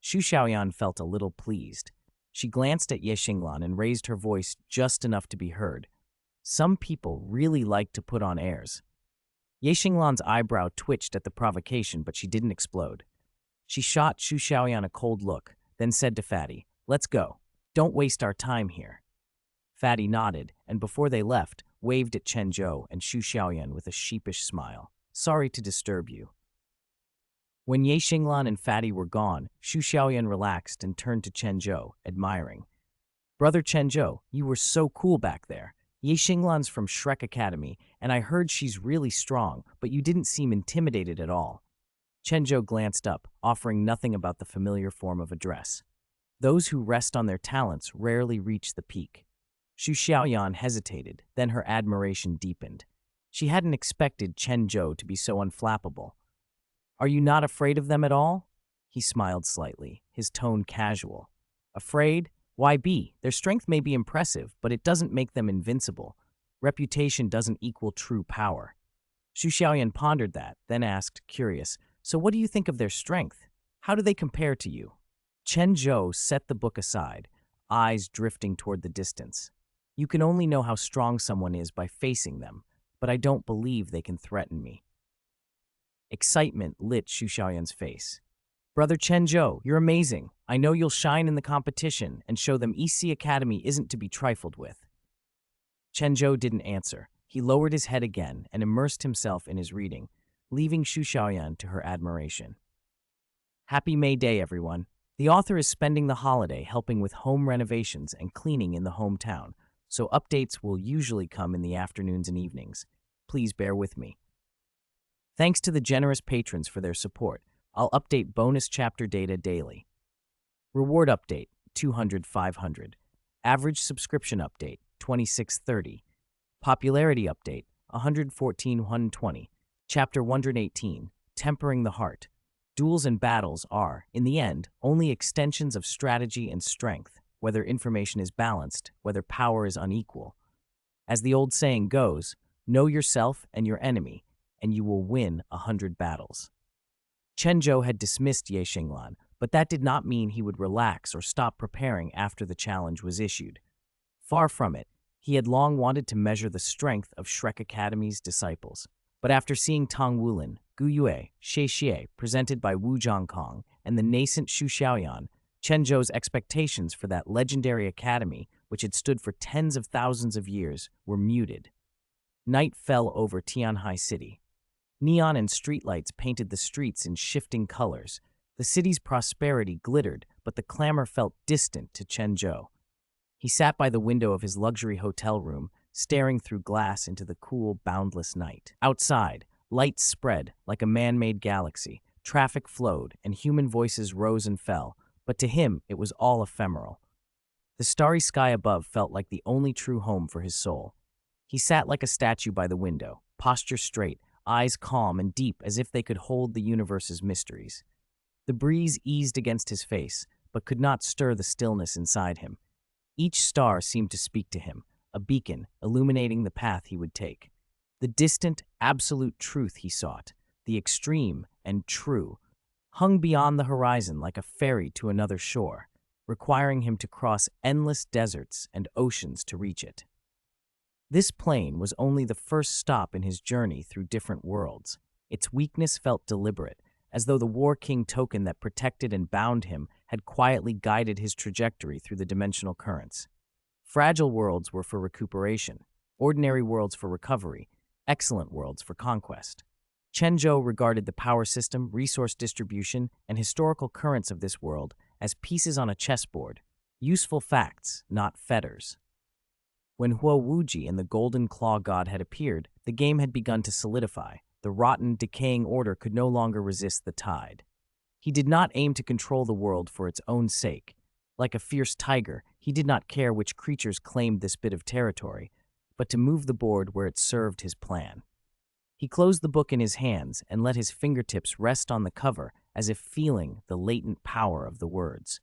Xu Xiaoyan felt a little pleased. She glanced at Ye Xinglan and raised her voice just enough to be heard. Some people really like to put on airs. Ye Xinglan's eyebrow twitched at the provocation, but she didn't explode. She shot Xu Xiaoyan a cold look, then said to Fatty, Let's go. Don't waste our time here. Fatty nodded, and before they left, waved at Chen Zhou and Xu Xiaoyan with a sheepish smile. Sorry to disturb you. When Ye Xinglan and Fatty were gone, Xu Xiaoyan relaxed and turned to Chen Zhou, admiring. Brother Chen Zhou, you were so cool back there. Ye Xinglan's from Shrek Academy, and I heard she's really strong, but you didn't seem intimidated at all. Chen Zhou glanced up, offering nothing about the familiar form of address. Those who rest on their talents rarely reach the peak. Xu Xiaoyan hesitated, then her admiration deepened. She hadn't expected Chen Zhou to be so unflappable. Are you not afraid of them at all? He smiled slightly, his tone casual. Afraid? Why B? Their strength may be impressive, but it doesn't make them invincible. Reputation doesn't equal true power. Xu Xiaoyan pondered that, then asked, curious, so what do you think of their strength? How do they compare to you? Chen Zhou set the book aside, eyes drifting toward the distance. You can only know how strong someone is by facing them, but I don't believe they can threaten me. Excitement lit Xu Xiaoyan's face. Brother Chen Zhou, you're amazing. I know you'll shine in the competition and show them EC Academy isn't to be trifled with. Chen Zhou didn't answer. He lowered his head again and immersed himself in his reading, leaving Xu Xiaoyan to her admiration. Happy May Day, everyone. The author is spending the holiday helping with home renovations and cleaning in the hometown, so updates will usually come in the afternoons and evenings. Please bear with me. Thanks to the generous patrons for their support, I'll update bonus chapter data daily. Reward update, 200-500. Average subscription update, 2630. Popularity update, 114-120. Chapter 118, Tempering the Heart. Duels and battles are, in the end, only extensions of strategy and strength, whether information is balanced, whether power is unequal. As the old saying goes, know yourself and your enemy, and you will win 100 battles. Chen Zhou had dismissed Ye Xinglan, but that did not mean he would relax or stop preparing after the challenge was issued. Far from it, he had long wanted to measure the strength of Shrek Academy's disciples. But after seeing Tang Wulin, Gu Yue, Xie Xie presented by Wu Zhongkong, and the nascent Xu Xiaoyan, Chen Zhou's expectations for that legendary academy, which had stood for tens of thousands of years, were muted. Night fell over Tianhai City. Neon and streetlights painted the streets in shifting colors. The city's prosperity glittered, but the clamor felt distant to Chen Zhou. He sat by the window of his luxury hotel room, staring through glass into the cool, boundless night. Outside, lights spread like a man-made galaxy, traffic flowed, and human voices rose and fell, but to him it was all ephemeral. The starry sky above felt like the only true home for his soul. He sat like a statue by the window, posture straight, eyes calm and deep as if they could hold the universe's mysteries. The breeze eased against his face, but could not stir the stillness inside him. Each star seemed to speak to him, a beacon illuminating the path he would take. The distant, absolute truth he sought, the extreme and true, hung beyond the horizon like a ferry to another shore, requiring him to cross endless deserts and oceans to reach it. This plane was only the first stop in his journey through different worlds. Its weakness felt deliberate, as though the War King token that protected and bound him had quietly guided his trajectory through the dimensional currents. Fragile worlds were for recuperation, ordinary worlds for recovery, excellent worlds for conquest. Chen Zhou regarded the power system, resource distribution, and historical currents of this world as pieces on a chessboard, useful facts, not fetters. When Huo Wuji and the Golden Claw God had appeared, the game had begun to solidify. The rotten, decaying order could no longer resist the tide. He did not aim to control the world for its own sake. Like a fierce tiger, he did not care which creatures claimed this bit of territory, but to move the board where it served his plan. He closed the book in his hands and let his fingertips rest on the cover as if feeling the latent power of the words.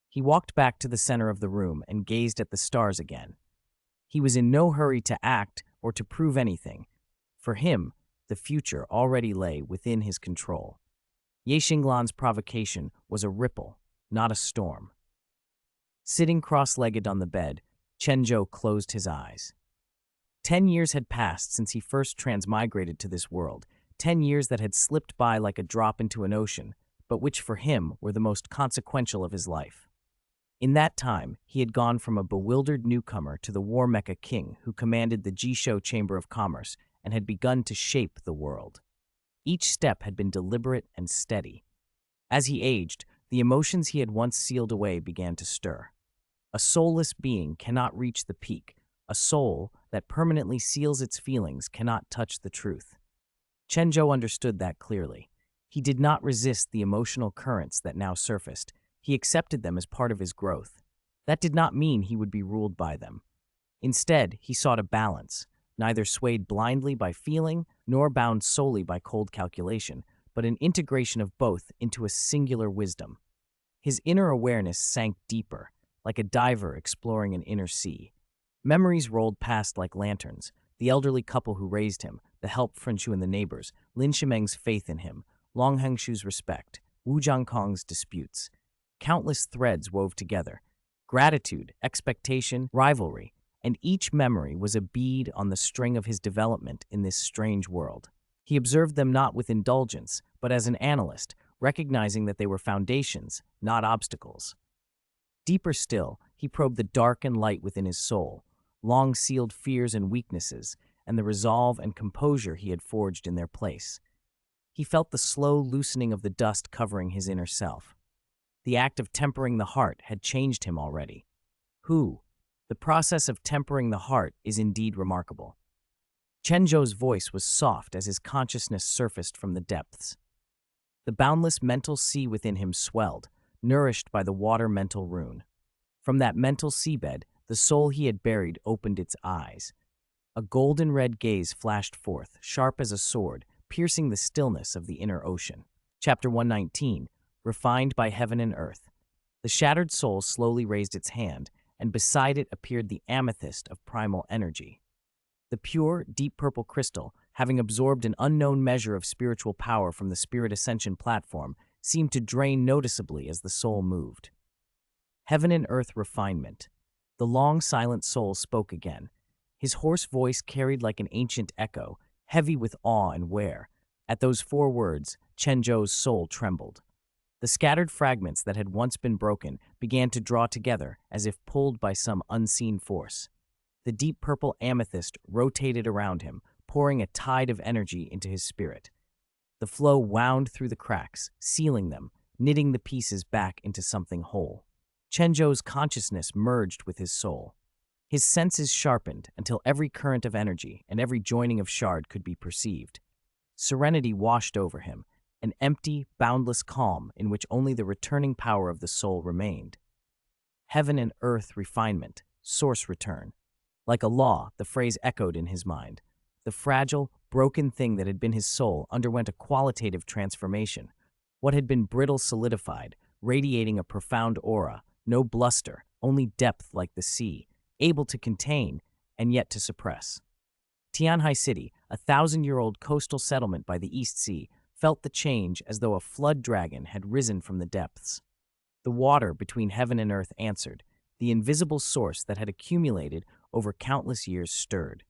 He walked back to the center of the room and gazed at the stars again. He was in no hurry to act or to prove anything. For him, the future already lay within his control. Ye Xinglan's provocation was a ripple, not a storm. Sitting cross-legged on the bed, Chen Zhou closed his eyes. 10 years had passed since he first transmigrated to this world, 10 years that had slipped by like a drop into an ocean, but which for him were the most consequential of his life. In that time, he had gone from a bewildered newcomer to the war Mecha King who commanded the Jishou Chamber of Commerce and had begun to shape the world. Each step had been deliberate and steady. As he aged, the emotions he had once sealed away began to stir. A soulless being cannot reach the peak. A soul that permanently seals its feelings cannot touch the truth. Chen Zhou understood that clearly. He did not resist the emotional currents that now surfaced. He accepted them as part of his growth. That did not mean he would be ruled by them. Instead, he sought a balance, neither swayed blindly by feeling nor bound solely by cold calculation, but an integration of both into a singular wisdom. His inner awareness sank deeper, like a diver exploring an inner sea. Memories rolled past like lanterns: the elderly couple who raised him, the help Frenchu and the neighbors, Lin Shimeng's faith in him, Long Hengshu's respect, Wu Jiangkong's disputes. Countless threads wove together: gratitude, expectation, rivalry, and each memory was a bead on the string of his development in this strange world. He observed them not with indulgence, but as an analyst, recognizing that they were foundations, not obstacles. Deeper still, he probed the dark and light within his soul, long-sealed fears and weaknesses, and the resolve and composure he had forged in their place. He felt the slow loosening of the dust covering his inner self. The act of tempering the heart had changed him already. The process of tempering the heart is indeed remarkable. Chen Zhou's voice was soft as his consciousness surfaced from the depths. The boundless mental sea within him swelled, nourished by the water mental rune. From that mental seabed, the soul he had buried opened its eyes. A golden-red gaze flashed forth, sharp as a sword, piercing the stillness of the inner ocean. Chapter 119, Refined by Heaven and Earth. The shattered soul slowly raised its hand, and beside it appeared the amethyst of primal energy. The pure, deep purple crystal, having absorbed an unknown measure of spiritual power from the Spirit Ascension platform, seemed to drain noticeably as the soul moved. Heaven and Earth refinement. The long, silent soul spoke again. His hoarse voice carried like an ancient echo, heavy with awe and wear. At those 4 words, Chen Zhou's soul trembled. The scattered fragments that had once been broken began to draw together as if pulled by some unseen force. The deep purple amethyst rotated around him, pouring a tide of energy into his spirit. The flow wound through the cracks, sealing them, knitting the pieces back into something whole. Chen Zhou's consciousness merged with his soul. His senses sharpened until every current of energy and every joining of shard could be perceived. Serenity washed over him, an empty, boundless calm in which only the returning power of the soul remained. Heaven and Earth refinement, source return. Like a law, the phrase echoed in his mind. The fragile, broken thing that had been his soul underwent a qualitative transformation. What had been brittle solidified, radiating a profound aura, no bluster, only depth like the sea, able to contain and yet to suppress. Tianhai City, a 1,000-year-old coastal settlement by the East Sea, felt the change as though a flood dragon had risen from the depths. The water between heaven and earth answered. The invisible source that had accumulated over countless years stirred.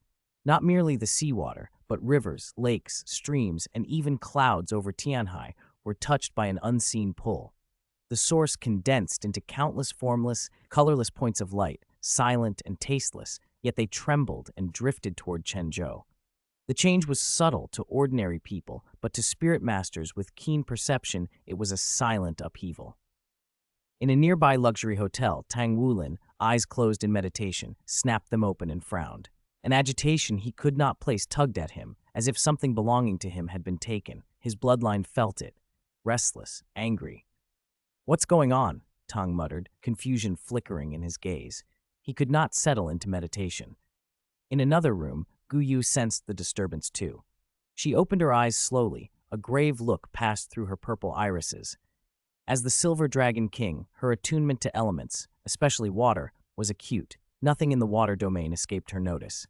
Not merely the seawater, but rivers, lakes, streams, and even clouds over Tianhai were touched by an unseen pull. The source condensed into countless formless, colorless points of light, silent and tasteless, yet they trembled and drifted toward Chen Zhou. The change was subtle to ordinary people, but to spirit masters with keen perception, it was a silent upheaval. In a nearby luxury hotel, Tang Wulin, eyes closed in meditation, snapped them open and frowned. An agitation he could not place tugged at him, as if something belonging to him had been taken. His bloodline felt it, restless, angry. "What's going on?" Tang muttered, confusion flickering in his gaze. He could not settle into meditation. In another room, Gu Yu sensed the disturbance too. She opened her eyes slowly, a grave look passed through her purple irises. As the Silver Dragon King, her attunement to elements, especially water, was acute. Nothing in the water domain escaped her notice.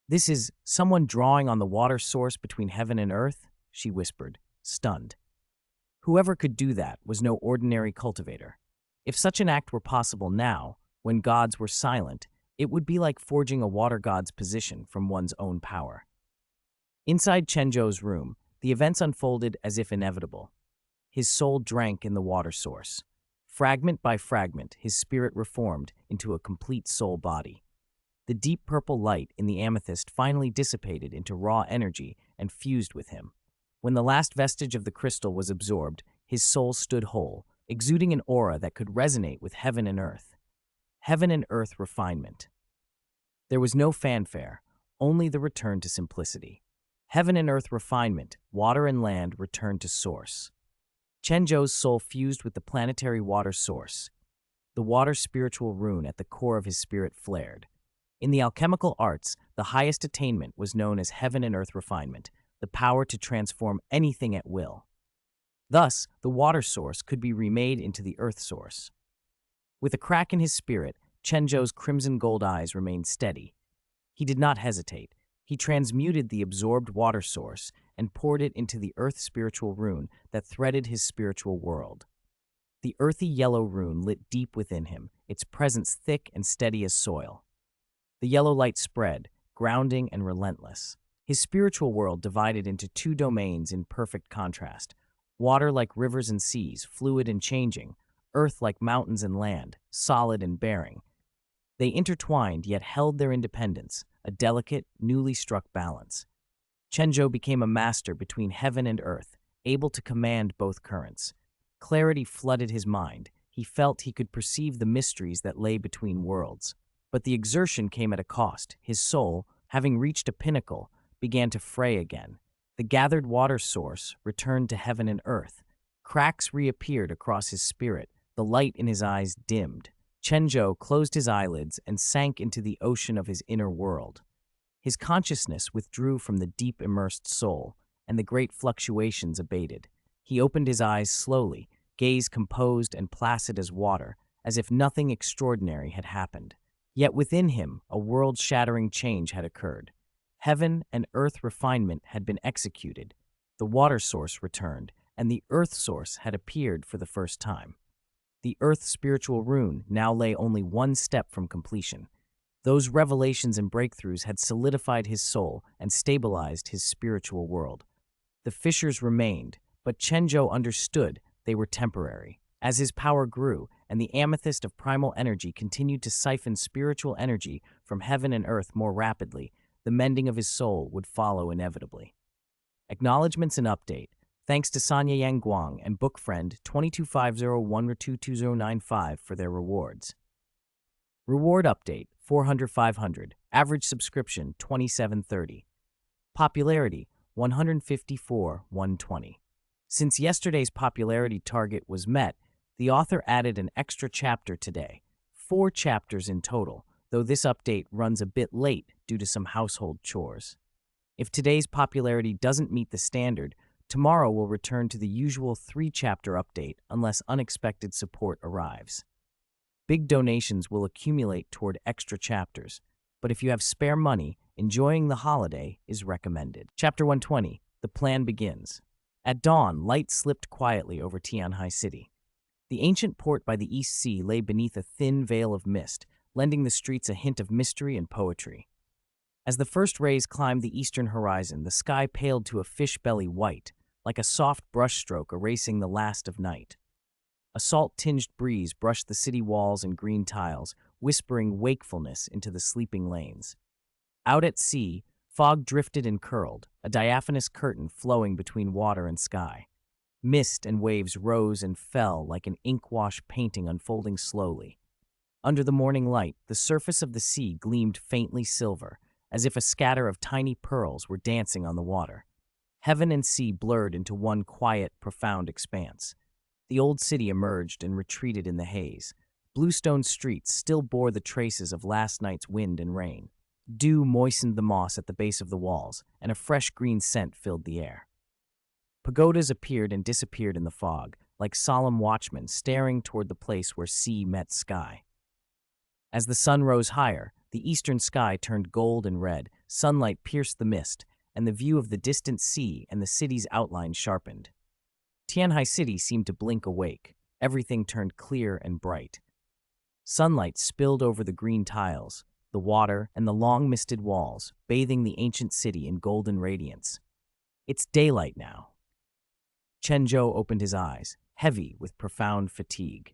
"This is someone drawing on the water source between heaven and earth?" she whispered, stunned. Whoever could do that was no ordinary cultivator. If such an act were possible now, when gods were silent, it would be like forging a water god's position from one's own power. Inside Chen Zhou's room, the events unfolded as if inevitable. His soul drank in the water source. Fragment by fragment, his spirit reformed into a complete soul body. The deep purple light in the amethyst finally dissipated into raw energy and fused with him. When the last vestige of the crystal was absorbed, his soul stood whole, exuding an aura that could resonate with heaven and earth. Heaven and earth refinement. There was no fanfare, only the return to simplicity. Heaven and earth refinement, water and land returned to source. Chen Zhou's soul fused with the planetary water source. The water spiritual rune at the core of his spirit flared. In the alchemical arts, the highest attainment was known as heaven and earth refinement, the power to transform anything at will. Thus, the water source could be remade into the earth source. With a crack in his spirit, Chen Zhou's crimson gold eyes remained steady. He did not hesitate. He transmuted the absorbed water source and poured it into the earth spiritual rune that threaded his spiritual world. The earthy yellow rune lit deep within him, its presence thick and steady as soil. The yellow light spread, grounding and relentless. His spiritual world divided into two domains in perfect contrast: water like rivers and seas, fluid and changing; earth like mountains and land, solid and bearing. They intertwined yet held their independence, a delicate, newly struck balance. Chen Zhou became a master between heaven and earth, able to command both currents. Clarity flooded his mind. He felt he could perceive the mysteries that lay between worlds. But the exertion came at a cost. His soul, having reached a pinnacle, began to fray again. The gathered water source returned to heaven and earth. Cracks reappeared across his spirit. The light in his eyes dimmed. Chen Zhou closed his eyelids and sank into the ocean of his inner world. His consciousness withdrew from the deep immersed soul, and the great fluctuations abated. He opened his eyes slowly, gaze composed and placid as water, as if nothing extraordinary had happened. Yet within him, a world-shattering change had occurred. Heaven and earth refinement had been executed. The water source returned, and the earth source had appeared for the first time. The earth spiritual rune now lay only one step from completion. Those revelations and breakthroughs had solidified his soul and stabilized his spiritual world. The fissures remained, but Chen Zhou understood they were temporary. As his power grew and the amethyst of primal energy continued to siphon spiritual energy from heaven and earth more rapidly, the mending of his soul would follow inevitably. Acknowledgements and update. Thanks to Sanya Yang Guang and Bookfriend 22501-22095 for their rewards. Reward update 400-500. Average subscription 2730. Popularity 154-120. Since yesterday's popularity target was met, the author added an extra chapter today. 4 chapters in total, though this update runs a bit late due to some household chores. If today's popularity doesn't meet the standard, tomorrow we'll return to the usual 3-chapter update unless unexpected support arrives. Big donations will accumulate toward extra chapters, but if you have spare money, enjoying the holiday is recommended. Chapter 120. The plan begins. At dawn, light slipped quietly over Tianhai City. The ancient port by the East Sea lay beneath a thin veil of mist, lending the streets a hint of mystery and poetry. As the first rays climbed the eastern horizon, the sky paled to a fish-belly white, like a soft brushstroke erasing the last of night. A salt-tinged breeze brushed the city walls and green tiles, whispering wakefulness into the sleeping lanes. Out at sea, fog drifted and curled, a diaphanous curtain flowing between water and sky. Mist and waves rose and fell like an ink-wash painting unfolding slowly. Under the morning light, the surface of the sea gleamed faintly silver, as if a scatter of tiny pearls were dancing on the water. Heaven and sea blurred into one quiet, profound expanse. The old city emerged and retreated in the haze. Bluestone streets still bore the traces of last night's wind and rain. Dew moistened the moss at the base of the walls, and a fresh green scent filled the air. Pagodas appeared and disappeared in the fog, like solemn watchmen staring toward the place where sea met sky. As the sun rose higher, the eastern sky turned gold and red, sunlight pierced the mist, and the view of the distant sea and the city's outline sharpened. Tianhai City seemed to blink awake. Everything turned clear and bright. Sunlight spilled over the green tiles, the water, and the long misted walls, bathing the ancient city in golden radiance. It's daylight now. Chen Zhou opened his eyes, heavy with profound fatigue.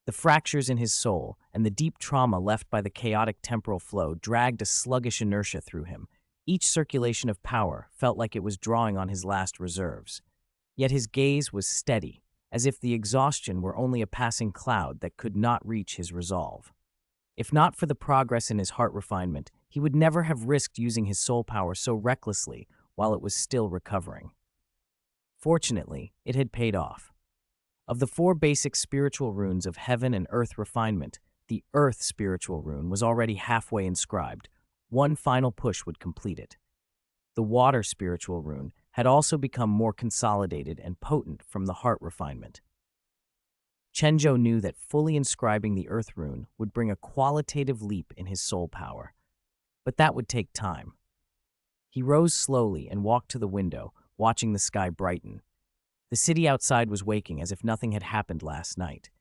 The fractures in his soul and the deep trauma left by the chaotic temporal flow dragged a sluggish inertia through him. Each circulation of power felt like it was drawing on his last reserves. Yet his gaze was steady, as if the exhaustion were only a passing cloud that could not reach his resolve. If not for the progress in his heart refinement, he would never have risked using his soul power so recklessly while it was still recovering. Fortunately, it had paid off. Of the 4 basic spiritual runes of heaven and earth refinement, the earth spiritual rune was already halfway inscribed. One final push would complete it. The water spiritual rune had also become more consolidated and potent from the heart refinement. Chen Zhou knew that fully inscribing the Earth Rune would bring a qualitative leap in his soul power, but that would take time. He rose slowly and walked to the window, watching the sky brighten. The city outside was waking as if nothing had happened last night.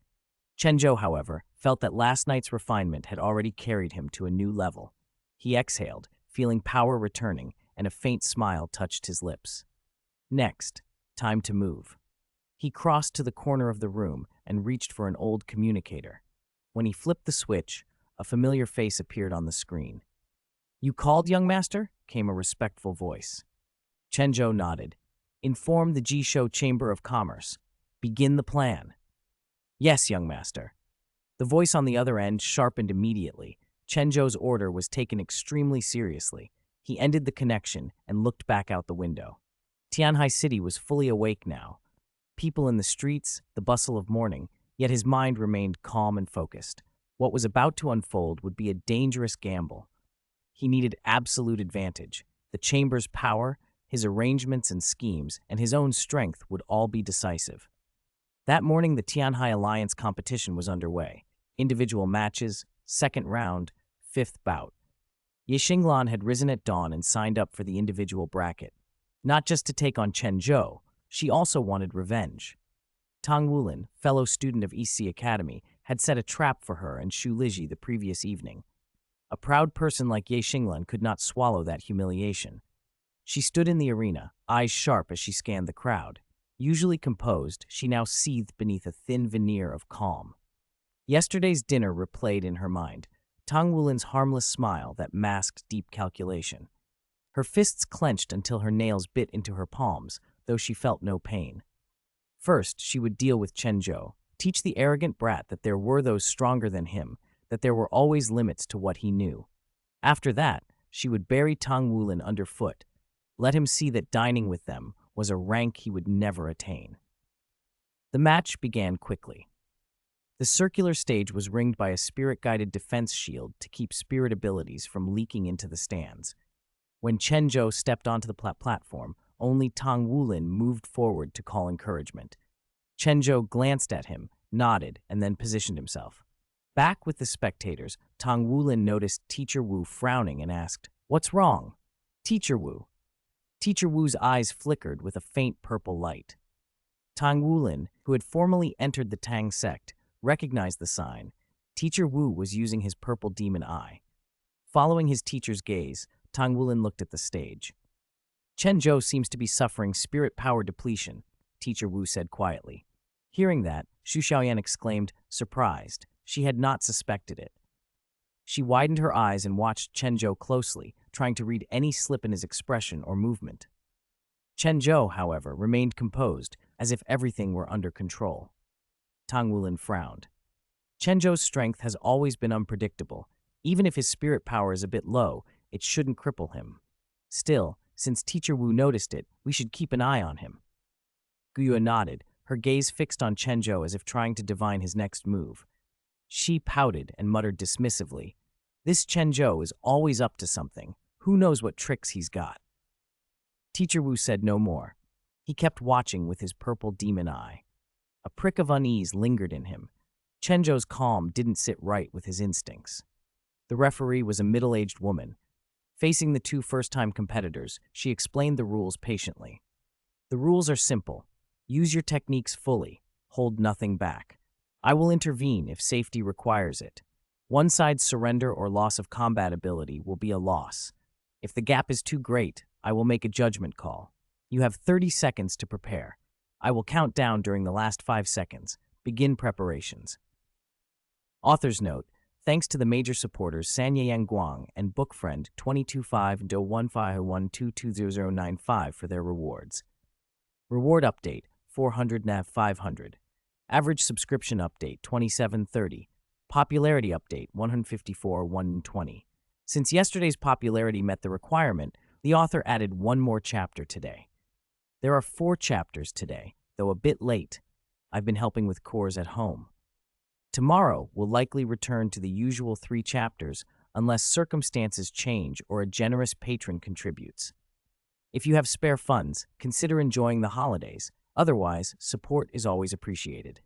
Chen Zhou, however, felt that last night's refinement had already carried him to a new level. He exhaled, feeling power returning, and a faint smile touched his lips. Next, time to move. He crossed to the corner of the room and reached for an old communicator. When he flipped the switch, a familiar face appeared on the screen. "You called, young master?" came a respectful voice. Chen Zhou nodded. "Inform the Jisho Chamber of Commerce. Begin the plan." "Yes, young master." The voice on the other end sharpened immediately. Chen Zhou's order was taken extremely seriously. He ended the connection and looked back out the window. Tianhai City was fully awake now. People in the streets, the bustle of morning, yet his mind remained calm and focused. What was about to unfold would be a dangerous gamble. He needed absolute advantage. The chamber's power, his arrangements and schemes, and his own strength would all be decisive. That morning, the Tianhai Alliance competition was underway. Individual matches, second round, fifth bout. Ye Xinglan had risen at dawn and signed up for the individual bracket. Not just to take on Chen Zhou, she also wanted revenge. Tang Wulin, fellow student of EC Academy, had set a trap for her and Xu Liji the previous evening. A proud person like Ye Xinglan could not swallow that humiliation. She stood in the arena, eyes sharp as she scanned the crowd. Usually composed, she now seethed beneath a thin veneer of calm. Yesterday's dinner replayed in her mind, Tang Wulin's harmless smile that masked deep calculation. Her fists clenched until her nails bit into her palms, though she felt no pain. First, she would deal with Chen Zhou, teach the arrogant brat that there were those stronger than him, that there were always limits to what he knew. After that, she would bury Tang Wulin underfoot, let him see that dining with them was a rank he would never attain. The match began quickly. The circular stage was ringed by a spirit-guided defense shield to keep spirit abilities from leaking into the stands. When Chen Zhou stepped onto the platform, only Tang Wulin moved forward to call encouragement. Chen Zhou glanced at him, nodded, and then positioned himself. Back with the spectators, Tang Wulin noticed Teacher Wu frowning and asked, "What's wrong?" "Teacher Wu." Teacher Wu's eyes flickered with a faint purple light. Tang Wulin, who had formally entered the Tang sect, recognized the sign. Teacher Wu was using his purple demon eye. Following his teacher's gaze, Tang Wulin looked at the stage. "Chen Zhou seems to be suffering spirit power depletion," Teacher Wu said quietly. Hearing that, Xu Xiaoyan exclaimed, surprised. She had not suspected it. She widened her eyes and watched Chen Zhou closely, trying to read any slip in his expression or movement. Chen Zhou, however, remained composed, as if everything were under control. Tang Wulin frowned. Chen Zhou's strength has always been unpredictable. Even if his spirit power is a bit low, it shouldn't cripple him. Still, since Teacher Wu noticed it, we should keep an eye on him. Guyue nodded, her gaze fixed on Chen Zhou as if trying to divine his next move. She pouted and muttered dismissively, "This Chen Zhou is always up to something. Who knows what tricks he's got?" Teacher Wu said no more. He kept watching with his purple demon eye. A prick of unease lingered in him. Chen Zhou's calm didn't sit right with his instincts. The referee was a middle-aged woman. Facing the two first-time competitors, she explained the rules patiently. "The rules are simple. Use your techniques fully. Hold nothing back. I will intervene if safety requires it. One side's surrender or loss of combat ability will be a loss. If the gap is too great, I will make a judgment call. You have 30 seconds to prepare. I will count down during the last 5 seconds. Begin preparations." Author's note: thanks to the major supporters Sanyayang Guang and Bookfriend 225-15122095 for their rewards. Reward update 400 nav 500. Average subscription update 2730. Popularity update 154-120. Since yesterday's popularity met the requirement, the author added one more chapter today. There are 4 chapters today, though a bit late. I've been helping with cores at home. Tomorrow will likely return to the usual 3 chapters unless circumstances change or a generous patron contributes. If you have spare funds, consider enjoying the holidays. Otherwise, support is always appreciated.